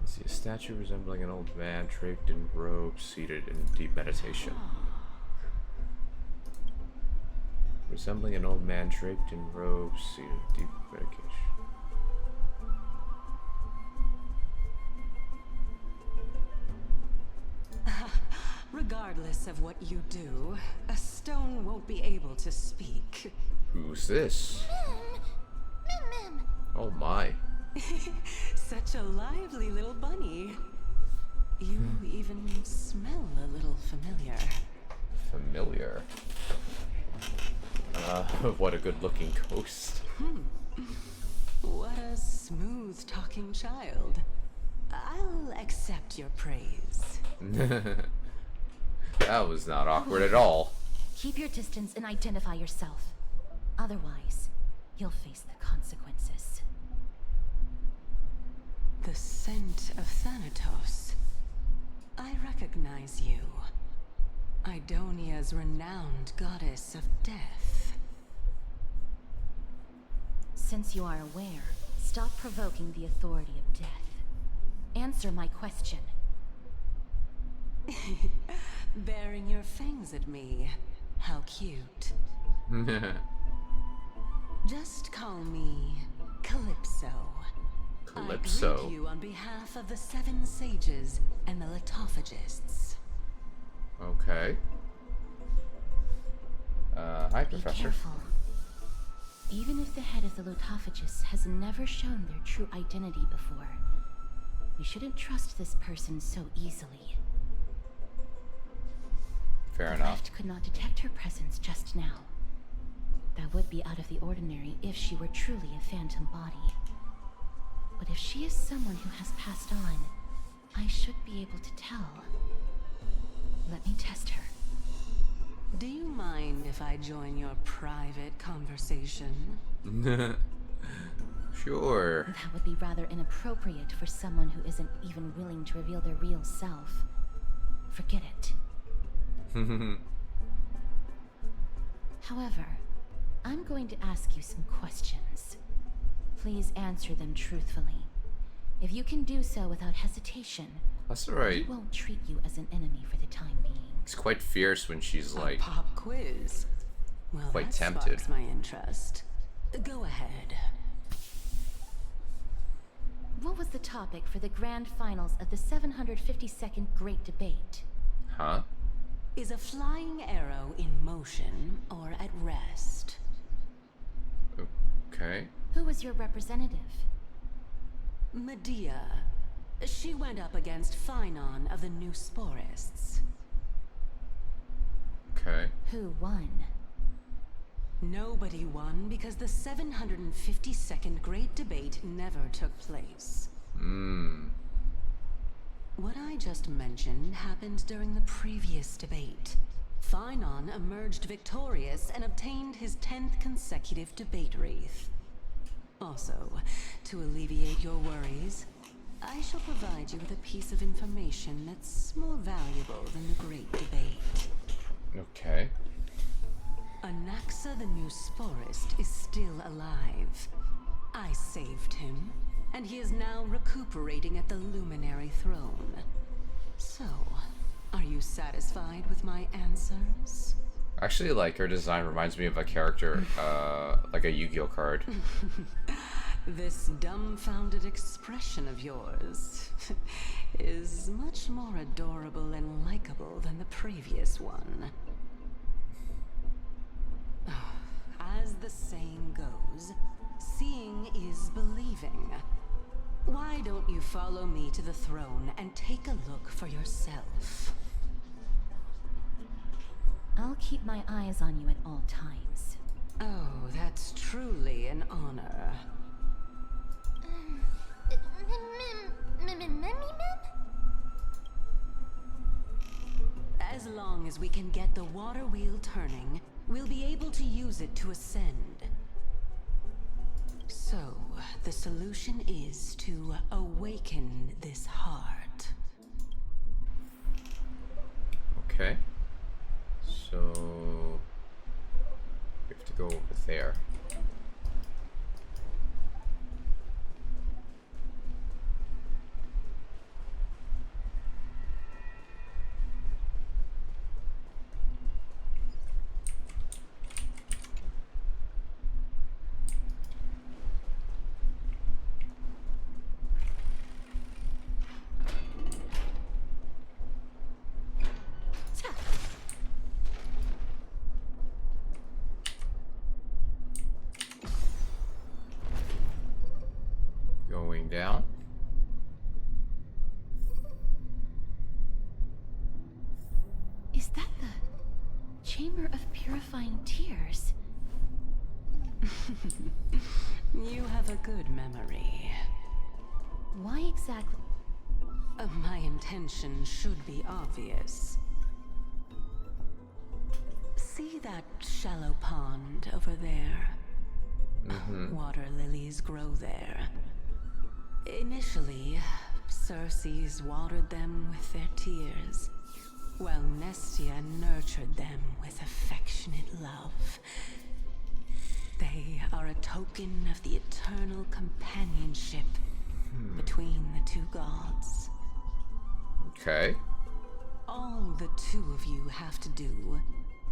See a statue resembling an old man draped in robes, seated in deep meditation. Resembling an old man draped in robes, seated in deep meditation. Regardless of what you do, a stone won't be able to speak. Who's this? Oh my. Such a lively little bunny. You even smell a little familiar. Familiar? What a good-looking ghost. What a smooth-talking child. I'll accept your praise. That was not awkward at all. Keep your distance and identify yourself. Otherwise, you'll face the consequences. The scent of Thanatos. I recognize you. Idonia's renowned goddess of death. Since you are aware, stop provoking the authority of death. Answer my question. Baring your fangs at me. How cute. Just call me Calypso. Calypso. I greet you on behalf of the 7 sages and the litophagists. Okay. Hi, Professor. Be careful. Even if the head of the litophagists has never shown their true identity before, we shouldn't trust this person so easily. Fair the enough. Rift could not detect her presence just now. That would be out of the ordinary if she were truly a phantom body. But if she is someone who has passed on, I should be able to tell. Let me test her. Do you mind if I join your private conversation? Sure. That would be rather inappropriate for someone who isn't even willing to reveal their real self. Forget it. However, I'm going to ask you some questions. Please answer them truthfully. If you can do so without hesitation, That's alright. we won't treat you as an enemy for the time being. It's quite fierce when she's like a pop quiz. Well, quite that tempted. sparks my interest. Go ahead. What was the topic for the grand finals of the 752nd Great Debate? Huh? Is a flying arrow in motion or at rest? Okay. Who was your representative? MYDEI. She went up against Phynon of the New Sporists. Okay. Who won? Nobody won because the 752nd Great Debate never took place. What I just mentioned happened during the previous debate. Phynon emerged victorious and obtained his 10th consecutive debate wreath. Also, to alleviate your worries, I shall provide you with a piece of information that's more valuable than the Great Debate. Okay. Anaxa the New Sporist is still alive. I saved him, and he is now recuperating at the Luminary Throne. So, are you satisfied with my answers? Actually, like, her design reminds me of a character, like a Yu-Gi-Oh card. This dumbfounded expression of yours is much more adorable and likable than the previous one. As the saying goes, seeing is believing. Why don't you follow me to the throne and take a look for yourself? I'll keep my eyes on you at all times. Oh, that's truly an honor. As long as we can get the water wheel turning, we'll be able to use it to ascend. So, the solution is to awaken this heart. Okay. So we have to go over there. Going down. Is that the Chamber of Purifying Tears? You have a good memory. Why exactly? My intention should be obvious. See that shallow pond over there? Water lilies grow there. Initially, Circes watered them with their tears, while Nestia nurtured them with affectionate love. They are a token of the eternal companionship between the two gods. Okay. All the two of you have to do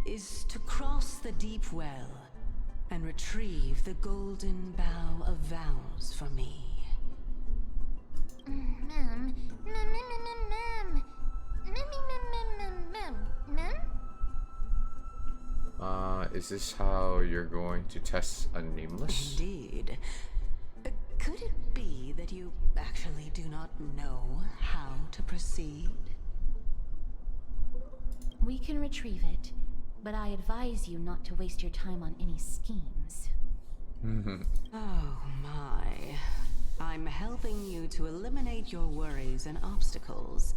is to cross the deep well and retrieve the golden bough of vows for me. Mem. Is this how you're going to test a nameless? Indeed. Could it be that you actually do not know how to proceed? We can retrieve it, but I advise you not to waste your time on any schemes. Oh my. I'm helping you to eliminate your worries and obstacles,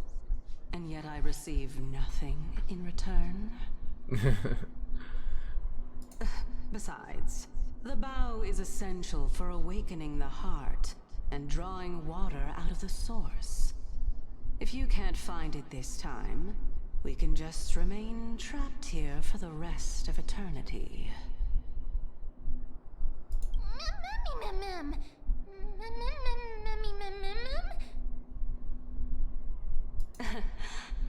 and yet I receive nothing in return? Besides, the bow is essential for awakening the heart and drawing water out of the source. If you can't find it this time, we can just remain trapped here for the rest of eternity.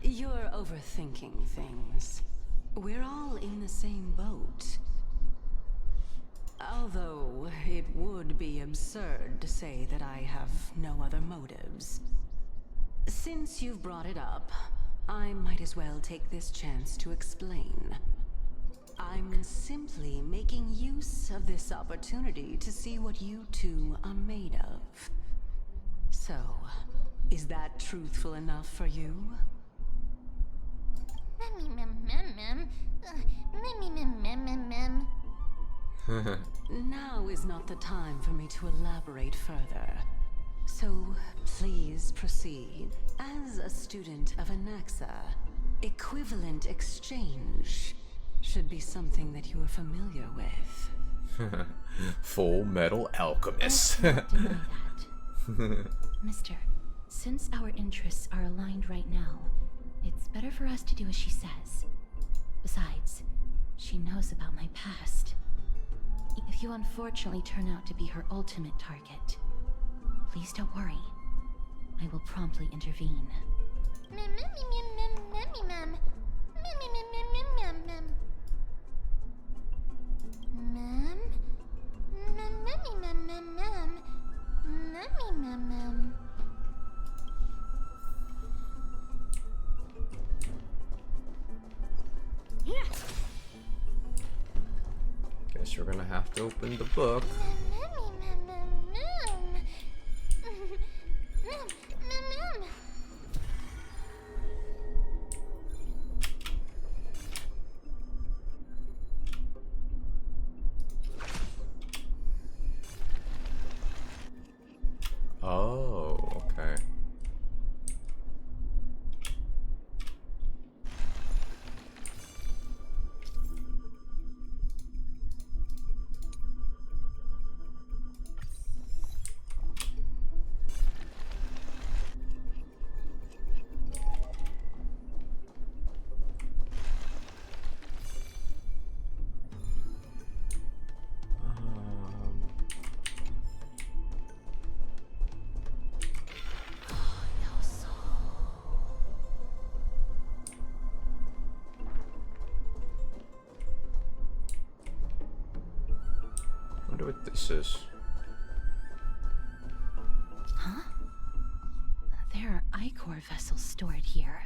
You're overthinking things. We're all in the same boat. Although it would be absurd to say that I have no other motives. Since you've brought it up, I might as well take this chance to explain. I'm simply making use of this opportunity to see what you two are made of. So, is that truthful enough for you? Now is not the time for me to elaborate further. So, please proceed. As a student of Anaxa, equivalent exchange should be something that you are familiar with. Full Metal Alchemist. I cannot deny that. Mister, since our interests are aligned right now, it's better for us to do as she says. Besides, she knows about my past. If you unfortunately turn out to be her ultimate target, please don't worry. I will promptly intervene. Guess we're gonna have to open the book. Oh, okay. I wonder what this is. Huh? There are ichor vessels stored here.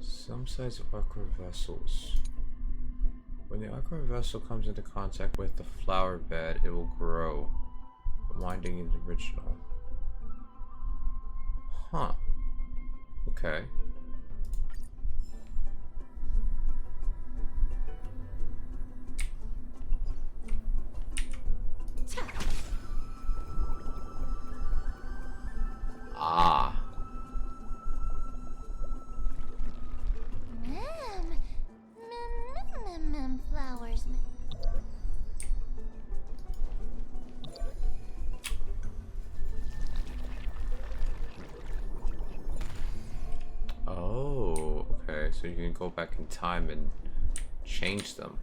Some size of ichor vessels. When the ichor vessel comes into contact with the flower bed, it will grow, reminding its original. Huh. Okay. Ah. Flowers. Oh, okay. So you can go back in time and change them.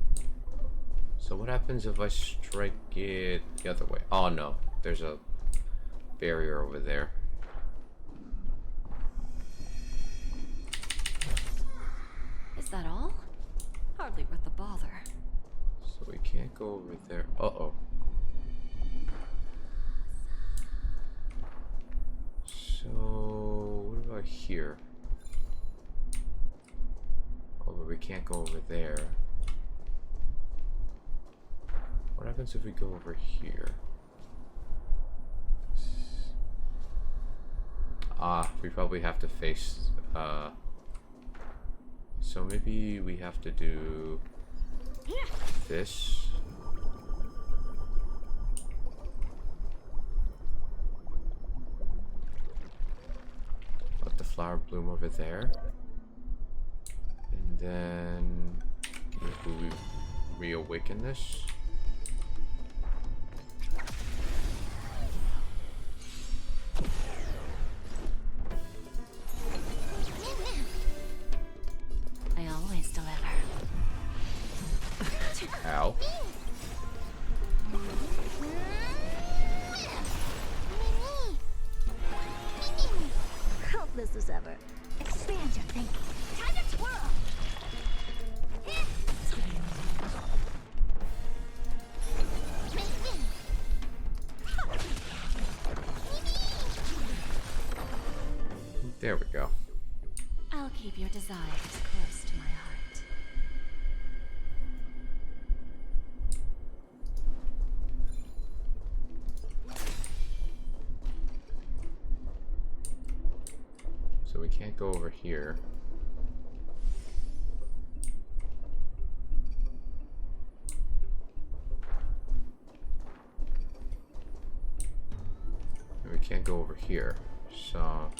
So what happens if I strike it the other way? Oh no, there's a barrier over there. Is that all? Hardly worth the bother. So we can't go over there. Uh-oh. So what about here? Oh, but we can't go over there. What happens if we go over here? Ah, we probably have to face, so maybe we have to do this. Let the flower bloom over there. And then maybe we reawaken this. I always deliver. Ow. Hopeless as ever. Expand your thinking. Time to twirl! There we go. I'll keep your desires close to my heart. So we can't go over here. And we can't go over here. So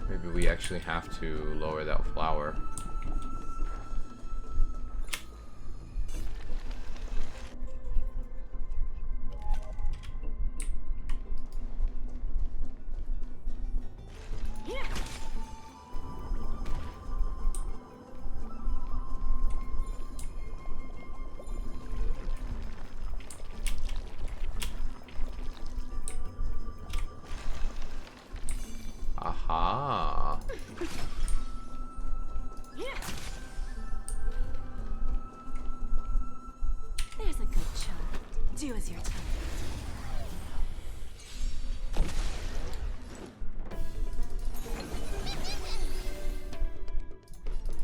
maybe we actually have to lower that flower. Aha. There's a good child. Do as you're told.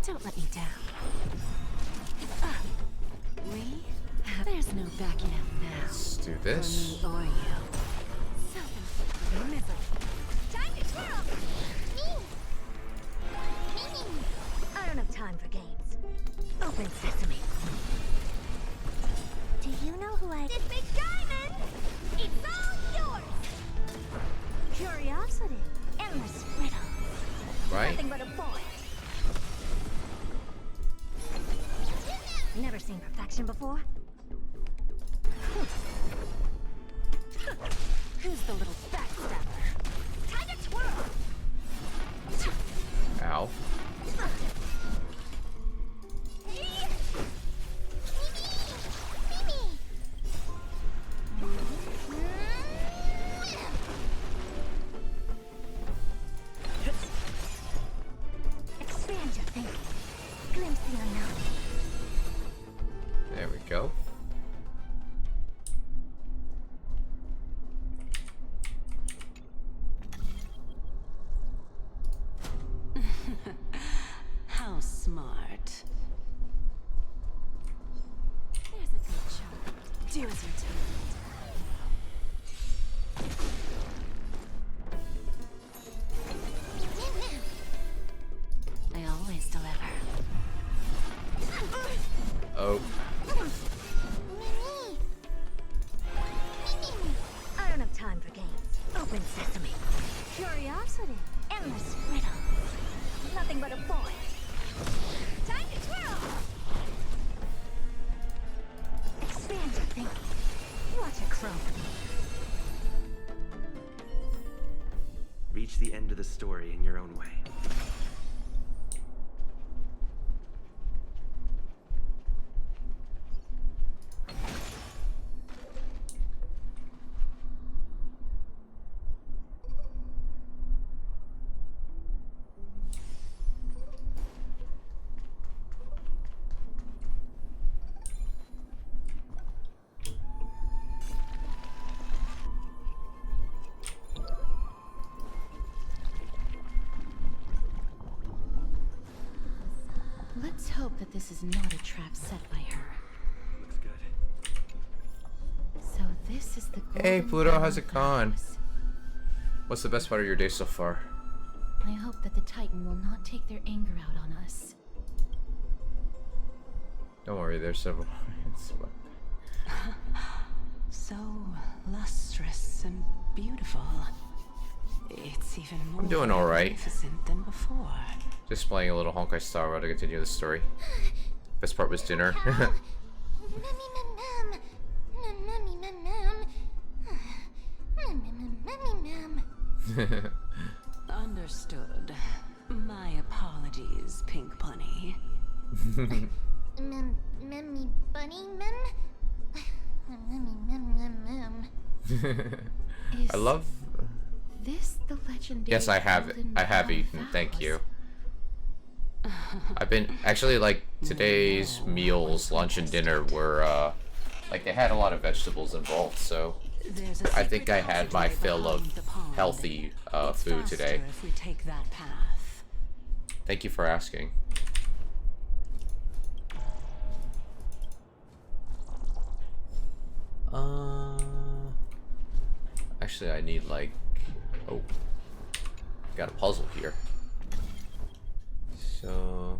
Don't let me down. There's no backing out now. Let's do this. For me or you. Self-inflicted misery. Time to twirl! I don't have time for games. Open sesame. Do you know who I... This big diamond! It's all yours! Curiosity. Endless riddles. Right? Nothing but a boy. Never seen perfection before? Who's the little backstabber? Time to twirl! Ow. Expand your thinking. Glimpse the unknown. There we go. How smart. There's a good child. Do as you're told. I always deliver. Oh. I don't have time for games. Open sesame. Curiosity. Endless riddles. Nothing but a boy. Time to twirl! Expand your pathetic crone. Reach the end of the story in your own way. Let's hope that this is not a trap set by her. Looks good. So this is the Hey golden Pluto, how's it Crown going? Palace. What's the best part of your day so far? I hope that the Titan will not take their anger out on us. Don't worry, there's several. So lustrous and beautiful. It's even more I'm doing all right. magnificent than before. Just playing a little Honkai Star Rail to continue the story. Best part was dinner. Understood. My apologies, Pink Bunny. Memmy bunny mem? I love. This the legendary. Yes, I have. golden I have crown eaten. Thank phallus. you. I've been actually like today's meals, lunch and dinner were like they had a lot of vegetables involved, so I think I had my fill of healthy food today. If we take that path. Thank you for asking. Actually, I need like, oh, got a puzzle here. So.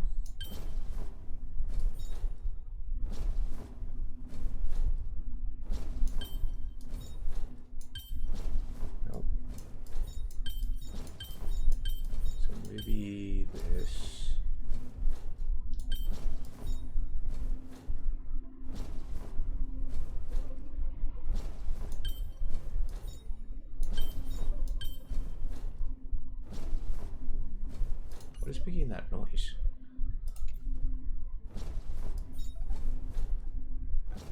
Nope. So maybe this. What is making that noise?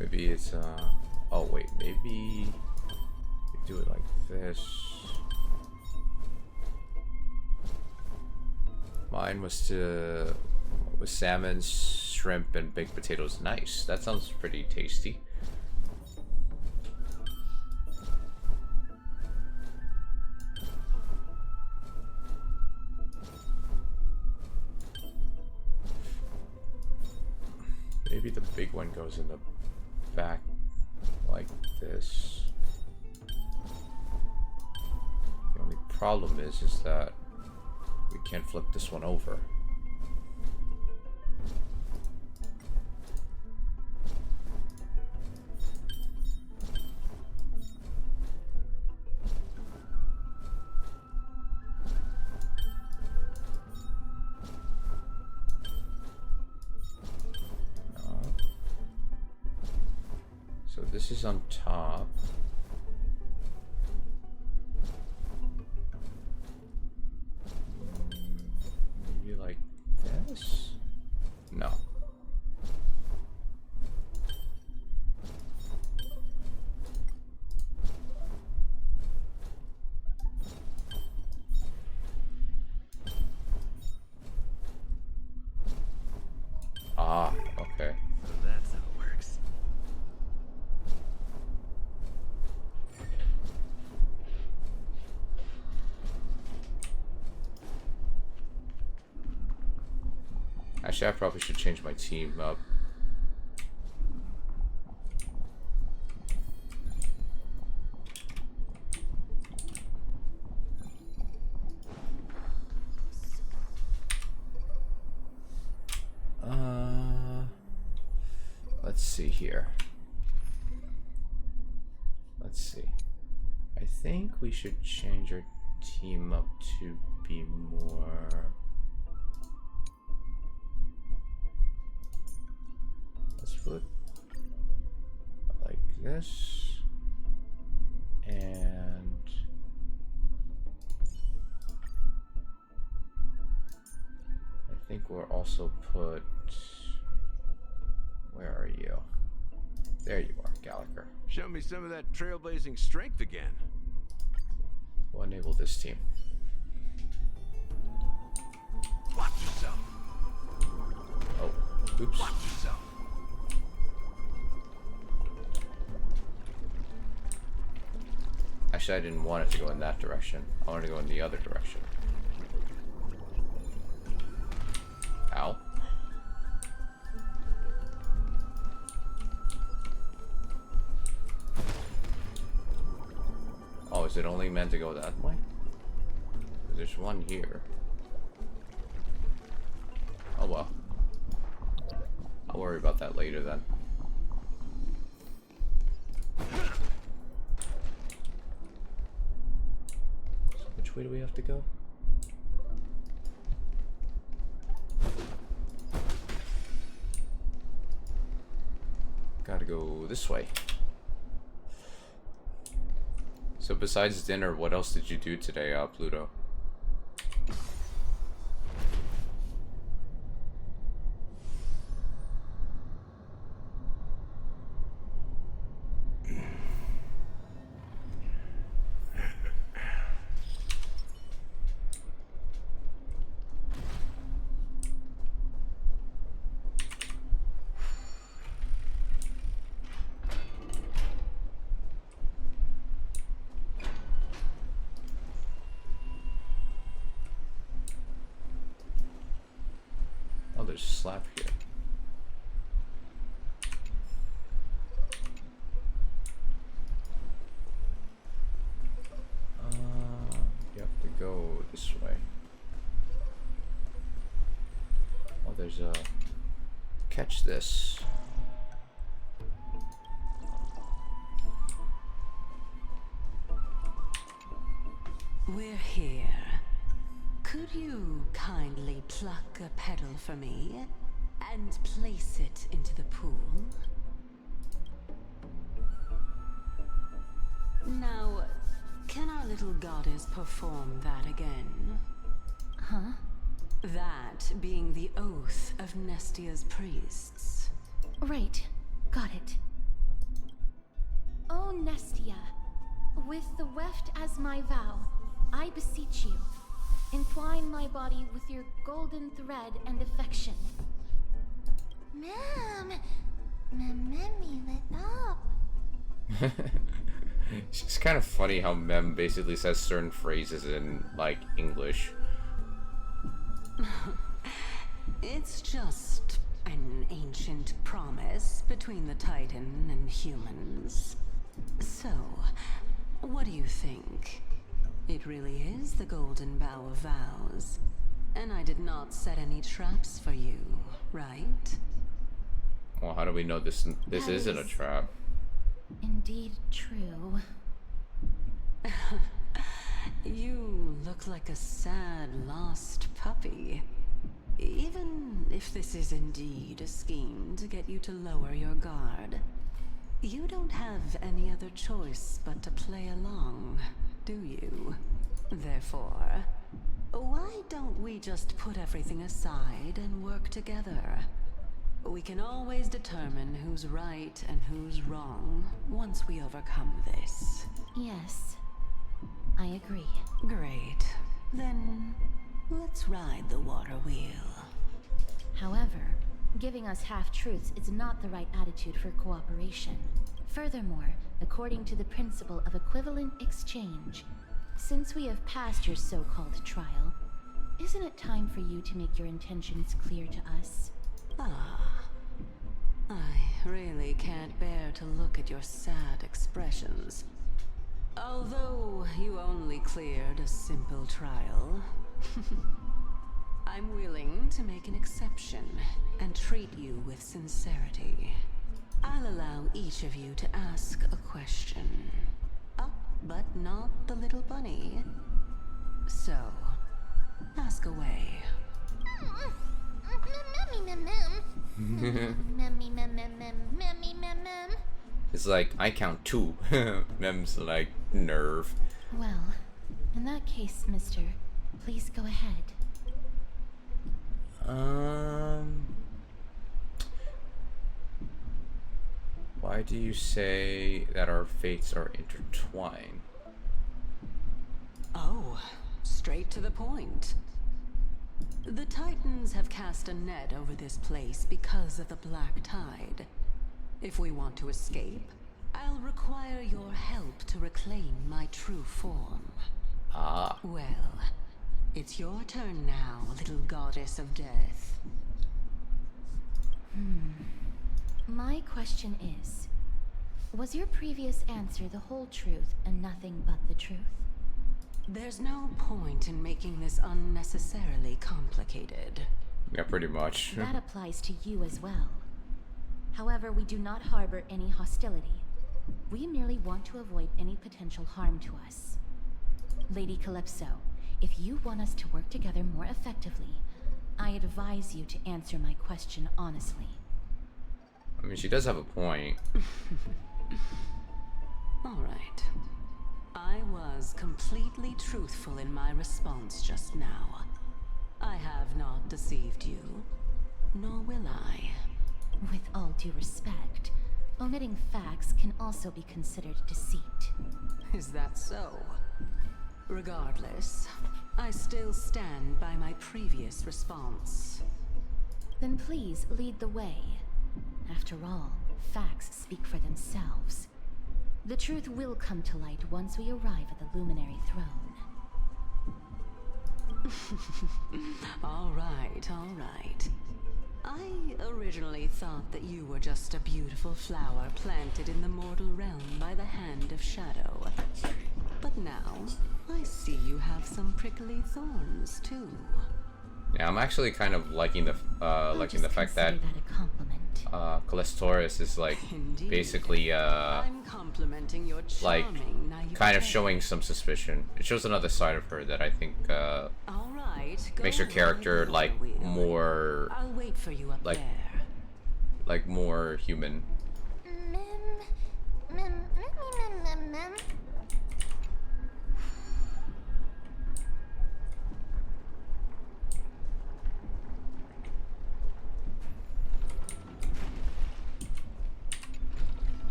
Maybe it's oh wait, maybe we do it like this. Mine was salmon, shrimp, and baked potatoes. Nice. That sounds pretty tasty. Maybe the big one goes in the back like this. The only problem is that we can't flip this one over. So this is on top. Maybe like this? No. Ah, okay. So that's how it works. Actually, I probably should change my team up. Let's see here. Let's see. I think we should change our team up to be more. Let's put like this. And I think we'll also put, where are you? There you are, Gallagher. Show me some of that trailblazing strength again. We'll enable this team. Watch yourself. Oh, oops. Watch yourself. Actually, I didn't want it to go in that direction. I wanted to go in the other direction. Ow. Oh, is it only meant to go that way? There's one here. Oh well. I'll worry about that later then. So which way do we have to go? Gotta go this way. So besides dinner, what else did you do today, Pluto? Oh, there's a slab here. You have to go this way. Oh, there's a... Catch this. We're here. Could you kindly pluck a petal for me and place it into the pool? Now, can our little goddess perform that again? Huh? That being the oath of Nestia's priests. Right. Got it. O Nestia, with the weft as my vow, I beseech you, entwine my body with your golden thread and affection. Mom, me lit up. It's just kind of funny how Mem basically says certain phrases in, like, English. It's just an ancient promise between the Titan and humans. So, what do you think? It really is the Golden Bough of Vows. And I did not set any traps for you, right? Well, how do we know this isn't a trap? Indeed true. You look like a sad, lost puppy. Even if this is indeed a scheme to get you to lower your guard, you don't have any other choice but to play along, do you? Therefore, why don't we just put everything aside and work together? We can always determine who's right and who's wrong once we overcome this. Yes, I agree. Great. Then, let's ride the water wheel. However, giving us half-truths is not the right attitude for cooperation. Furthermore, according to the principle of equivalent exchange, since we have passed your so-called trial, isn't it time for you to make your intentions clear to us? I really can't bear to look at your sad expressions. Although you only cleared a simple trial, I'm willing to make an exception and treat you with sincerity. I'll allow each of you to ask a question. But not the little bunny. So, ask away. It's like, I count 2. Mem's like, nerve. Well, in that case, mister, please go ahead. Why do you say that our fates are intertwined? Oh, straight to the point. The Titans have cast a net over this place because of the Black Tide. If we want to escape, I'll require your help to reclaim my true form. Ah. Well, it's your turn now, little goddess of death. My question is, was your previous answer the whole truth and nothing but the truth? There's no point in making this unnecessarily complicated. Yeah, pretty much. That applies to you as well. However, we do not harbor any hostility. We merely want to avoid any potential harm to us. Lady Calypso, if you want us to work together more effectively, I advise you to answer my question honestly. I mean, she does have a point. All right. I was completely truthful in my response just now. I have not deceived you, nor will I. With all due respect, omitting facts can also be considered deceit. Is that so? Regardless, I still stand by my previous response. Then please lead the way. After all, facts speak for themselves. The truth will come to light once we arrive at the Luminary Throne. All right. I originally thought that you were just a beautiful flower planted in the mortal realm by the hand of Shadow. But now, I see you have some prickly thorns, too. Yeah, I'm actually kind of liking the fact that Callistoris is like basically I'm complimenting your like charming kind of showing some suspicion. It shows another side of her that I think All right, makes her character like more I'll wait for you up like there. like more human.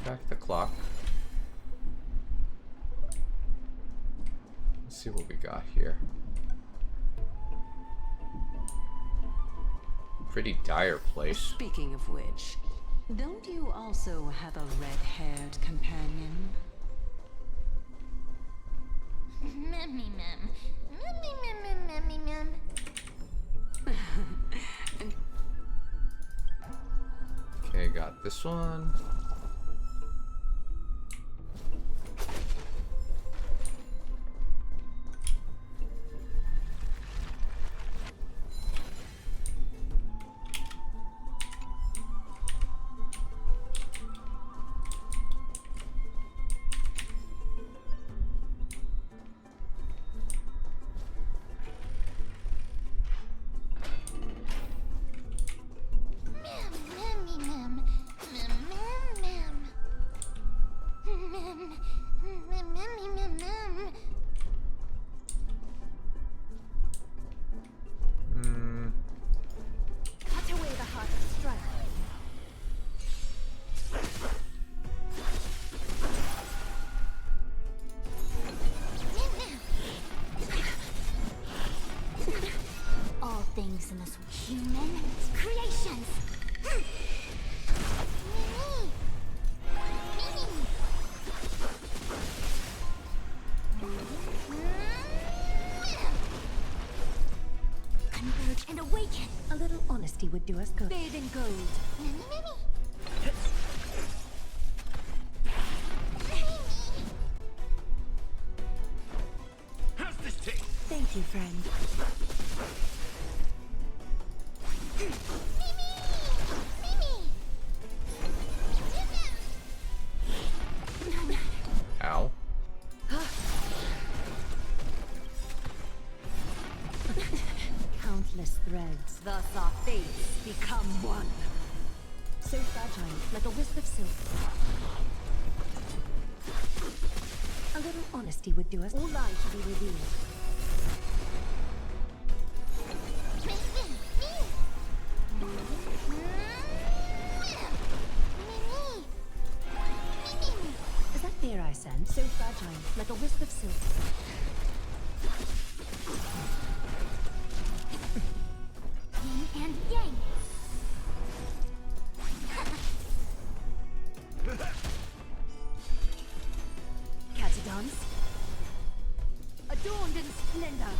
Back the clock. Let's see what we got here. Pretty dire place. Speaking of which, don't you also have a red-haired companion? Okay, got this one. Things in this human creations. Converge and awaken. A little honesty would do us good. Bathe in gold. with you, friend. Ow. Countless threads, thus our fates become one. So fragile, like a wisp of silk. A little honesty would do us. All lies should be revealed. Is that fear I sense? So fragile, like a wisp of silk. Yin and yang. Catadons, adorned in splendor.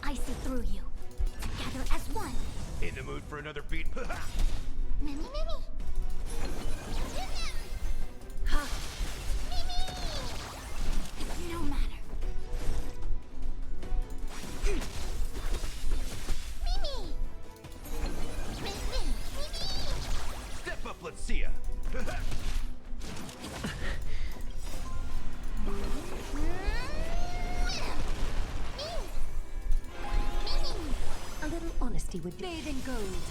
I see through you. Together as one. In the mood for another beat? Mimi, Mimi. No matter. Mimi. Step up, let's see ya. A little honesty would do. Bathe in gold.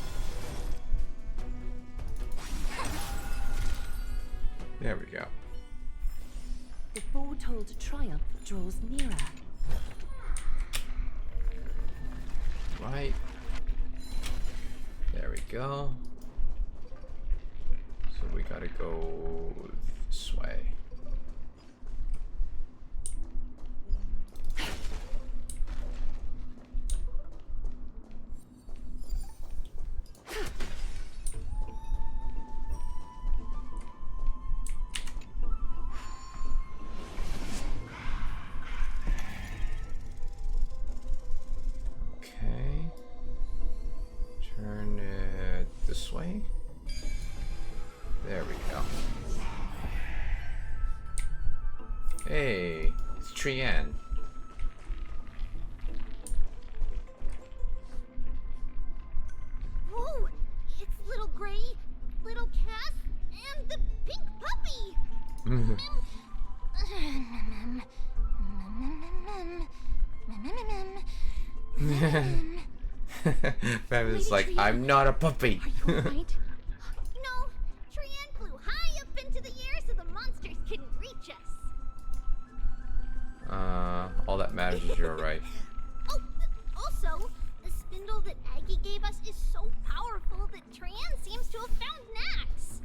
There we go. The foretold triumph draws nearer. Right. There we go. So we gotta go this way. Okay. Turn it this way. There we go. Hey, it's Trian. Whoa! It's little Gray, little Cass, and the pink puppy! Family's like, I'm not a puppy. Are you alright? No, Trian flew high up into the air so the monsters couldn't reach us. All that matters is you're right. Oh, also, the spindle that Aggie gave us is so powerful that Trian seems to have found Nax.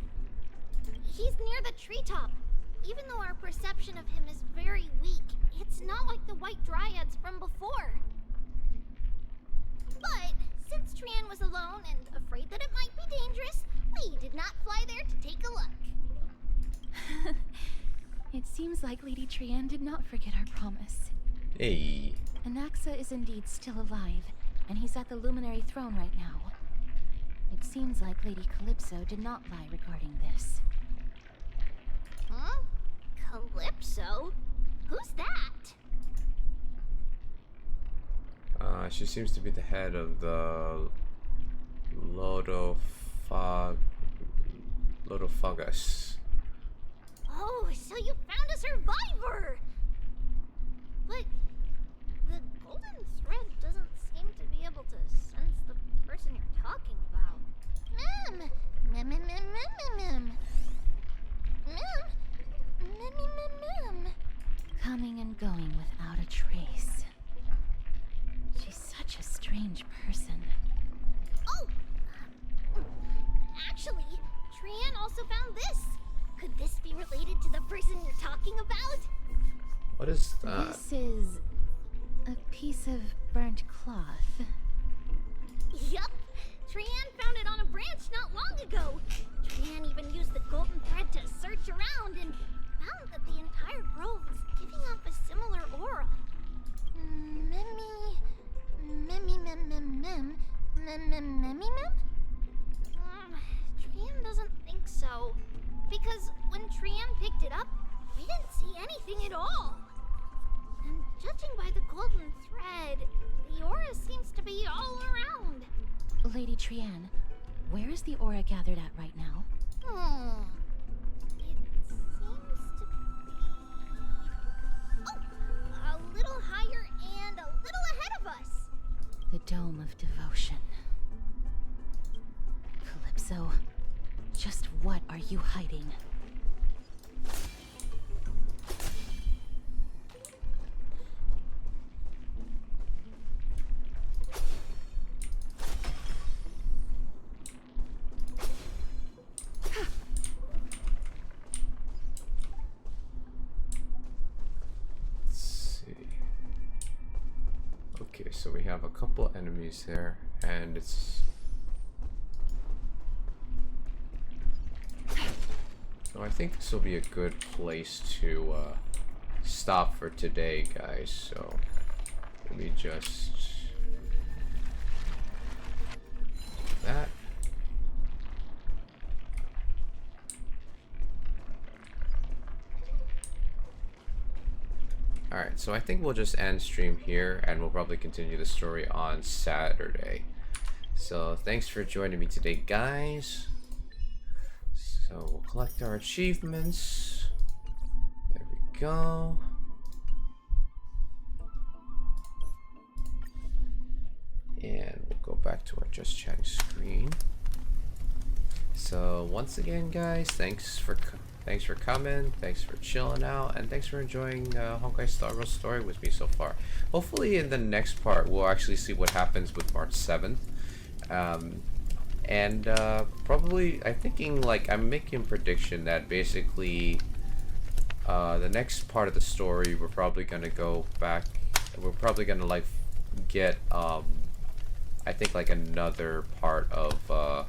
He's near the treetop. Even though our perception of him is very weak, it's not like the white dryads from before. But since Trian was alone and afraid that it might be dangerous, we did not fly there to take a look. It seems like Lady Trian did not forget our promise. Hey. Anaxa is indeed still alive, and he's at the Luminary Throne right now. It seems like Lady Calypso did not lie regarding this. Huh? Calypso? Who's that? She seems to be the head of the Lodofagus. Oh, so you found a survivor! But the golden thread doesn't seem to be able to sense the person you're talking about. Mem! Mem, mem, mem, mem, mem. Mem! Mem, mem, mem, mem. Coming and going without a trace. She's such a strange person. Oh! Actually, Trian also found this. Could this be related to the person you're talking about? What is that? This is a piece of burnt cloth. Yup! Trian found it on a branch not long ago. Trian even used the golden thread to search around and found that the entire grove was giving off a similar aura. Trian doesn't think so. Because when Trian picked it up, see anything at all. And judging by the golden thread, the aura seems to be all around. Lady Trian, where is the aura gathered at right now? It seems to be... Oh! A little higher and a little ahead of us. The Dome of Devotion. Calypso, just what are you hiding? Okay, so we have a couple enemies there, and it's... So I think this will be a good place to stop for today, guys. So let me just... that. Alright, so I think we'll just end stream here, and we'll probably continue the story on Saturday. So thanks for joining me today, guys. So we'll collect our achievements. There we go. And we'll go back to our just chatting screen. So once again, guys, thanks for coming, thanks for chilling out, and thanks for enjoying Honkai Star Rail story with me so far. Hopefully in the next part we'll actually see what happens with March 7th. Probably I'm thinking, like, I'm making a prediction that basically the next part of the story we're probably gonna go back, we're probably gonna like get I think like another part of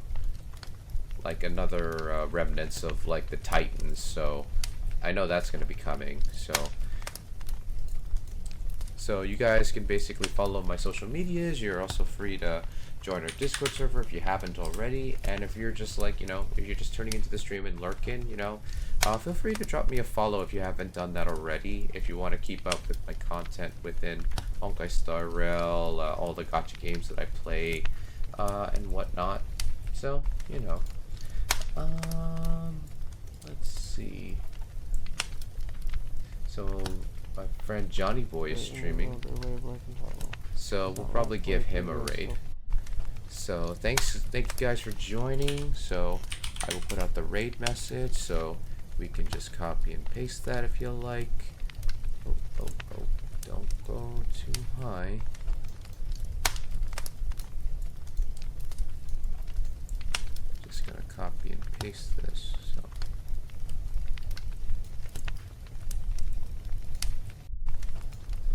like another remnants of like the Titans, so I know that's gonna be coming. So you guys can basically follow my social medias. You're also free to join our Discord server if you haven't already, and if you're just like, you know, if you're just turning into the stream and lurking, you know, feel free to drop me a follow if you haven't done that already, if you want to keep up with my content within Honkai Star Rail, all the gacha games that I play, and whatnot. So, you know, let's see. So my friend Johnny Boy is streaming, so we'll probably give him a raid. So thank you guys for joining. So I will put out the raid message, so we can just copy and paste that if you like. Oh, don't go too high. Just gonna copy and paste this. So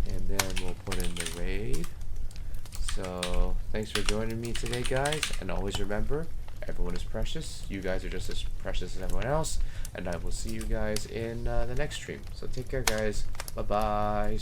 and then we'll put in the raid. So thanks for joining me today, guys, and always remember, everyone is precious. You guys are just as precious as everyone else, and I will see you guys in the next stream. So take care, guys. Bye-bye.